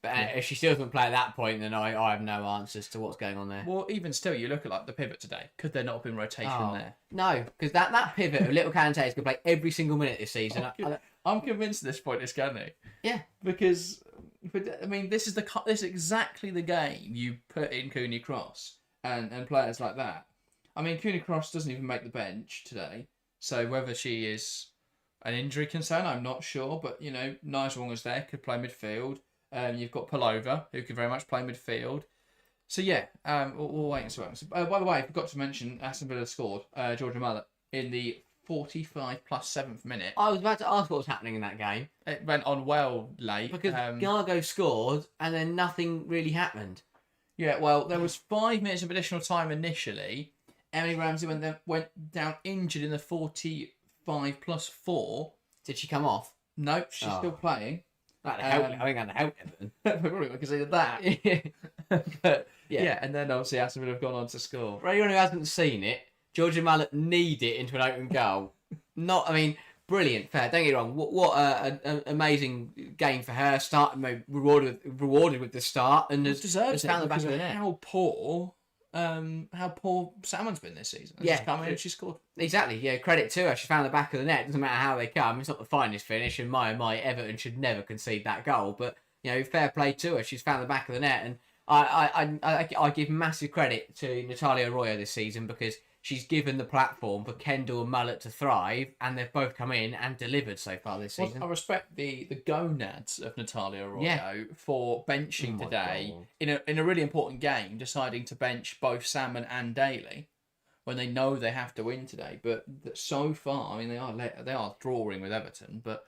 But if she still doesn't play at that point, then I have no answers to what's going on there. Well, even still, you look at like the pivot today. Could there not have been rotation there? No, because that pivot of Little Cantates could play every single minute this season. I'm convinced at this point it's going to. Yeah, because I mean, this is exactly the game you put in Cooney Cross and players like that. I mean, Cooney Cross doesn't even make the bench today, so whether she is an injury concern, I'm not sure. But Nice-Wonger's there, could play midfield. You've got Palova, who could very much play midfield. So yeah, we'll wait and see. By the way, I forgot to mention Aston Villa scored Georgia Mullet in the 45 plus 7th minute. I was about to ask what was happening in that game. It went on well late because Gargo scored and then nothing really happened. Yeah, well, there was 5 minutes of additional time initially. Emily Ramsey went down injured in the 45 plus 4. Did she come off? Nope, she's still playing. I think that'd help Everton. Probably because of that. But yeah, and then obviously Aston Villa have gone on to score. For anyone who hasn't seen it, Georgia Mullet kneed it into an open goal. Brilliant, fair. Don't get me wrong. What an amazing game for her. Rewarded with the start and has found the back of the net. How poor Salmon's been this season. She's come in and she scored. Exactly, yeah, credit to her. She found the back of the net. Doesn't matter how they come. It's not the finest finish, and my Everton should never concede that goal. But, fair play to her. She's found the back of the net. And I give massive credit to Natalia Arroyo this season because she's given the platform for Kendall and Mullet to thrive, and they've both come in and delivered so far this season. I respect the gonads of Natalia Arroyo for benching today in a really important game, deciding to bench both Salmon and Daly when they know they have to win today. But so far, I mean, they are drawing with Everton, but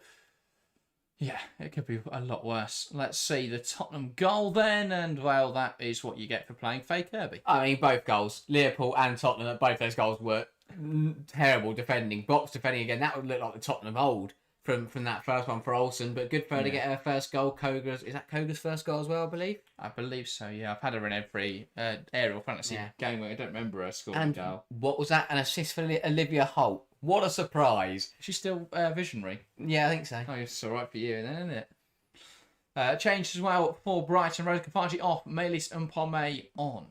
yeah, it could be a lot worse. Let's see the Tottenham goal then, and well, that is what you get for playing Faye Kirby. I mean, both goals, Liverpool and Tottenham, both those goals were terrible defending. Box defending again, that would look like the Tottenham old from that first one for Olsen, but good for her to get her first goal. Is that Koga's first goal as well, I believe? I believe so, yeah. I've had her in every aerial fantasy game where I don't remember her scoring a goal. What was that? An assist for Olivia Holt. What a surprise. She's still visionary. Yeah, I think so. Oh, it's all right for you then, isn't it? Changed as well for Brighton. Rosa Kafaji off, Melis and Pomey on.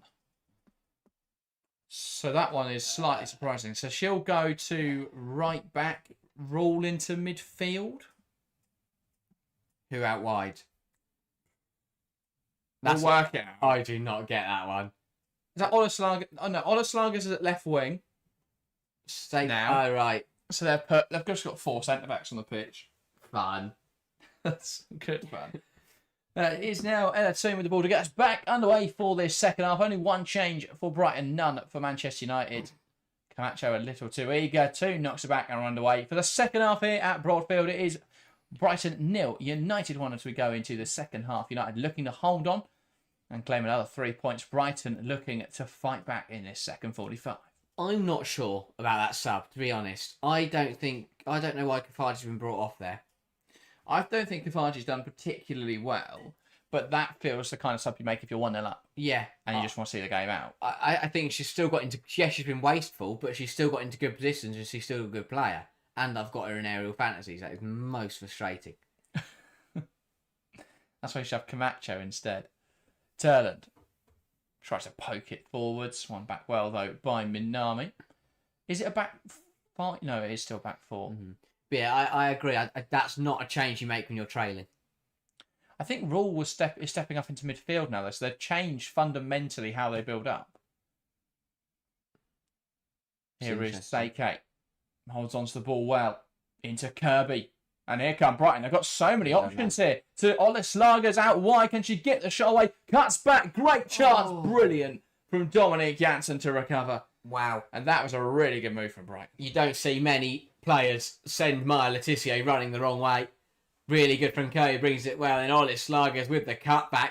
So that one is slightly surprising. So she'll go to right back, roll into midfield. Who out wide? We'll work it out. I do not get that one. Is that Olaslager? Oh no, Olaslager's at left wing. Now. Oh, right. So they've just got 4 centre backs on the pitch. Fun. That's good fun. It is now Ella with the ball to get us back underway for this second half. Only one change for Brighton, none for Manchester United. Camacho a little too eager. 2 knocks it back and are underway. For the second half here at Broadfield, it is Brighton 0, United 1 as we go into the second half. United looking to hold on and claim another 3 points. Brighton looking to fight back in this second 45. I'm not sure about that sub, to be honest. I don't know why Kafaji's been brought off there. I don't think Kafaji's done particularly well, but that feels the kind of sub you make if you're 1-0 up. Yeah. And you just want to see the game out. I think she's still got into... Yes, she's been wasteful, but she's still got into good positions and she's still a good player. And I've got her in aerial fantasies. That is most frustrating. That's why you should have Camacho instead. Turland tries to poke it forwards. One back well, though, by Minami. Is it a back 5? No, it is still back 4. Mm-hmm. But yeah, I agree. That's not a change you make when you're trailing. I think Rule is stepping up into midfield now, though, so they've changed fundamentally how they build up. Here is Seike. Holds on to the ball well. Into Kirby. And here come Brighton. They've got so many options here. To Olaslager's out wide. Can she get the shot away? Cuts back. Great chance. Oh. Brilliant from Dominic Janssen to recover. Wow. And that was a really good move from Brighton. You don't see many players send Maya Letitia running the wrong way. Really good from Kirby. Brings it well. And Olaslager's with the cutback.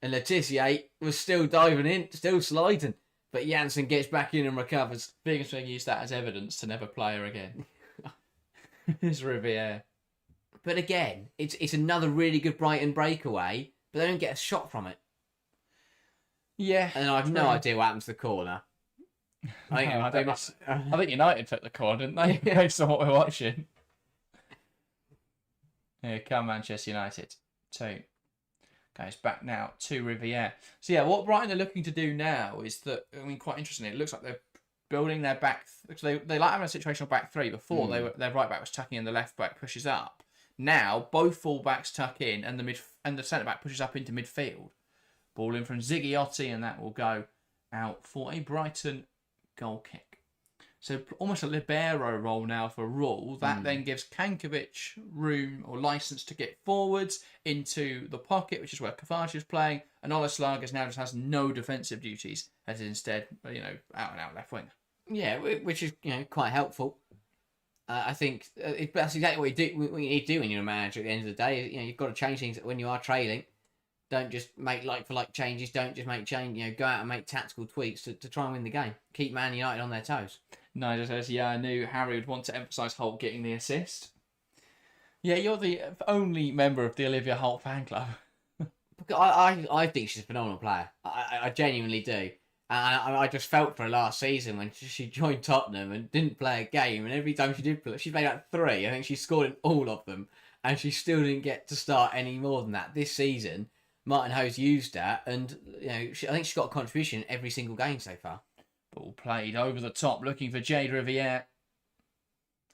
And Letitia was still diving in. Still sliding. But Janssen gets back in and recovers. Biggest thing, use that as evidence to never play her again. It's Riviere. But again, it's another really good Brighton breakaway, but they don't get a shot from it. Yeah. And I have no idea what happened to the corner. I think United took the corner, didn't they? Based on what we're watching. Here come Manchester United. 2. Goes back now to Riviere. So yeah, what Brighton are looking to do now is that, I mean, quite interesting. It looks like they're building their back. They like having a situational back 3 before. Their right back was tucking in, the left back pushes up. Now both full backs tuck in, and the centre back pushes up into midfield. Ball in from Ziggiotti, and that will go out for a Brighton goal kick. So almost a libero role now for Rule. That then gives Kankovic room or licence to get forwards into the pocket, which is where Kafaji is playing. And Olaslager now just has no defensive duties, as instead, out and out left winger. Yeah, which is quite helpful. I think that's exactly what you need to do when you're a manager. At the end of the day, you've got to change things when you are trailing. Don't just make like for like changes. Don't just make change. Go out and make tactical tweaks to try and win the game. Keep Man United on their toes. Nigel says, yeah, I knew Harry would want to emphasise Holt getting the assist. Yeah, you're the only member of the Olivia Holt fan club. I think she's a phenomenal player. I genuinely do. And I just felt for her last season when she joined Tottenham and didn't play a game. And every time she did play, she played like 3. I think she scored in all of them. And she still didn't get to start any more than that. This season, Martin Ho's used her. And I think she's got a contribution every single game so far. Ball played over the top, looking for Jade Riviere,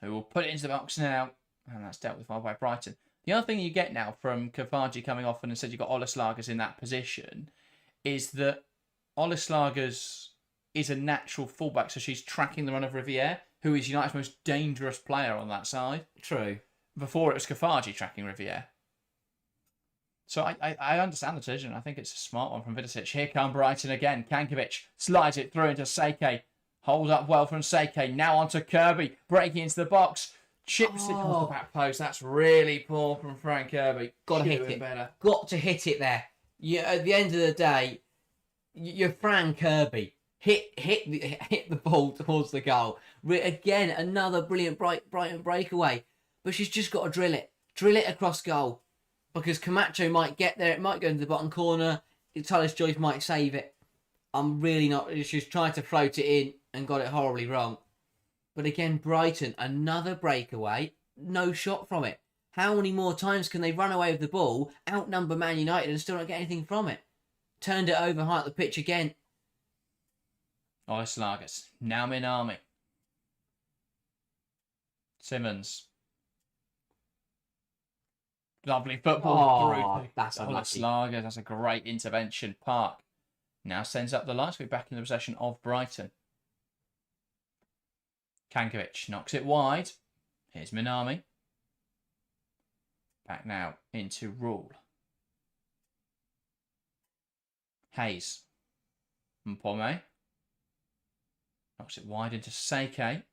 who will put it into the box now. And that's dealt with well by Brighton. The other thing you get now from Kafaji coming off and instead you've got Olaslager's in that position is that Olaslager's is a natural fullback, so she's tracking the run of Riviere, who is United's most dangerous player on that side. True. Before it was Kafaji tracking Riviere. So I understand the decision. I think it's a smart one from Vidicic. Here come Brighton again. Kankovic slides it through into Seike. Hold up well from Seike. Now onto Kirby. Breaking into the box. Chips it off the back post. That's really poor from Frank Kirby. Got to hit it. Better. Got to hit it there. At the end of the day, you're Frank Kirby. Hit the ball towards the goal. Again, another brilliant Brighton breakaway. But she's just got to drill it. Drill it across goal. Because Camacho might get there. It might go into the bottom corner. Talis Joyce might save it. I'm really not... She's trying to float it in and got it horribly wrong. But again, Brighton, another breakaway. No shot from it. How many more times can they run away with the ball, outnumber Man United and still not get anything from it? Turned it over high up the pitch again. Olaslager's. Now Minami. Simmons. Lovely football. Oh, that's unlucky. Lager. That's a great intervention. Park now sends up the lights. We're back in the possession of Brighton. Kankovic knocks it wide. Here's Minami. Back now into Rule. Hayes. Mpome. Knocks it wide into Seike.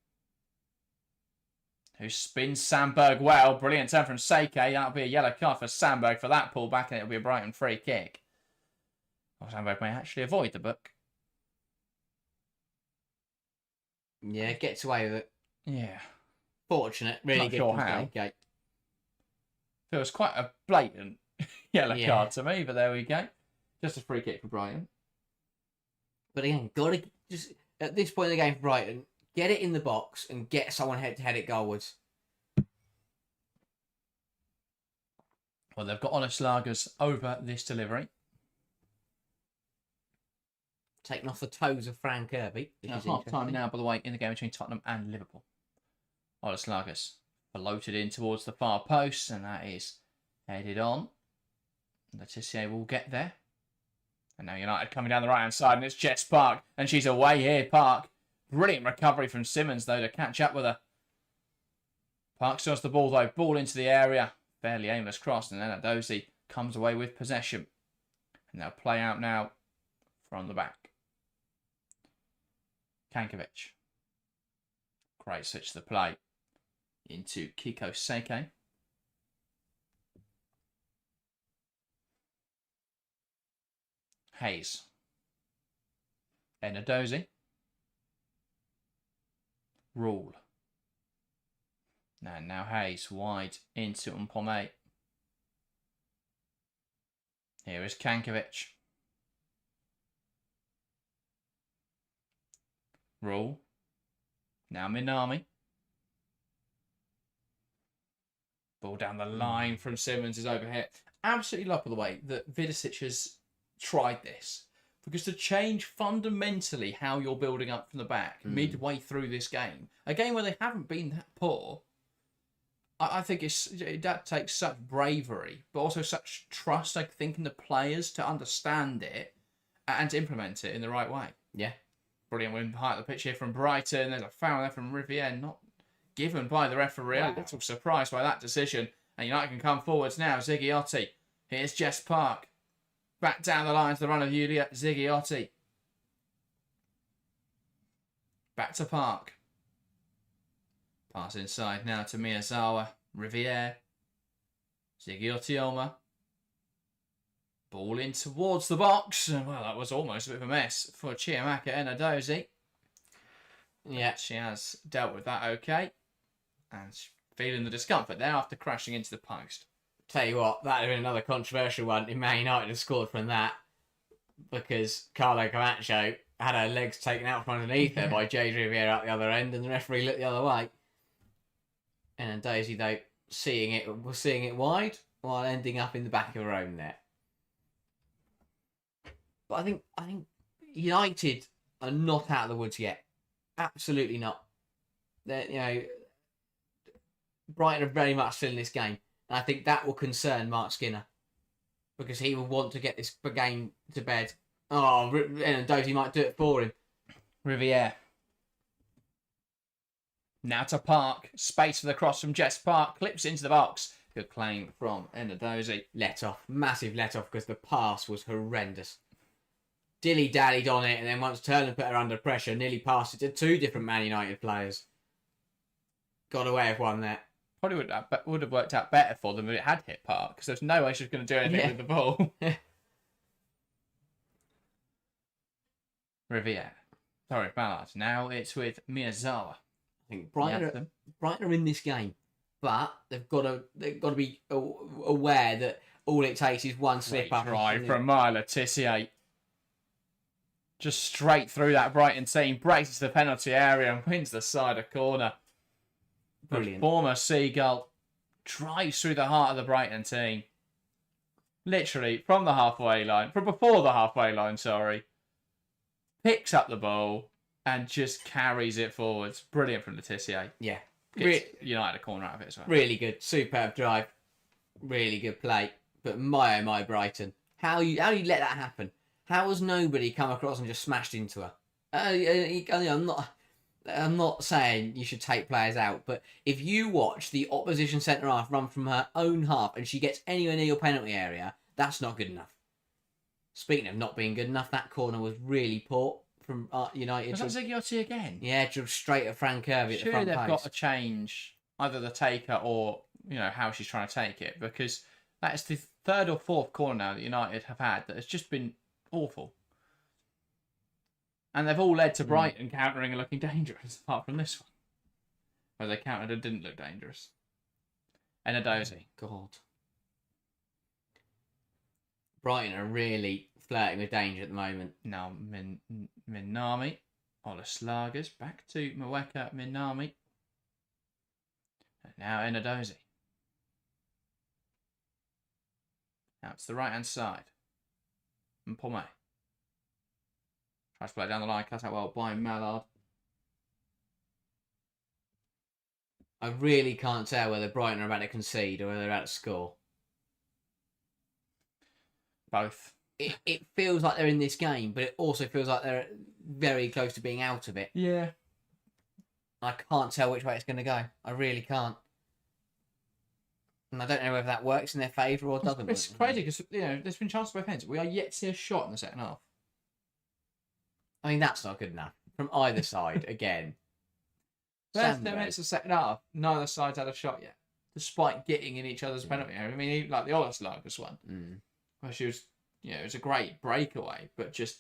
Who spins Sandberg well. Brilliant turn from Seike. That'll be a yellow card for Sandberg for that pullback, and it'll be a Brighton free kick. Well, Sandberg may actually avoid the book. Yeah, gets away with it. Yeah. Fortunate. Really Not good sure from how. Seike. Feels quite a blatant yellow Yeah. card to me, but there we go. Just a free kick for Brighton. But again, got to just at this point in the game for Brighton, get it in the box and get someone head to head it goalwards. Well, they've got honest lagers over this delivery. Taking off the toes of Fran Kirby. Now, half time now, by the way, in the game between Tottenham and Liverpool. Honest lagers floated in towards the far post, and that is headed on. Letitia will get there. And now United coming down the right-hand side, and it's Jess Park, and she's away here, Park. Brilliant recovery from Simmons, though, to catch up with her. Park still has the ball, though. Ball into the area. Fairly aimless cross, and then Adozi comes away with possession. And they'll play out now from the back. Kankovic. Great switch to the play. Into Kiko Seike. Hayes. Enadozi. Rule. And now Hayes wide into Mpome. Here is Kankovic. Rule. Now Minami. Ball down the line from Simmons is overhit. Absolutely love, by the way, that Vidicic has tried this. Because to change fundamentally how you're building up from the back midway through this game, a game where they haven't been that poor, I think that takes such bravery, but also such trust, I think, in the players to understand it and to implement it in the right way. Yeah. Brilliant win behind the pitch here from Brighton. There's a foul there from Riviere, not given by the referee. Wow. A little surprised by that decision. And United can come forwards now. Ziggiotti. Here's Jess Park. Back down the line to the run of Yulia Ziggiotti. Back to Park. Pass inside now to Miyazawa. Riviere. Ziggiotti Oma. Ball in towards the box. And, well, that was almost a bit of a mess for Chiamaka Enadozi. Yeah. She has dealt with that okay. And she's feeling the discomfort there after crashing into the post. Tell you what, that would have been another controversial one if Man United had scored from that, because Carlo Camacho had her legs taken out from underneath her by Jade Riviere at the other end, and the referee looked the other way. And Daisy, though, seeing it wide while ending up in the back of her own net. But I think United are not out of the woods yet. Absolutely not. Brighton are very much still in this game. And I think that will concern Mark Skinner, because he will want to get this game to bed. Oh, and Doty might do it for him. Riviere. Now to Park. Space for the cross from Jess Park. Clips into the box. Good claim from Enadozi. Let off. Massive let off, because the pass was horrendous. Dilly-dallied on it, and then once Turner put her under pressure, nearly passed it to two different Man United players. Got away with one there. Probably would have worked out better for them if it had hit Park, because there's no way she was going to do anything with the ball. Riviere. Sorry, Ballard. Now it's with Miyazawa. I think Brighton are in this game, but they've got to be aware that all it takes is one slip up. Try from Myla Tissier. Just straight through that Brighton team, breaks into the penalty area and wins the side of corner. Brilliant. The former Seagull drives through the heart of the Brighton team. Literally from the halfway line, from before the halfway line, sorry. Picks up the ball and just carries it forwards. Brilliant from Letitia. Yeah. Gets United a corner out of it as well. Really good. Superb drive. Really good play. But my, oh my, Brighton. How you let that happen? How has nobody come across and just smashed into her? I'm not saying you should take players out, but if you watch the opposition centre half run from her own half and she gets anywhere near your penalty area, that's not good enough. Speaking of not being good enough, that corner was really poor from United. Was that Ziggiotti again? Yeah, drove straight at Frank Kirby at the front Surely they've got post. to change either the taker or how she's trying to take it, because that is the third or fourth corner now that United have had that has just been awful. And they've all led to Brighton countering and looking dangerous, apart from this one, where they countered and didn't look dangerous. Enadozie. God. Brighton are really flirting with danger at the moment. Now Minami. Olaslagers. Back to Mweka Minami. And now Enadozie. Now it's the right-hand side. And Pomé. Tries to play it down the line, cut out well by Mallard. I really can't tell whether Brighton are about to concede or whether they're about to score. Both. It feels like they're in this game, but it also feels like they're very close to being out of it. Yeah. I can't tell which way it's going to go. I really can't. And I don't know whether that works in their favour or doesn't. It's crazy because there's been chances by both ends. We are yet to see a shot in the second half. I mean, that's not good enough from either side. Again, First 10 minutes of the second half, neither side's had a shot yet, despite getting in each other's penalty area. I mean, even like the Olaslagers one, where she was, it was a great breakaway, but just,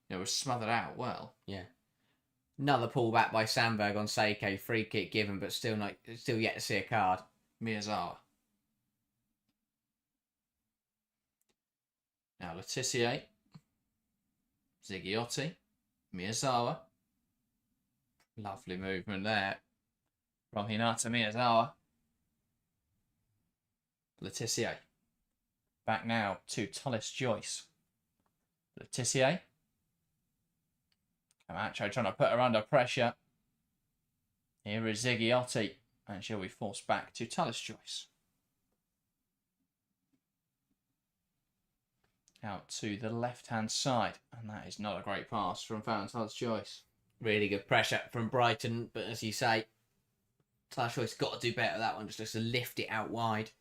was smothered out well. Yeah. Another pullback by Sandberg on Seike, free kick given, but still yet to see a card. Miyazawa. Now Letitia, Ziggiotti, Miyazawa. Lovely movement there from Hinata Miyazawa. Letitia. Back now to Tullis Joyce. Letitia. Camacho trying to put her under pressure. Here is Ziggiotti. And she'll be forced back to Tullis Joyce. Out to the left-hand side. And that is not a great pass from Fountain Tullis Joyce. Really good pressure from Brighton. But as you say, Tullis Joyce got to do better that one. Just to lift it out wide.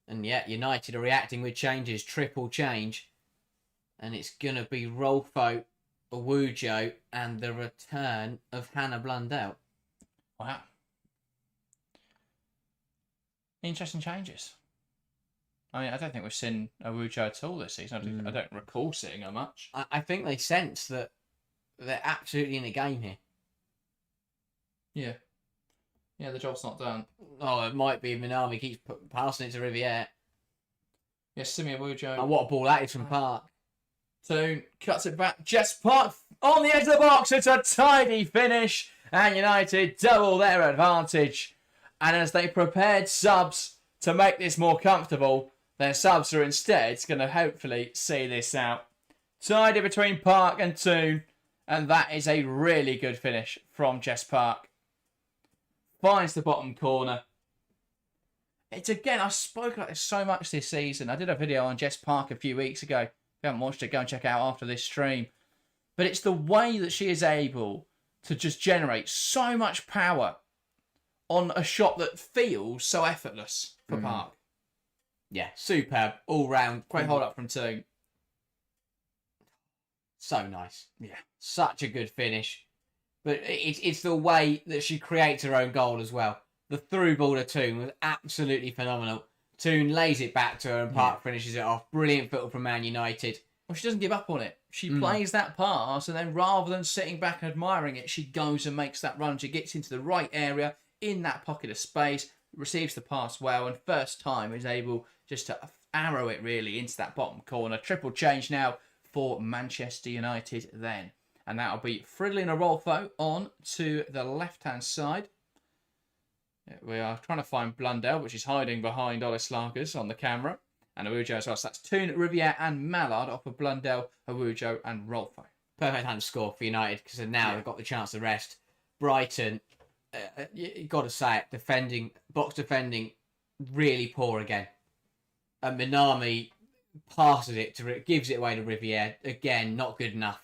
And yet, United are reacting with changes. Triple change. And it's going to be Rolfo, Awujo, and the return of Hannah Blundell. Wow. Interesting changes. I mean, I don't think we've seen Awujo at all this season. I don't recall seeing her much. I think they sense that they're absolutely in a game here. Yeah. Yeah, the job's not done. Oh, it might be Minami keeps passing it to Riviere. Yes, Simi Awujo. And what a ball that is from Park. Toon cuts it back. Jess Park on the edge of the box. It's a tidy finish. And United double their advantage. And as they prepared subs to make this more comfortable, their subs are instead going to hopefully see this out. Tidy between Park and Toon. And that is a really good finish from Jess Park. Finds the bottom corner. It's again, I spoke about this so much this season. I did a video on Jess Park a few weeks ago. If you haven't watched it, go and check it out after this stream. But it's the way that she is able to just generate so much power on a shot that feels so effortless for Park. Yeah, superb. All round. Great hold up from Toon. So nice. Yeah. Such a good finish. But it's the way that she creates her own goal as well. The through ball to Toon was absolutely phenomenal. Toon lays it back to her and Park finishes it off. Brilliant football from Man United. Well, she doesn't give up on it. She plays that pass, and then rather than sitting back and admiring it, she goes and makes that run. She gets into the right area in that pocket of space, receives the pass well, and first time is able just to arrow it really into that bottom corner. Triple change now for Manchester United then. And that'll be Fridolina Rolfo on to the left-hand side. We are trying to find Blundell, which is hiding behind Olaslagers on the camera. And Awujo as well. So that's Toon, Riviere and Mallard off of Blundell, Awujo and Rolfo. Perfect time to score for United because now they've got the chance to rest. Brighton, you got to say it, box defending really poor again. And Minami passes it gives it away to Riviere. Again, not good enough.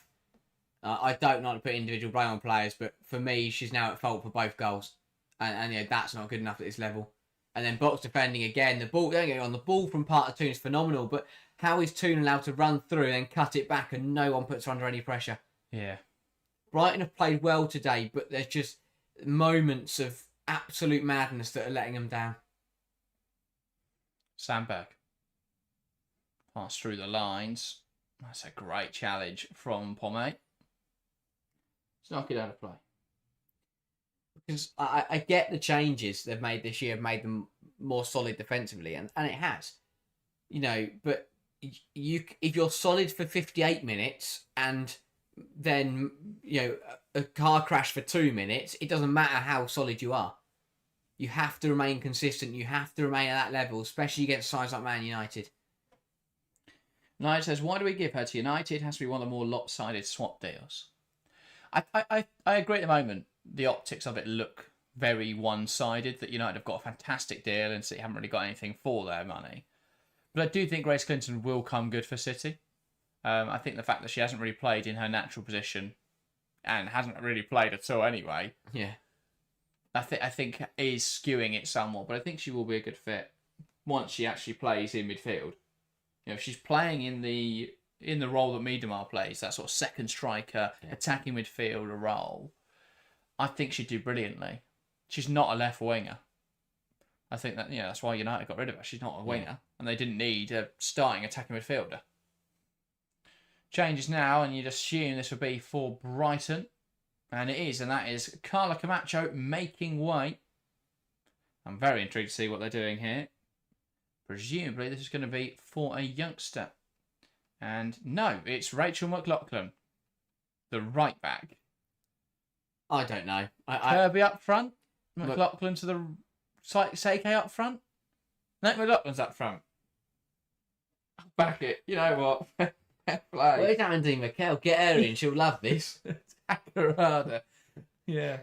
I don't like to put individual blame on players, but for me, she's now at fault for both goals. And that's not good enough at this level. And then box defending again. The ball, don't get me wrong, the ball from part of Toon is phenomenal, but how is Toon allowed to run through and then cut it back and no one puts her under any pressure? Yeah. Brighton have played well today, but there's just moments of absolute madness that are letting them down. Sandberg. Pass through the lines. That's a great challenge from Pommet. Let's knock it out of play. Because I get the changes they've made this year have made them more solid defensively, and it has. But if you're solid for 58 minutes and then, a car crash for 2 minutes, it doesn't matter how solid you are. You have to remain consistent. You have to remain at that level, especially against sides like Man United. Nigel says, why do we give her to United? It has to be one of the more lopsided swap deals. I agree at the moment. The optics of it look very one-sided, that United have got a fantastic deal and City haven't really got anything for their money. But I do think Grace Clinton will come good for City. I think the fact that she hasn't really played in her natural position and hasn't really played at all anyway, I think is skewing it somewhat. But I think she will be a good fit once she actually plays in midfield. If she's playing in the role that Miedemar plays, that sort of second striker, attacking midfielder role, I think she'd do brilliantly. She's not a left winger. I think that that's why United got rid of her. She's not a winger, and they didn't need a starting attacking midfielder. Changes now, and you'd assume this would be for Brighton, and it is, and that is Carla Camacho making way. I'm very intrigued to see what they're doing here. Presumably, this is going to be for a youngster, and no, it's Rachel McLaughlin, the right back. I don't know. Kirby up front, McLaughlin to the Seike up front. No, McLaughlin's up front. I'll back it. You know what? Where's Andy McKell? Get her in. She'll love this. Harder. Yeah.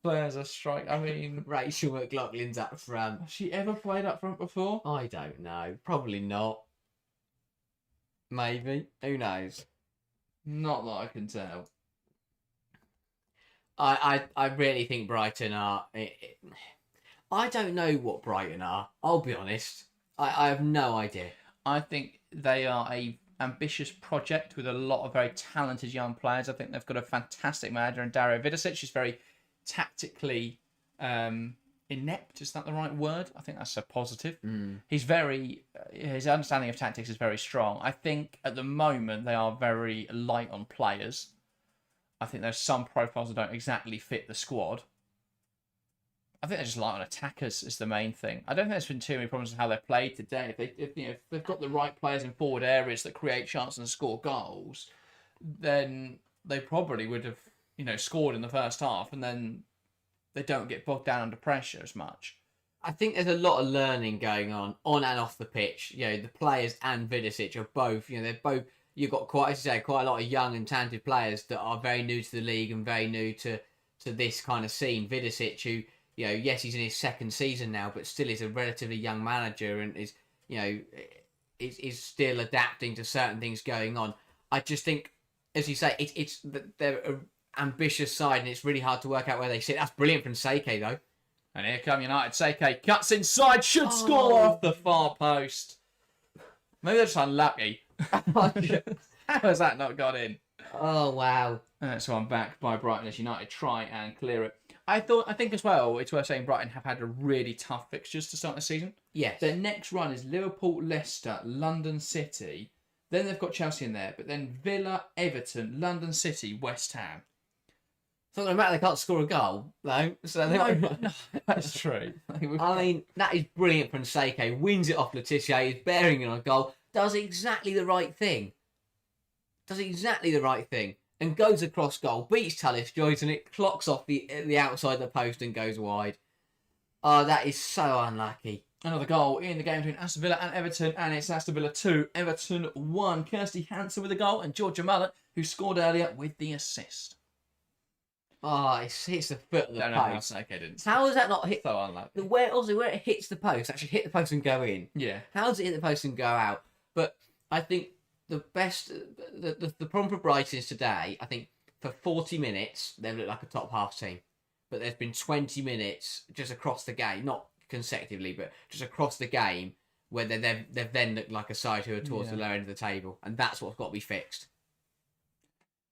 Players are strike. I mean, Rachel McLaughlin's up front. Has she ever played up front before? I don't know. Probably not. Maybe. Who knows? Not that I can tell. I really think Brighton are... I don't know what Brighton are. I'll be honest. I have no idea. I think they are a ambitious project with a lot of very talented young players. I think they've got a fantastic manager in Dario Vidosic. He's very tactically inept. Is that the right word? I think that's a positive. He's very... his understanding of tactics is very strong. I think at the moment they are very light on players. I think there's some profiles that don't exactly fit the squad. I think they're just light on attackers is the main thing. I don't think there's been too many problems with how they played today. If they've got the right players in forward areas that create chances and score goals, then they probably would have scored in the first half, and then they don't get bogged down under pressure as much. I think there's a lot of learning going on and off the pitch. The players and Vidosic are both. They're both. You've got quite a lot of young and talented players that are very new to the league and very new to this kind of scene. Vidosic, who, yes, he's in his second season now, but still is a relatively young manager and is still adapting to certain things going on. I just think, as you say, they're an ambitious side and it's really hard to work out where they sit. That's brilliant from Seike, though. And here come United. Seike cuts inside, should score off the far post. Maybe they're just unlucky. How has that not got in? Oh, wow. So I'm back by Brighton as United try and clear it. I think as well, it's worth saying Brighton have had a really tough fixtures to start the season. Yes. Their next run is Liverpool, Leicester, London City. Then they've got Chelsea in there, but then Villa, Everton, London City, West Ham. So no matter they can't score a goal, though. So no, that's true. I mean, that is brilliant from Seike. Wins it off Letitia, is bearing it on a goal, does exactly the right thing. And goes across goal, beats Tallis Joyce, and it clocks off the outside of the post and goes wide. Oh, that is so unlucky. Another goal in the game between Aston Villa and Everton, and it's Aston Villa 2, Everton 1. Kirsty Hansen with a goal, and Georgia Mullet, who scored earlier, with the assist. Oh, it hits the foot of the Don't know how post. Saka didn't. How does that not hit? So unlucky. Where it hits the post, actually hit the post and go in. Yeah. How does it hit the post and go out? But I think the problem for Brighton is today, I think for 40 minutes, they've looked like a top half team. But there's been 20 minutes just across the game, not consecutively, but just across the game, where they've then looked like a side who are towards the lower end of the table. And that's what's got to be fixed.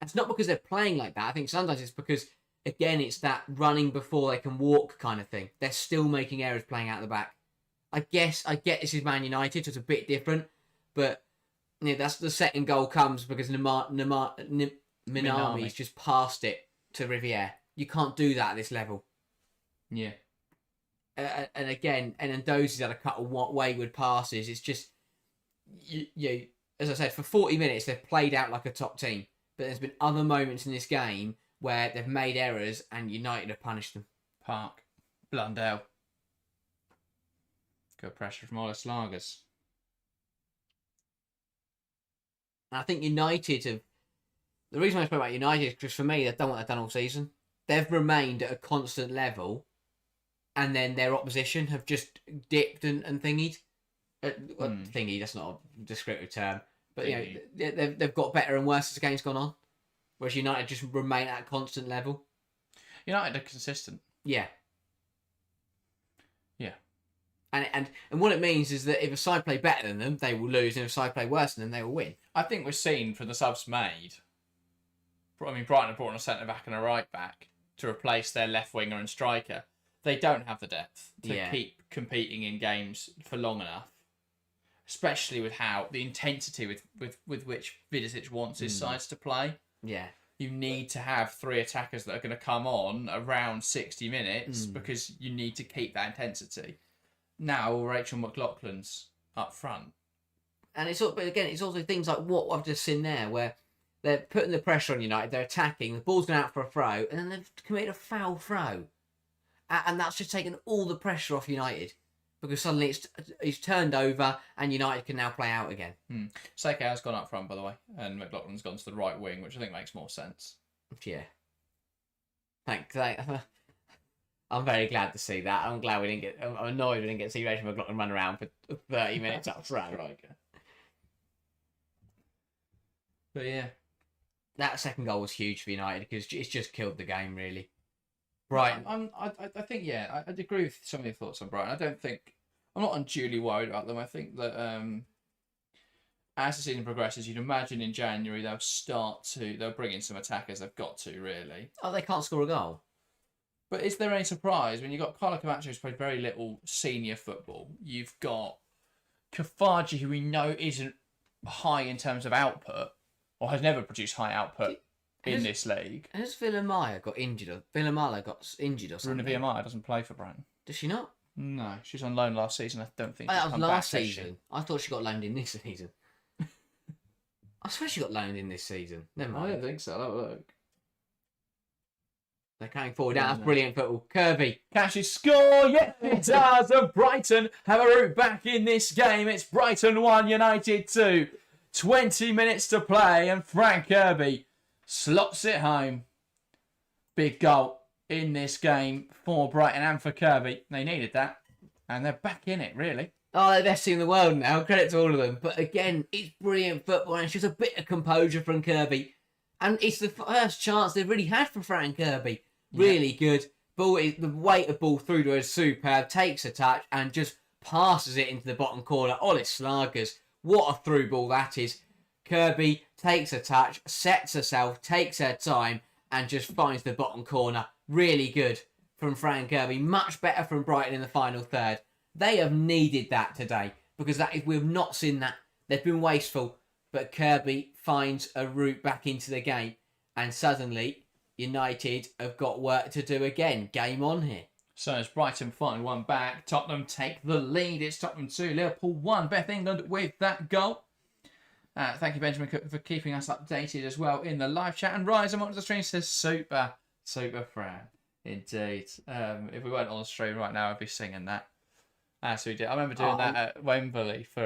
It's not because they're playing like that. I think sometimes it's because, again, it's that running before they can walk kind of thing. They're still making errors playing out the back. I get this is Man United, so it's a bit different. But that's the second goal comes because Minami's just passed it to Riviere. You can't do that at this level. Yeah. And again, and Ndozi's had a couple of wayward passes. It's just, you as I said, for 40 minutes, they've played out like a top team. But there's been other moments in this game where they've made errors and United have punished them. Park. Blundell. Good pressure from Ola Slagers. And I think United have... The reason I spoke about United is because for me, they've done what they've done all season. They've remained at a constant level, and then their opposition have just dipped and thingied. Thingy, that's not a descriptive term. But they've got better and worse as the game's gone on. Whereas United just remain at a constant level. United are consistent. Yeah. Yeah. And what it means is that if a side play better than them, they will lose, and if a side play worse than them, they will win. I think we've seen from the subs made. I mean, Brighton have brought on a centre back and a right back to replace their left winger and striker. They don't have the depth to keep competing in games for long enough, especially with how the intensity with which Vidicic wants his sides to play. Yeah. You need to have 3 attackers that are going to come on around 60 minutes because you need to keep that intensity. Now, Rachel McLaughlin's up front. And it's also things like what I've just seen there, where they're putting the pressure on United, they're attacking, the ball's going out for a throw, and then they've committed a foul throw. And that's just taken all the pressure off United. Because suddenly it's turned over and United can now play out again. Saka has gone up front, by the way, and McLaughlin's gone to the right wing, which I think makes more sense. Yeah. Thanks. I'm very glad to see that. I'm annoyed we didn't get to see Rachel McLaughlin run around for 30 minutes up front. But yeah. That second goal was huge for United because it's just killed the game, really. Brighton. I think, I'd agree with some of your thoughts on Brighton. I'm not unduly worried about them. I think that as the season progresses, you'd imagine in January they'll bring in some attackers. They've got to, really. Oh, they can't score a goal. But is there any surprise when you've got Carlo Camacho, who's played very little senior football? You've got Kafaji, who we know isn't high in terms of output, or has never produced high output in this league. Has Villamala got injured or something? Bruna Villamala doesn't play for Brighton. Does she not? No, she was on loan last season. I don't think that was last season. I thought she got loaned in this season. I swear she got loaned in this season. Never mind. I don't think so. I'll have a look. They're coming forward now. That's brilliant football. Kirby. Can she score? Yes, it does. And Brighton have a route back in this game. It's Brighton 1, United 2. 20 minutes to play, and Frank Kirby slots it home. Big goal in this game for Brighton and for Kirby. They needed that, and they're back in it, really. Oh, they're the best team in the world now. Credit to all of them. But again, it's brilliant football, and it's just a bit of composure from Kirby. And it's the first chance they've really had from Frank Kirby. Really good. The weight of ball through to her is superb. Takes a touch and just passes it into the bottom corner. Ola Slagers. What a through ball that is. Kirby takes a touch, sets herself, takes her time, and just finds the bottom corner. Really good from Frank Kirby. Much better from Brighton in the final third. They have needed that today because we've not seen that. They've been wasteful, but Kirby finds a route back into the game, and suddenly United have got work to do again. Game on here. So as Brighton find one back, Tottenham take the lead. It's Tottenham 2, Liverpool 1. Beth England with that goal. Thank you, Benjamin Cook, for keeping us updated as well in the live chat. And Rise amongst the stream says, super Fran. Indeed. If we weren't on the stream right now, I'd be singing that. That's what we did. I remember doing that at Wembley for.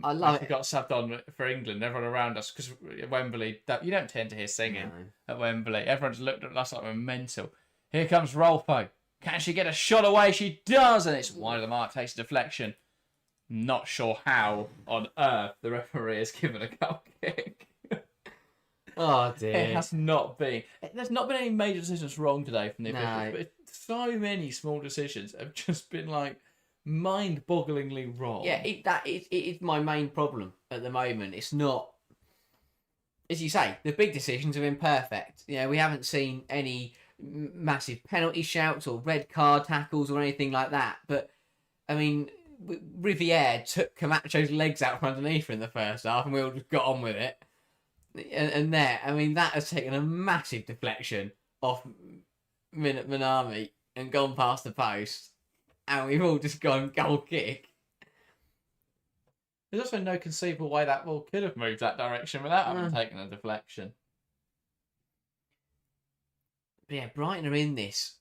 I love we it. got subbed on for England. Everyone around us, because Wembley, you don't tend to hear singing at Wembley. Everyone just looked at us like we're mental. Here comes Rolfo. Can she get a shot away? She does, and it's wide of the mark. Takes a deflection. Not sure how on earth the referee has given a goal kick. Oh dear. It has not been. There's not been any major decisions wrong today from the officials, No. but so many small decisions have just been like mind-bogglingly wrong. Yeah, it is my main problem at the moment. It's not, as you say, the big decisions have been perfect. You know, we haven't seen any massive penalty shouts or red card tackles or anything like that. But I mean, Riviere took Camacho's legs out from underneath her in the first half, and we all just got on with it. And there, I mean, that has taken a massive deflection off Minami and gone past the post, and we've all just gone goal kick. There's also no conceivable way that ball could have moved that direction without having taken a deflection. But yeah, Brighton are in this,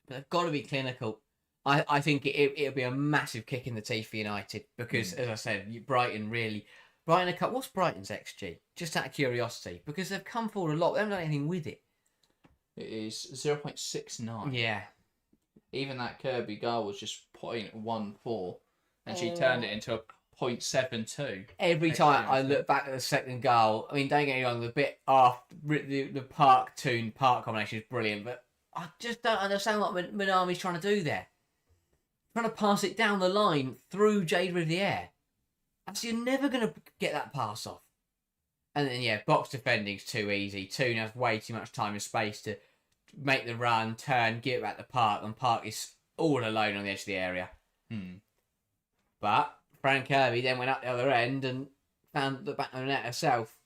but they've got to be clinical. I think it'll be a massive kick in the teeth for United because, as I said, Brighton are what's Brighton's XG? Just out of curiosity, because they've come forward a lot. They haven't done anything with it. It is 0.69. Yeah. Even that Kirby goal was just 0.14, and she turned it into a 0.72. Every time I look back at the second goal, I mean, don't get me wrong, the bit after the Park combination is brilliant, but I just don't understand what Minami's trying to do there. Trying to pass it down the line through Jade Riviere. So you're never going to get that pass off. And then, yeah, box defending's too easy. Toon has way too much time and space to make the run, turn, give it back to Park, and Park is all alone on the edge of the area. But Fran Kirby then went up the other end and found the back of the net herself.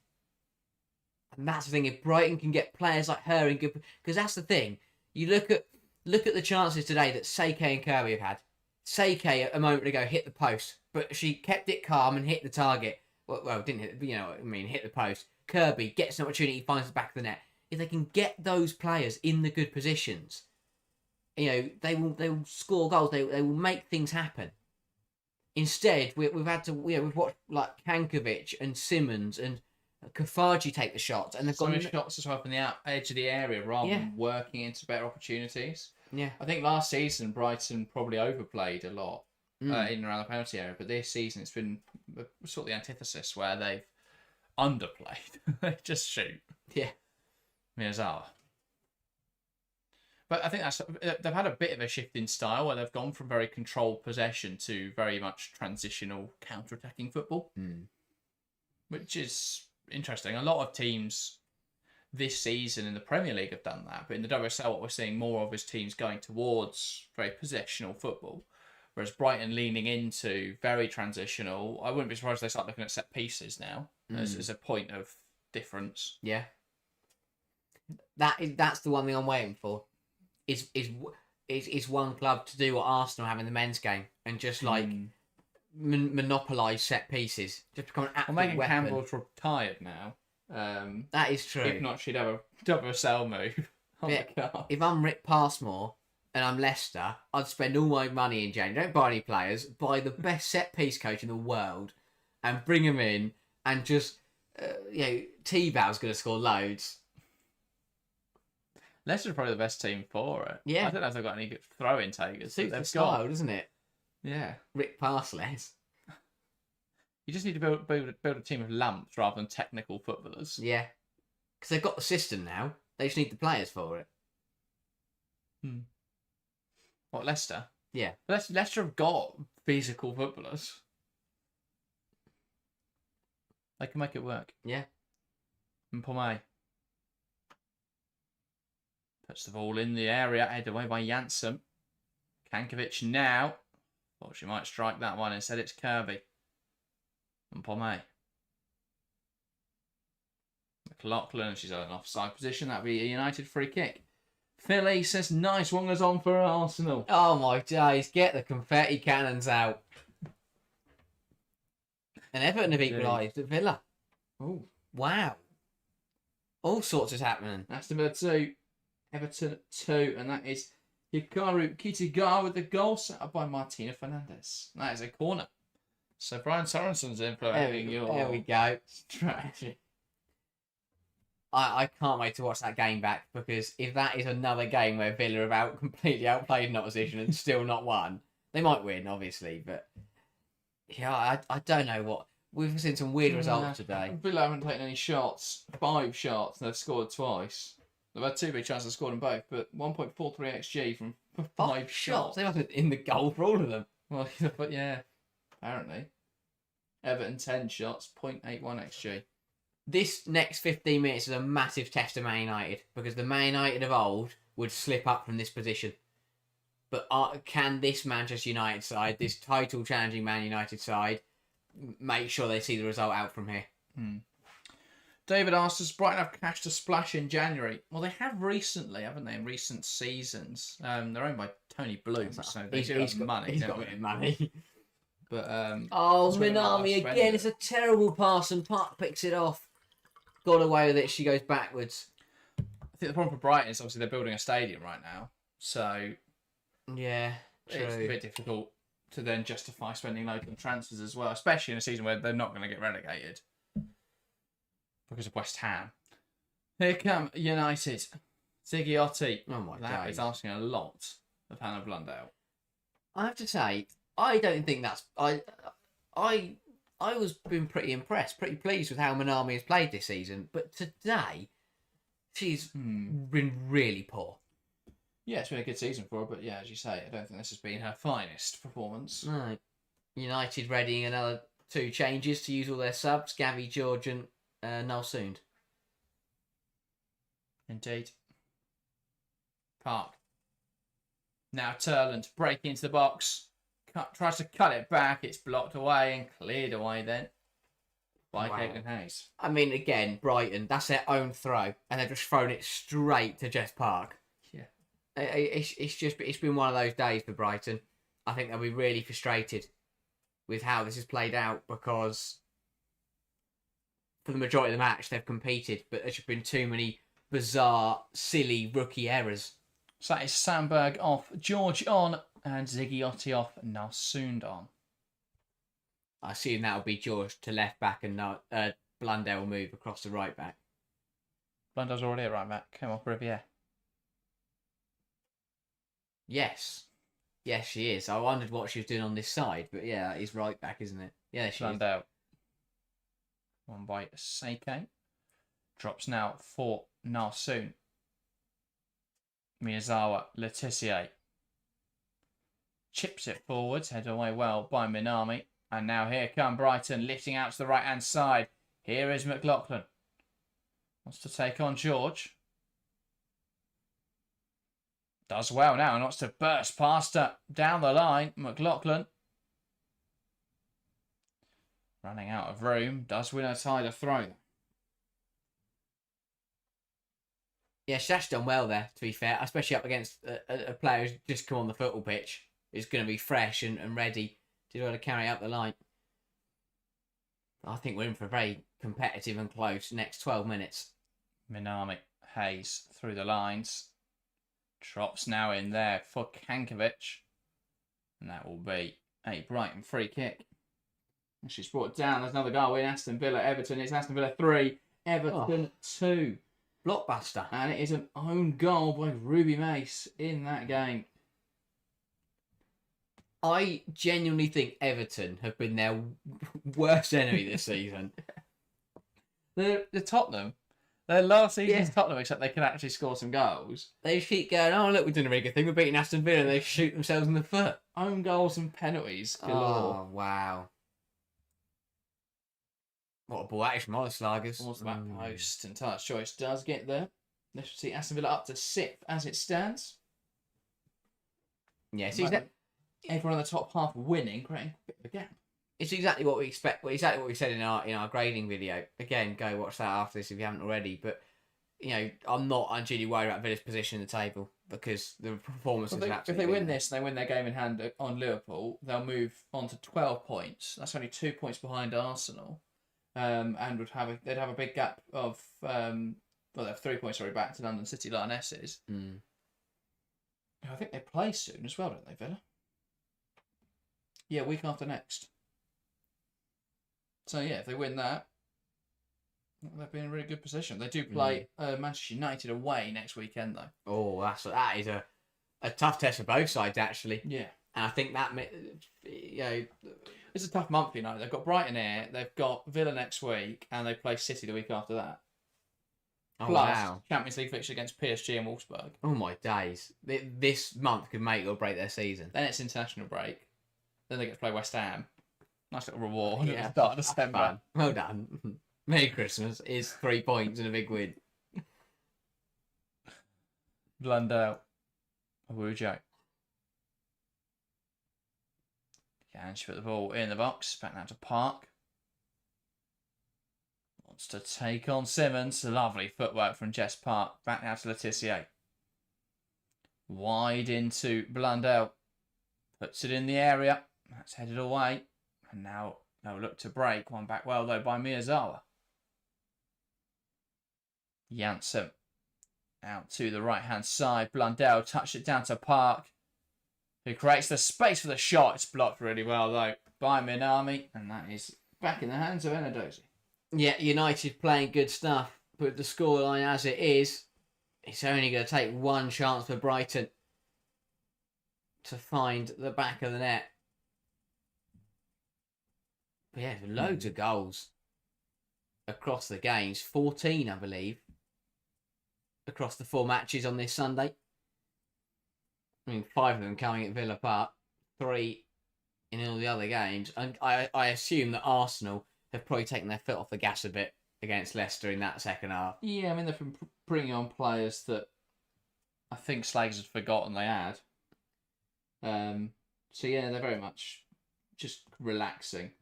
And that's the thing, if Brighton can get players like her in good... Because that's the thing. You look at the chances today that Seike and Kirby have had. Seike, a moment ago, hit the post, but she kept it calm and hit the target. Well, didn't hit, hit the post. Kirby gets an opportunity, finds the back of the net. If they can get those players in the good positions, they will score goals. They will make things happen. Instead, we've watched like Kankovic and Simmons and Kafaji take the shots, and they've got shots as well from the edge of the area rather than working into better opportunities. Yeah, I think last season Brighton probably overplayed a lot in and around the penalty area, but this season it's been sort of the antithesis where they've underplayed. They just shoot. Yeah, Miyazaki. But I think they've had a bit of a shift in style where they've gone from very controlled possession to very much transitional counter-attacking football, which is interesting. A lot of teams this season in the Premier League have done that, but in the WSL what we're seeing more of is teams going towards very possessional football, whereas Brighton leaning into very transitional. I wouldn't be surprised if they start looking at set pieces now as a point of difference. Yeah, that's the one thing I'm waiting for. Is one club to do what Arsenal have in the men's game and just like monopolise set pieces, just become an absolute Megan weapon. Campbell's retired now. That is true. If not, she'd have a WSL move. If I'm Rick Passmore and I'm Leicester, I'd spend all my money in Jane. Don't buy any players. Buy the best set piece coach in the world, and bring him in. And just T-Bow's going to score loads. Leicester's probably the best team for it. Yeah, I don't know if they've got any good throw-in takers. Suits the style, doesn't it? Yeah, Rick Parsless. You just need to build a team of lamps rather than technical footballers. Yeah, because they've got the system now. They just need the players for it. What, Leicester? Yeah, Leicester have got physical footballers. They can make it work. Yeah. And Pomay puts the ball in the area, headed away by Janssen. Kankovic now. Thought she might strike that one. Instead, it's Kirby. And Pomay. McLaughlin, she's on an offside position. That'd be a United free kick. Philly says, nice one goes on for Arsenal. Oh my days, get the confetti cannons out. And Everton have equalised at Villa. Oh, wow. All sorts is happening. Aston Villa 2, Everton 2, and that is Hikaru Kitagar with the goal set up by Martina Fernandez. That is a corner. So Brian Sorensen's implementing There we go. strategy. I can't wait to watch that game back, because if that is another game where Villa have completely outplayed an opposition and still not won, they might win, obviously, but yeah, I don't know what. We've seen some weird results today. Villa haven't taken any shots. 5 shots, and they've scored twice. They've had 2 big chances to score them both, but 1.43 XG from 5 shots. They must have been in the goal for all of them. Well, but yeah, apparently. Everton 10 shots, 0.81 XG. This next 15 minutes is a massive test of Man United, because the Man United of old would slip up from this position. But can this Manchester United side, this title challenging Man United side, make sure they see the result out from here? David asks, does Brighton have cash to splash in January? Well, they have recently, haven't they, in recent seasons? They're owned by Tony Bloom, so they do have money. He's got a bit of money. But, Minami again. It's a terrible pass, and Park picks it off. Got away with it. She goes backwards. I think the problem for Brighton is obviously they're building a stadium right now. So, yeah, true. It's a bit difficult to then justify spending loads on transfers as well, especially in a season where they're not going to get relegated because of West Ham. Here come United. Ziggiotti. Oh my God. That is asking a lot of Hannah Blundell. I have to say, I don't think that's... I was been pretty impressed, pretty pleased with how Minami has played this season. But today, she's been really poor. Yeah, it's been a good season for her, but yeah, as you say, I don't think this has been her finest performance. No. United readying another 2 changes to use all their subs, Gavi, George and Nalsund. Indeed. Park. Now Turland breaking into the box. Tries to cut it back. It's blocked away and cleared away then by Caitlin Hayes. I mean, again, Brighton, that's their own throw, and they've just thrown it straight to Jess Park. Yeah. It's been one of those days for Brighton. I think they'll be really frustrated with how this has played out, because for the majority of the match they've competed, but there's just been too many bizarre, silly rookie errors. So that is Sandberg off, George on, and Ziggiotti off, Nalsund on. I assume that'll be George to left back, and Blundell will move across to right back. Blundell's already at right back. Come off Riviere. Yes, she is. I wondered what she was doing on this side, but yeah, that is right back, isn't it? Yeah, she Blundell. Is. One by Seike. Drops now for Nalsund. Miyazawa, Letitia. Chips it forwards, headed away well by Minami. And now here come Brighton, lifting out to the right-hand side. Here is McLaughlin. Wants to take on George. Does well now and wants to burst past her down the line. McLaughlin. Running out of room. Does win a side of throw. Yeah, Shash's done well there, to be fair, especially up against a player who's just come on the football pitch. Is going to be fresh and ready to be able to carry out the line. I think we're in for a very competitive and close next 12 minutes. Minami, Hayes through the lines. Drops now in there for Kankovic. And that will be a Brighton free kick. And she's brought down. There's another goal in Aston Villa. Everton. It's Aston Villa 3. Everton 2. Blockbuster. And it is an own goal by Ruby Mace in that game. I genuinely think Everton have been their worst enemy this season. The Tottenham. Their last season's Tottenham, except they can actually score some goals. They just keep going, oh, look, we're doing a really good thing. We're beating Aston Villa, and they shoot themselves in the foot. Own goals and penalties galore. Oh, wow. What a ball that is from Odeslagers. Towards the back post, and Touch Choice does get there. Let's see Aston Villa up to 6th as it stands. Yeah, everyone in the top half winning, creating a bit of a gap. It's exactly what we expect. Exactly what we said in our grading video. Again, go watch that after this if you haven't already. But I'm not unduly worried about Villa's position in the table, because the performance is absolutely. If they win this and they win their game in hand on Liverpool, they'll move on to 12 points. That's only 2 points behind Arsenal, and they'd have a big gap of they have 3 points already back to London City Lionesses. I think they play soon as well, don't they, Villa? Yeah, week after next. So yeah, if they win that, they'll be in a really good position. They do play Manchester United away next weekend, though. Oh, that is a tough test for both sides, actually. Yeah. And I think that, It's a tough month, you know. They've got Brighton here, they've got Villa next week, and they play City the week after that. Oh, Plus, wow. Champions League fixture against PSG and Wolfsburg. Oh, my days. This month could make or break their season. Then it's international break. Then they get to play West Ham. Nice little reward at Yeah, the start of December. fun. Well done. Merry Christmas is 3 points and a big win. Blundell. Awujo. Can she put the ball in the box? Back now to Park. Wants to take on Simmons. Lovely footwork from Jess Park. Back now to Letitia. Wide into Blundell. Puts it in the area. That's headed away. And now no look to break. One back well though by Miyazawa. Janssen. Out to the right hand side. Blundell touched it down to Park, who creates the space for the shot. It's blocked really well though by Minami. And that is back in the hands of Enadozi. Yeah, United playing good stuff. But the scoreline as it is, it's only going to take one chance for Brighton to find the back of the net. But yeah, loads of goals across the games. 14, I believe, across the 4 matches on this Sunday. I mean, 5 of them coming at Villa Park, 3 in all the other games. And I assume that Arsenal have probably taken their foot off the gas a bit against Leicester in that second half. Yeah, I mean, they've been bringing on players that I think Slags had forgotten they had. So yeah, they're very much just relaxing.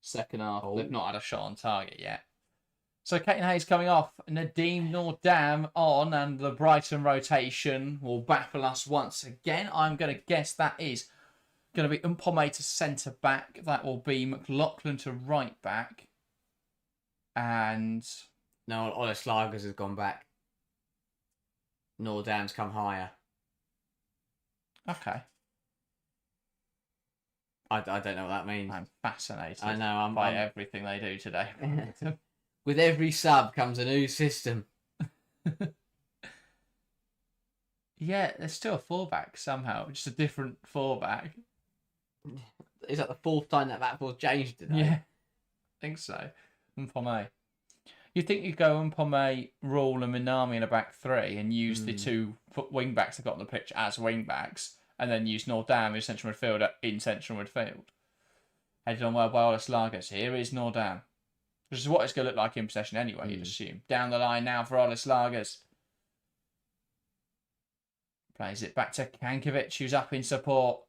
Second half, they've not had a shot on target yet. So Kate Hayes coming off, Nadeem Nordam on, and the Brighton rotation will baffle us once again. I'm going to guess that is going to be Mpome to centre back. That will be McLaughlin to right back. And No, Olis Lagers has gone back. Nordam's come higher. okay, I don't know what that means. I'm fascinated. I know, by everything they do today. With every sub comes a new system. Yeah, there's still a fullback somehow, just a different fullback. Is that the 4th time that four's changed today? Yeah, I think so. Mpome. You'd think you'd go Mpome, Rule, and Minami in a back 3 and use the 2 wing backs they've got on the pitch as wing backs, and then use Nordam as central midfielder in central midfield. Headed on well by Olis Lagers. Here is Nordam. Which is what it's going to look like in possession anyway, you'd assume. Down the line now for Olis Lagers. Plays it back to Kankovic, who's up in support.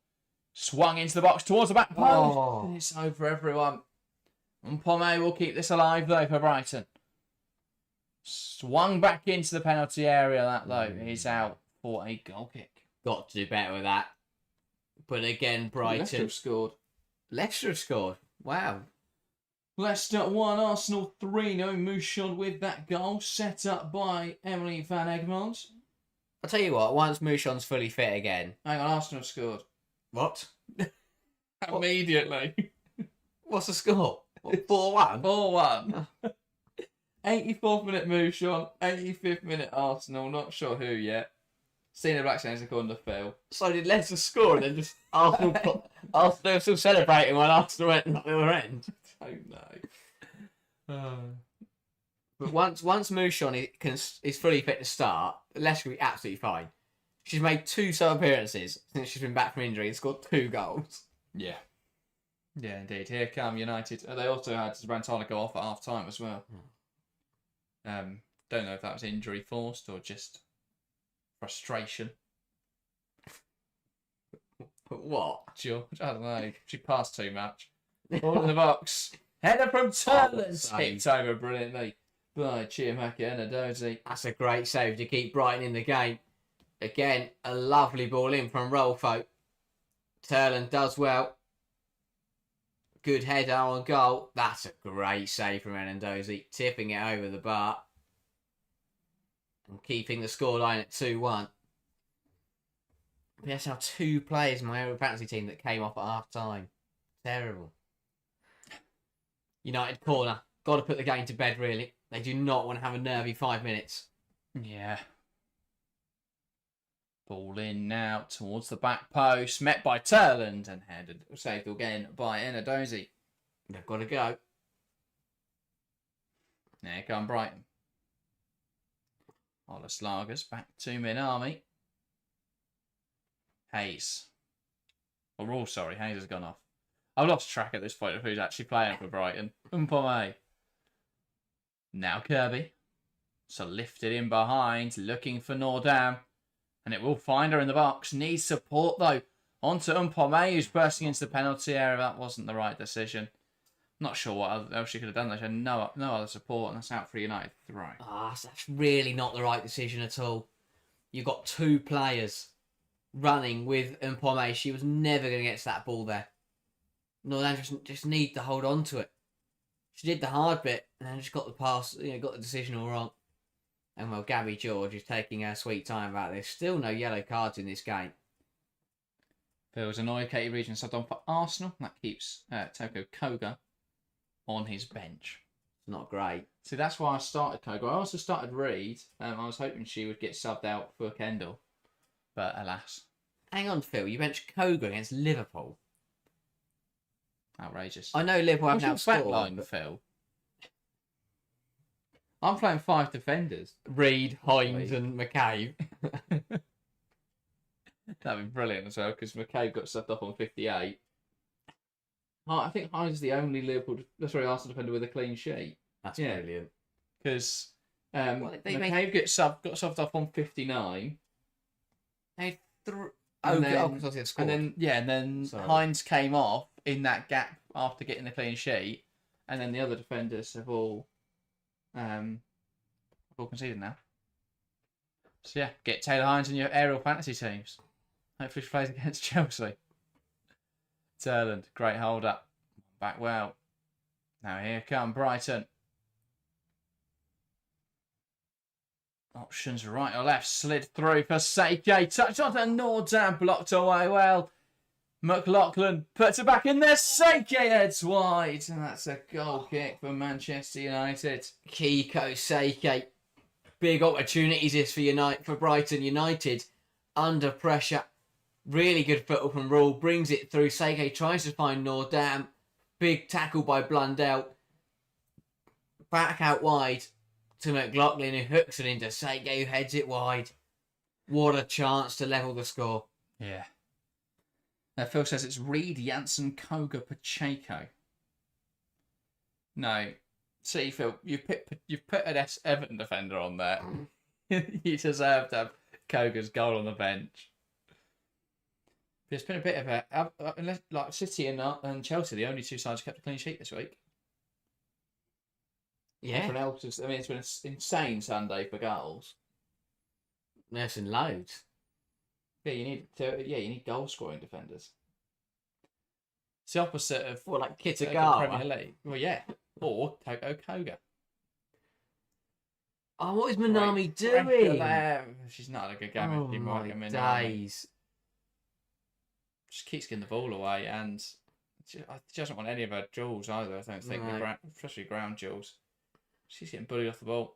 Swung into the box towards the back post. Oh. It's over, everyone. Mpome will keep this alive, though, for Brighton. Swung back into the penalty area. That, though, is out for a goal kick. Got to do better with that. But again, Brighton... Leicester have scored. Leicester have scored. Wow. Leicester 1, Arsenal 3. No Mouchon with that goal set up by Emily Van Egmond. I'll tell you what, once Mouchon's fully fit again... Hang on, Arsenal have scored. What? Immediately. What's the score? 4-1? 4-1. 84th minute Mouchon, 85th minute Arsenal. Not sure who yet. Seen the Blackstones according to Phil. So did Leicester score and then just Arsenal were still celebrating while Arsenal went at the other end? Don't know. But once Mouchon is fully fit to start, Leicester will be absolutely fine. She's made 2 sub appearances since she's been back from injury and scored 2 goals. Yeah. Yeah, indeed. Here come United. They also had Zbrantana go off at half time as well. Don't know if that was injury forced or just frustration. What? George, I don't know. She passed too much. Ball in the box. Header from Turles. Picked over brilliantly by Chiamaka Enadozi. That's a great save to keep Brighton in the game. Again, a lovely ball in from Rolfo. Turlen does well. Good header on goal. That's a great save from Enandozi. Tipping it over the bar. And keeping the scoreline at 2-1. There's now 2 players in my own fantasy team that came off at half time. Terrible. United corner. Got to put the game to bed, really. They do not want to have a nervy 5 minutes. Yeah. Ball in now towards the back post. Met by Turland and headed saved again by Enadozie. They've got to go. There come Brighton. Ola Slagers back to Minami. Hayes. Hayes has gone off. I've lost track at this point of who's actually playing for Brighton. Umpome. Now Kirby. So lifted in behind, looking for Nordam. And it will find her in the box. Needs support though. On to Umpome, who's bursting into the penalty area. That wasn't the right decision. Not sure what else she could have done. They had no other support, and that's out for United throw. That's really not the right decision at all. You've got 2 players running with Umpome. She was never going to get to that ball there. Nordam just need to hold on to it. She did the hard bit, and then just got the pass, got the decision all wrong. And well, Gabby George is taking her sweet time about this. Still no yellow cards in this game. Feels annoyed. Katie Regent subbed on for Arsenal. That keeps Toko Koga on his bench. Not great. See, that's why I started Koga. I also started Reed. I was hoping she would get subbed out for Kendall. But alas. Hang on, Phil. You benched Koga against Liverpool. Outrageous. I know Liverpool have now scored. Line, Phil. I'm playing 5 defenders. Reed, Hines and McCabe. That'd be brilliant as well, because McCabe got subbed off on 58. I think Hines is the only Arsenal defender with a clean sheet. That's brilliant. Because McCabe got subbed off on 59. And then Hines came off in that gap after getting the clean sheet, and then the other defenders have all conceded now. So yeah, get Taylor Hines in your aerial fantasy teams. Hopefully she plays against Chelsea. Turland, great hold up. Back well. Now here come Brighton. Options right or left, slid through for Seike. Touched on to Nordam, blocked away well. McLaughlin puts it back in there. Seike heads wide. And that's a goal kick for Manchester United. Kiko Seike. Big opportunities for Brighton United. Under pressure. Really good football from Rule. Brings it through. Seike tries to find Nordam. Big tackle by Blundell. Back out wide to McLaughlin, who hooks it into Seike, who heads it wide. What a chance to level the score. Yeah. Now Phil says it's Reed, Janssen, Koga, Pacheco. No. See, Phil, you've put an Everton defender on there. You deserve to have Koga's goal on the bench. But it's been a bit of a... like City and Chelsea, the only 2 sides who kept a clean sheet this week. Yeah. Everyone else it's been an insane Sunday for goals. There's some loads. Yeah, you need goal scoring defenders. It's the opposite of like the Kitagawa. Premier League. Well, yeah, or Toko Koga. Oh, what is Minami doing? She's not a good game. Oh my days! Just keeps getting the ball away, and she doesn't want any of her jewels either. I don't think, especially ground jewels. She's getting bullied off the ball.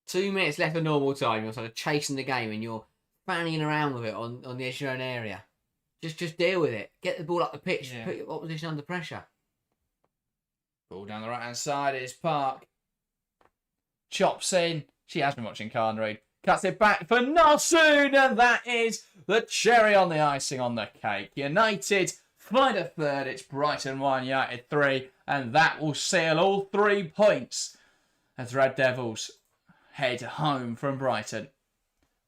2 minutes left of normal time. You're sort of chasing the game and you're fanning around with it on the edge of your own area. Just deal with it. Get the ball up the pitch. Yeah. Put your opposition under pressure. Ball down the right hand side. It's Park. Chops in. She has been watching Carnreid. Cuts it back for Nalsoon, and that is the cherry on the icing on the cake. United find a third. It's Brighton 1, United 3, and that will seal all 3 points as Red Devils head home from Brighton.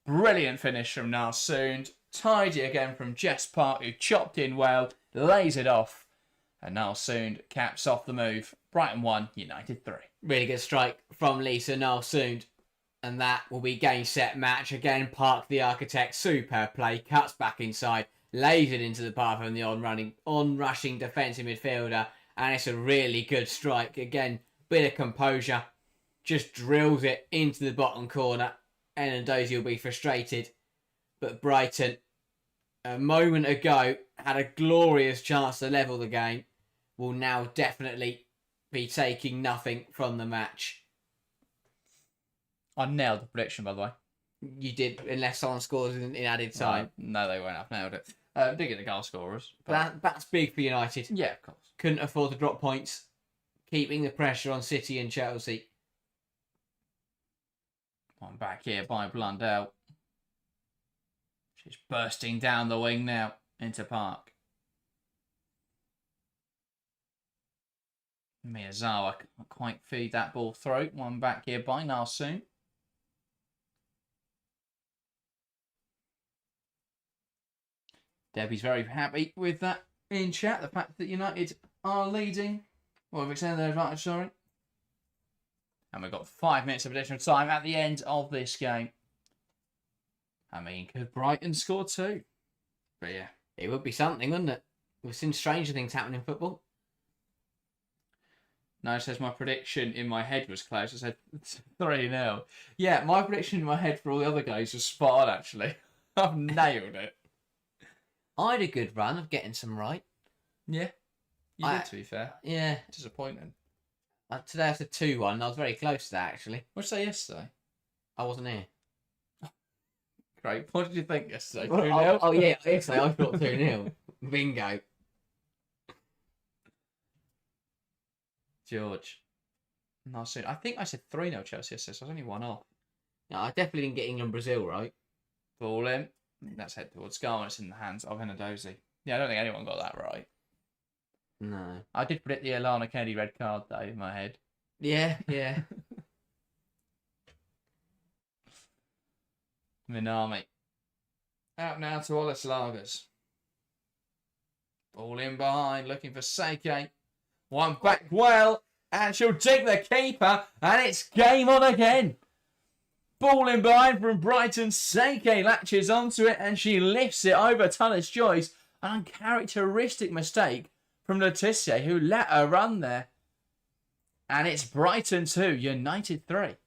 Brilliant finish from Nalsoon. Tidy again from Jess Park, who chopped in well, lays it off, and Nalsoon caps off the move. Brighton 1, United 3. Really good strike from Lisa Nalsoon. And that will be game, set, match. Again, Park the architect. Superb play. Cuts back inside. Lays it into the path of the on-rushing defensive midfielder. And it's a really good strike. Again, bit of composure. Just drills it into the bottom corner. And Dozie will be frustrated. But Brighton, a moment ago, had a glorious chance to level the game, will now definitely be taking nothing from the match. I nailed the prediction, by the way. You did, unless someone scores in added time. No, they won't. I've nailed it. Did get the goal scorers. That's big for United. Yeah, of course. Couldn't afford to drop points, keeping the pressure on City and Chelsea. I'm back here by Blundell. She's bursting down the wing now into Park. Miyazawa can't quite feed that ball through. One back here by Narsoon. Debbie's very happy with that in chat. The fact that United are leading. Well, we've extended their advantage, sorry. And we've got 5 minutes of additional time at the end of this game. I mean, could Brighton score 2? But yeah. It would be something, wouldn't it? We've seen stranger things happen in football. No, it says my prediction in my head was close. I said 3-0. Yeah, my prediction in my head for all the other guys was spot on, actually. I've nailed it. I had a good run of getting some right. Yeah. You did, to be fair. Yeah. Disappointing. Today I said 2-1. I was very close to that, actually. What did you say yesterday? I wasn't here. Great. What did you think yesterday? 2-0? Yeah, yesterday I thought 2-0. Bingo. George. Not soon. I think I said 3-0 Chelsea yesterday, so I was only 1 off. No, I definitely didn't get England-Brazil right. Ball in. That's head towards goal, and it's in the hands of Enadozie. Yeah, I don't think anyone got that right. No. I did predict the Alana Kennedy red card, though, in my head. Yeah. Minami. Out now to Olis Lagers. Ball in behind, looking for Seike. One back well, and she'll take the keeper, and it's game on again. Ball in behind from Brighton. Seike latches onto it, and she lifts it over Tullis Joyce. An uncharacteristic mistake from Laetitia, who let her run there. And it's Brighton 2, United 3.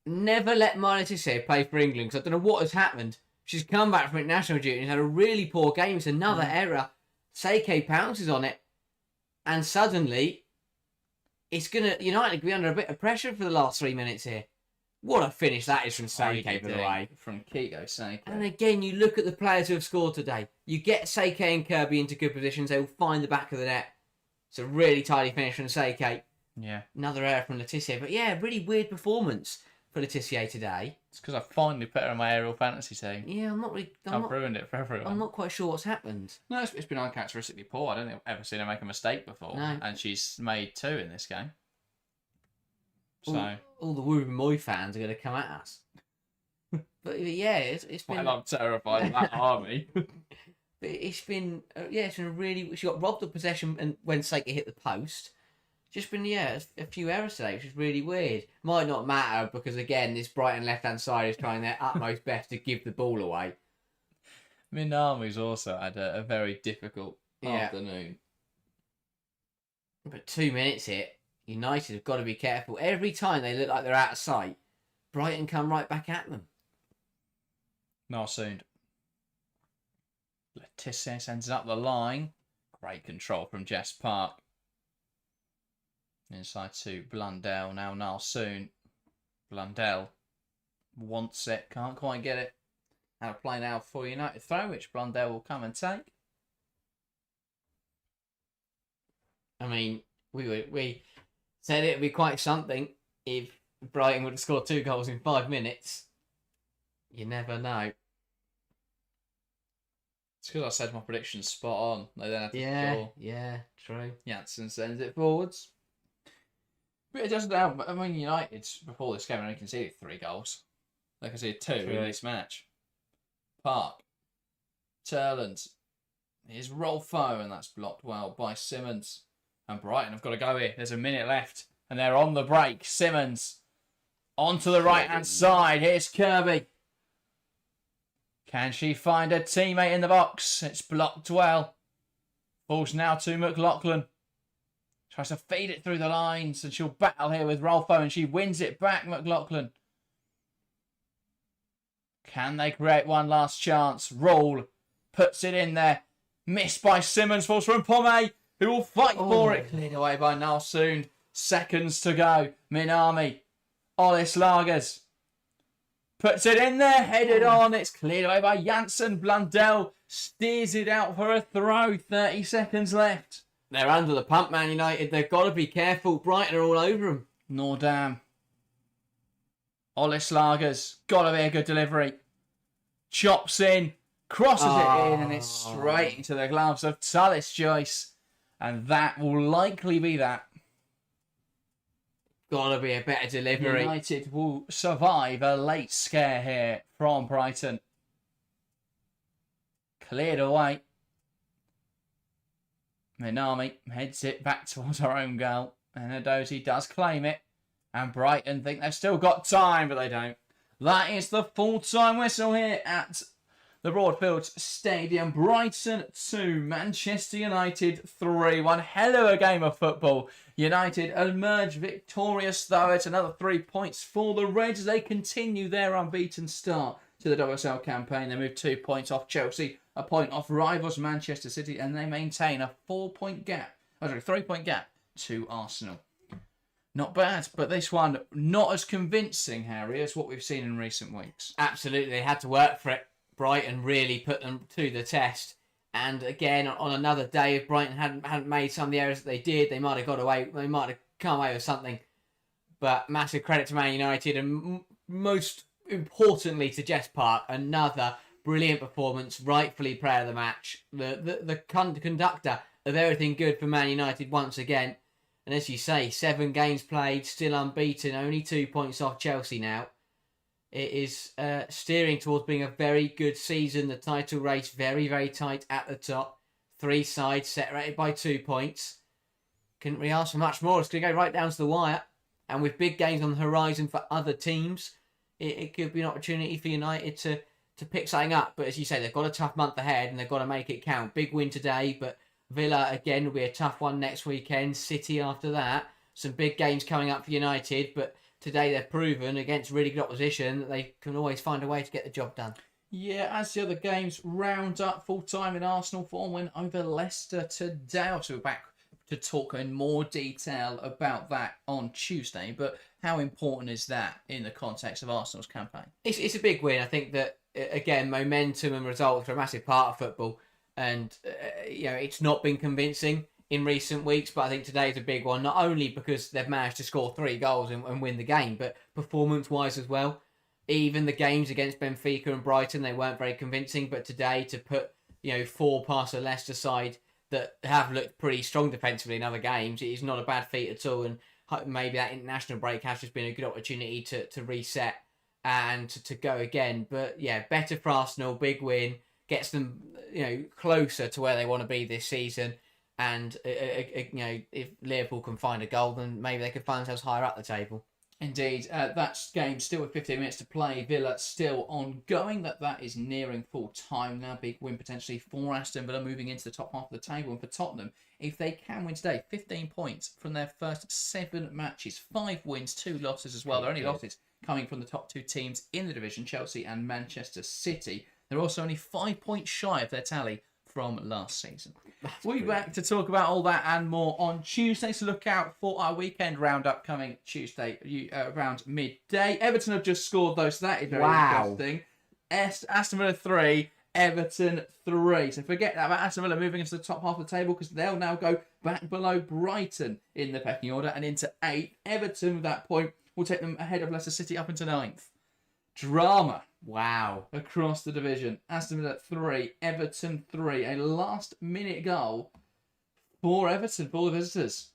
Never let Laetitia play for England, because I don't know what has happened. She's come back from international duty and had a really poor game. It's another error. Seike pounces on it. And suddenly, United be under a bit of pressure for the last 3 minutes here. What a finish that is from Seike, by the way. From Kiko Seike. And again, you look at the players who have scored today. You get Seike and Kirby into good positions, they will find the back of the net. It's a really tidy finish from Seike. Yeah. Another error from Laetitia. But yeah, really weird performance for Laetitia today. It's because I finally put her in my aerial fantasy team. Yeah, I've ruined it for everyone. I'm not quite sure what's happened. No, it's been uncharacteristically poor. I don't think I've ever seen her make a mistake before. No. And she's made 2 in this game. So all the Woo Moy fans are going to come at us. But yeah, it's been. Well, I'm terrified of that army. It's been it's been a really. She got robbed of possession and when Seike hit the post. Just been a few errors today, which is really weird. Might not matter because again, this Brighton left-hand side is trying their utmost best to give the ball away. Minami's also had a very difficult afternoon. But 2 minutes here, United have got to be careful. Every time they look like they're out of sight, Brighton come right back at them. Narsoon. Laetitia sends it up the line. Great control from Jess Park. Inside to Blundell. Now Narsoon. Blundell wants it. Can't quite get it. Out of play now for United throw, which Blundell will come and take. I mean, we said it would be quite something if Brighton would have scored 2 goals in 5 minutes. You never know. It's because I said my prediction's spot on. They then have to score. Yeah, true. Janssen sends it forwards. But it doesn't help. I mean, United, before this game, only conceded 3 goals. They conceded 2 in this match. Park. Turland. Here's Rolfo, and that's blocked well by Simmons. And Brighton have got to go here. There's a minute left, and they're on the break. Simmons onto the right-hand side. Here's Kirby. Can she find a teammate in the box? It's blocked well. Falls now to McLaughlin. Tries to feed it through the lines, and she'll battle here with Rolfo, and she wins it back, McLaughlin. Can they create one last chance? Rule puts it in there. Missed by Simmons. Falls from Pomey, who will fight for it. Cleared away by Nalsoon. Seconds to go. Minami. Ollis Lagers. Puts it in there. Headed on. It's cleared away by Janssen. Blundell steers it out for a throw. 30 seconds left. They're under the pump, Man United. They've got to be careful. Brighton are all over them. Nordam. Ollis Lagers. Got to be a good delivery. Chops in. Crosses it in, and it's straight into the gloves of Tullis Joyce. And that will likely be that. Gotta be a better delivery. United will survive a late scare here from Brighton. Cleared away. Minami heads it back towards our own goal. And Edozie does claim it. And Brighton think they've still got time, but they don't. That is the full-time whistle here at the Broadfield Stadium. Brighton 2, Manchester United 3. One hell of a game of football. United emerge victorious, though. It's another 3 points for the Reds as they continue their unbeaten start to the WSL campaign. They move 2 points off Chelsea, a point off rivals Manchester City, and they maintain a 3-point gap to Arsenal. Not bad, but this one not as convincing, Harry, as what we've seen in recent weeks. Absolutely, they had to work for it. Brighton really put them to the test. And again, on another day, if Brighton hadn't made some of the errors that they did, they might have got away. They might have come away with something. But massive credit to Man United, and most importantly to Jess Park, another brilliant performance, rightfully player of the match. The conductor of everything good for Man United once again. And as you say, 7 games played, still unbeaten, only 2 points off Chelsea now. It is steering towards being a very good season. The title race very, very tight at the top. 3 sides separated by 2 points. Couldn't really ask for much more. It's going to go right down to the wire. And with big games on the horizon for other teams, it could be an opportunity for United to pick something up. But as you say, they've got a tough month ahead and they've got to make it count. Big win today, but Villa again will be a tough one next weekend. City after that. Some big games coming up for United, but today they've proven against really good opposition that they can always find a way to get the job done. Yeah, as the other games round up full-time in Arsenal, 4 win over Leicester today. So we're back to talk in more detail about that on Tuesday. But how important is that in the context of Arsenal's campaign? It's a big win. I think that, again, momentum and results are a massive part of football. And, it's not been convincing in recent weeks, but I think today's a big one, not only because they've managed to score 3 goals and win the game, but performance-wise as well. Even the games against Benfica and Brighton, they weren't very convincing, but today to put, 4 past a Leicester side that have looked pretty strong defensively in other games, it is not a bad feat at all, and maybe that international break has just been a good opportunity to reset and to go again. But yeah, better for Arsenal, big win, gets them, closer to where they want to be this season. And, if Liverpool can find a goal, then maybe they could find themselves higher up the table. Indeed. That game still with 15 minutes to play. Villa still ongoing. That is nearing full time now. Big win potentially for Aston Villa, moving into the top half of the table. And for Tottenham, if they can win today, 15 points from their first 7 matches. 5 wins, 2 losses as well. Their only losses coming from the top 2 teams in the division, Chelsea and Manchester City. They're also only 5 points shy of their tally from last season. We'll be back to talk about all that and more on Tuesday, so look out for our weekend roundup coming Tuesday around midday. Everton have just scored though, so that is very interesting. Aston Villa 3, Everton 3. So forget that about Aston Villa moving into the top half of the table, because they'll now go back below Brighton in the pecking order and into 8th. Everton at that point will take them ahead of Leicester City up into 9th. Drama. Wow. Across the division. Aston Villa 3, Everton 3. A last-minute goal for Everton, for the visitors.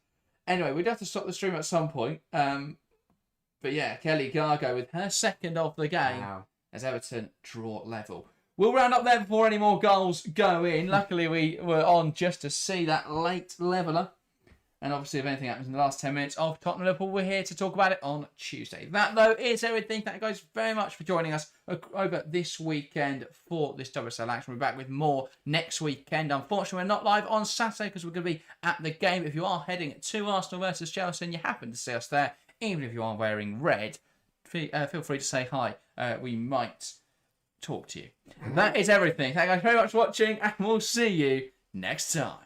Anyway, we'd have to stop the stream at some point. But yeah, Kelly Gargo with her second of the game as Everton draw level. We'll round up there before any more goals go in. Luckily, we were on just to see that late leveller. And obviously, if anything happens in the last 10 minutes of Tottenham Liverpool, we're here to talk about it on Tuesday. That, though, is everything. Thank you guys very much for joining us over this weekend for this WSL action. We're back with more next weekend. Unfortunately, we're not live on Saturday because we're going to be at the game. If you are heading to Arsenal versus Chelsea and you happen to see us there, even if you are wearing red, feel free to say hi. We might talk to you. That is everything. Thank you guys very much for watching, and we'll see you next time.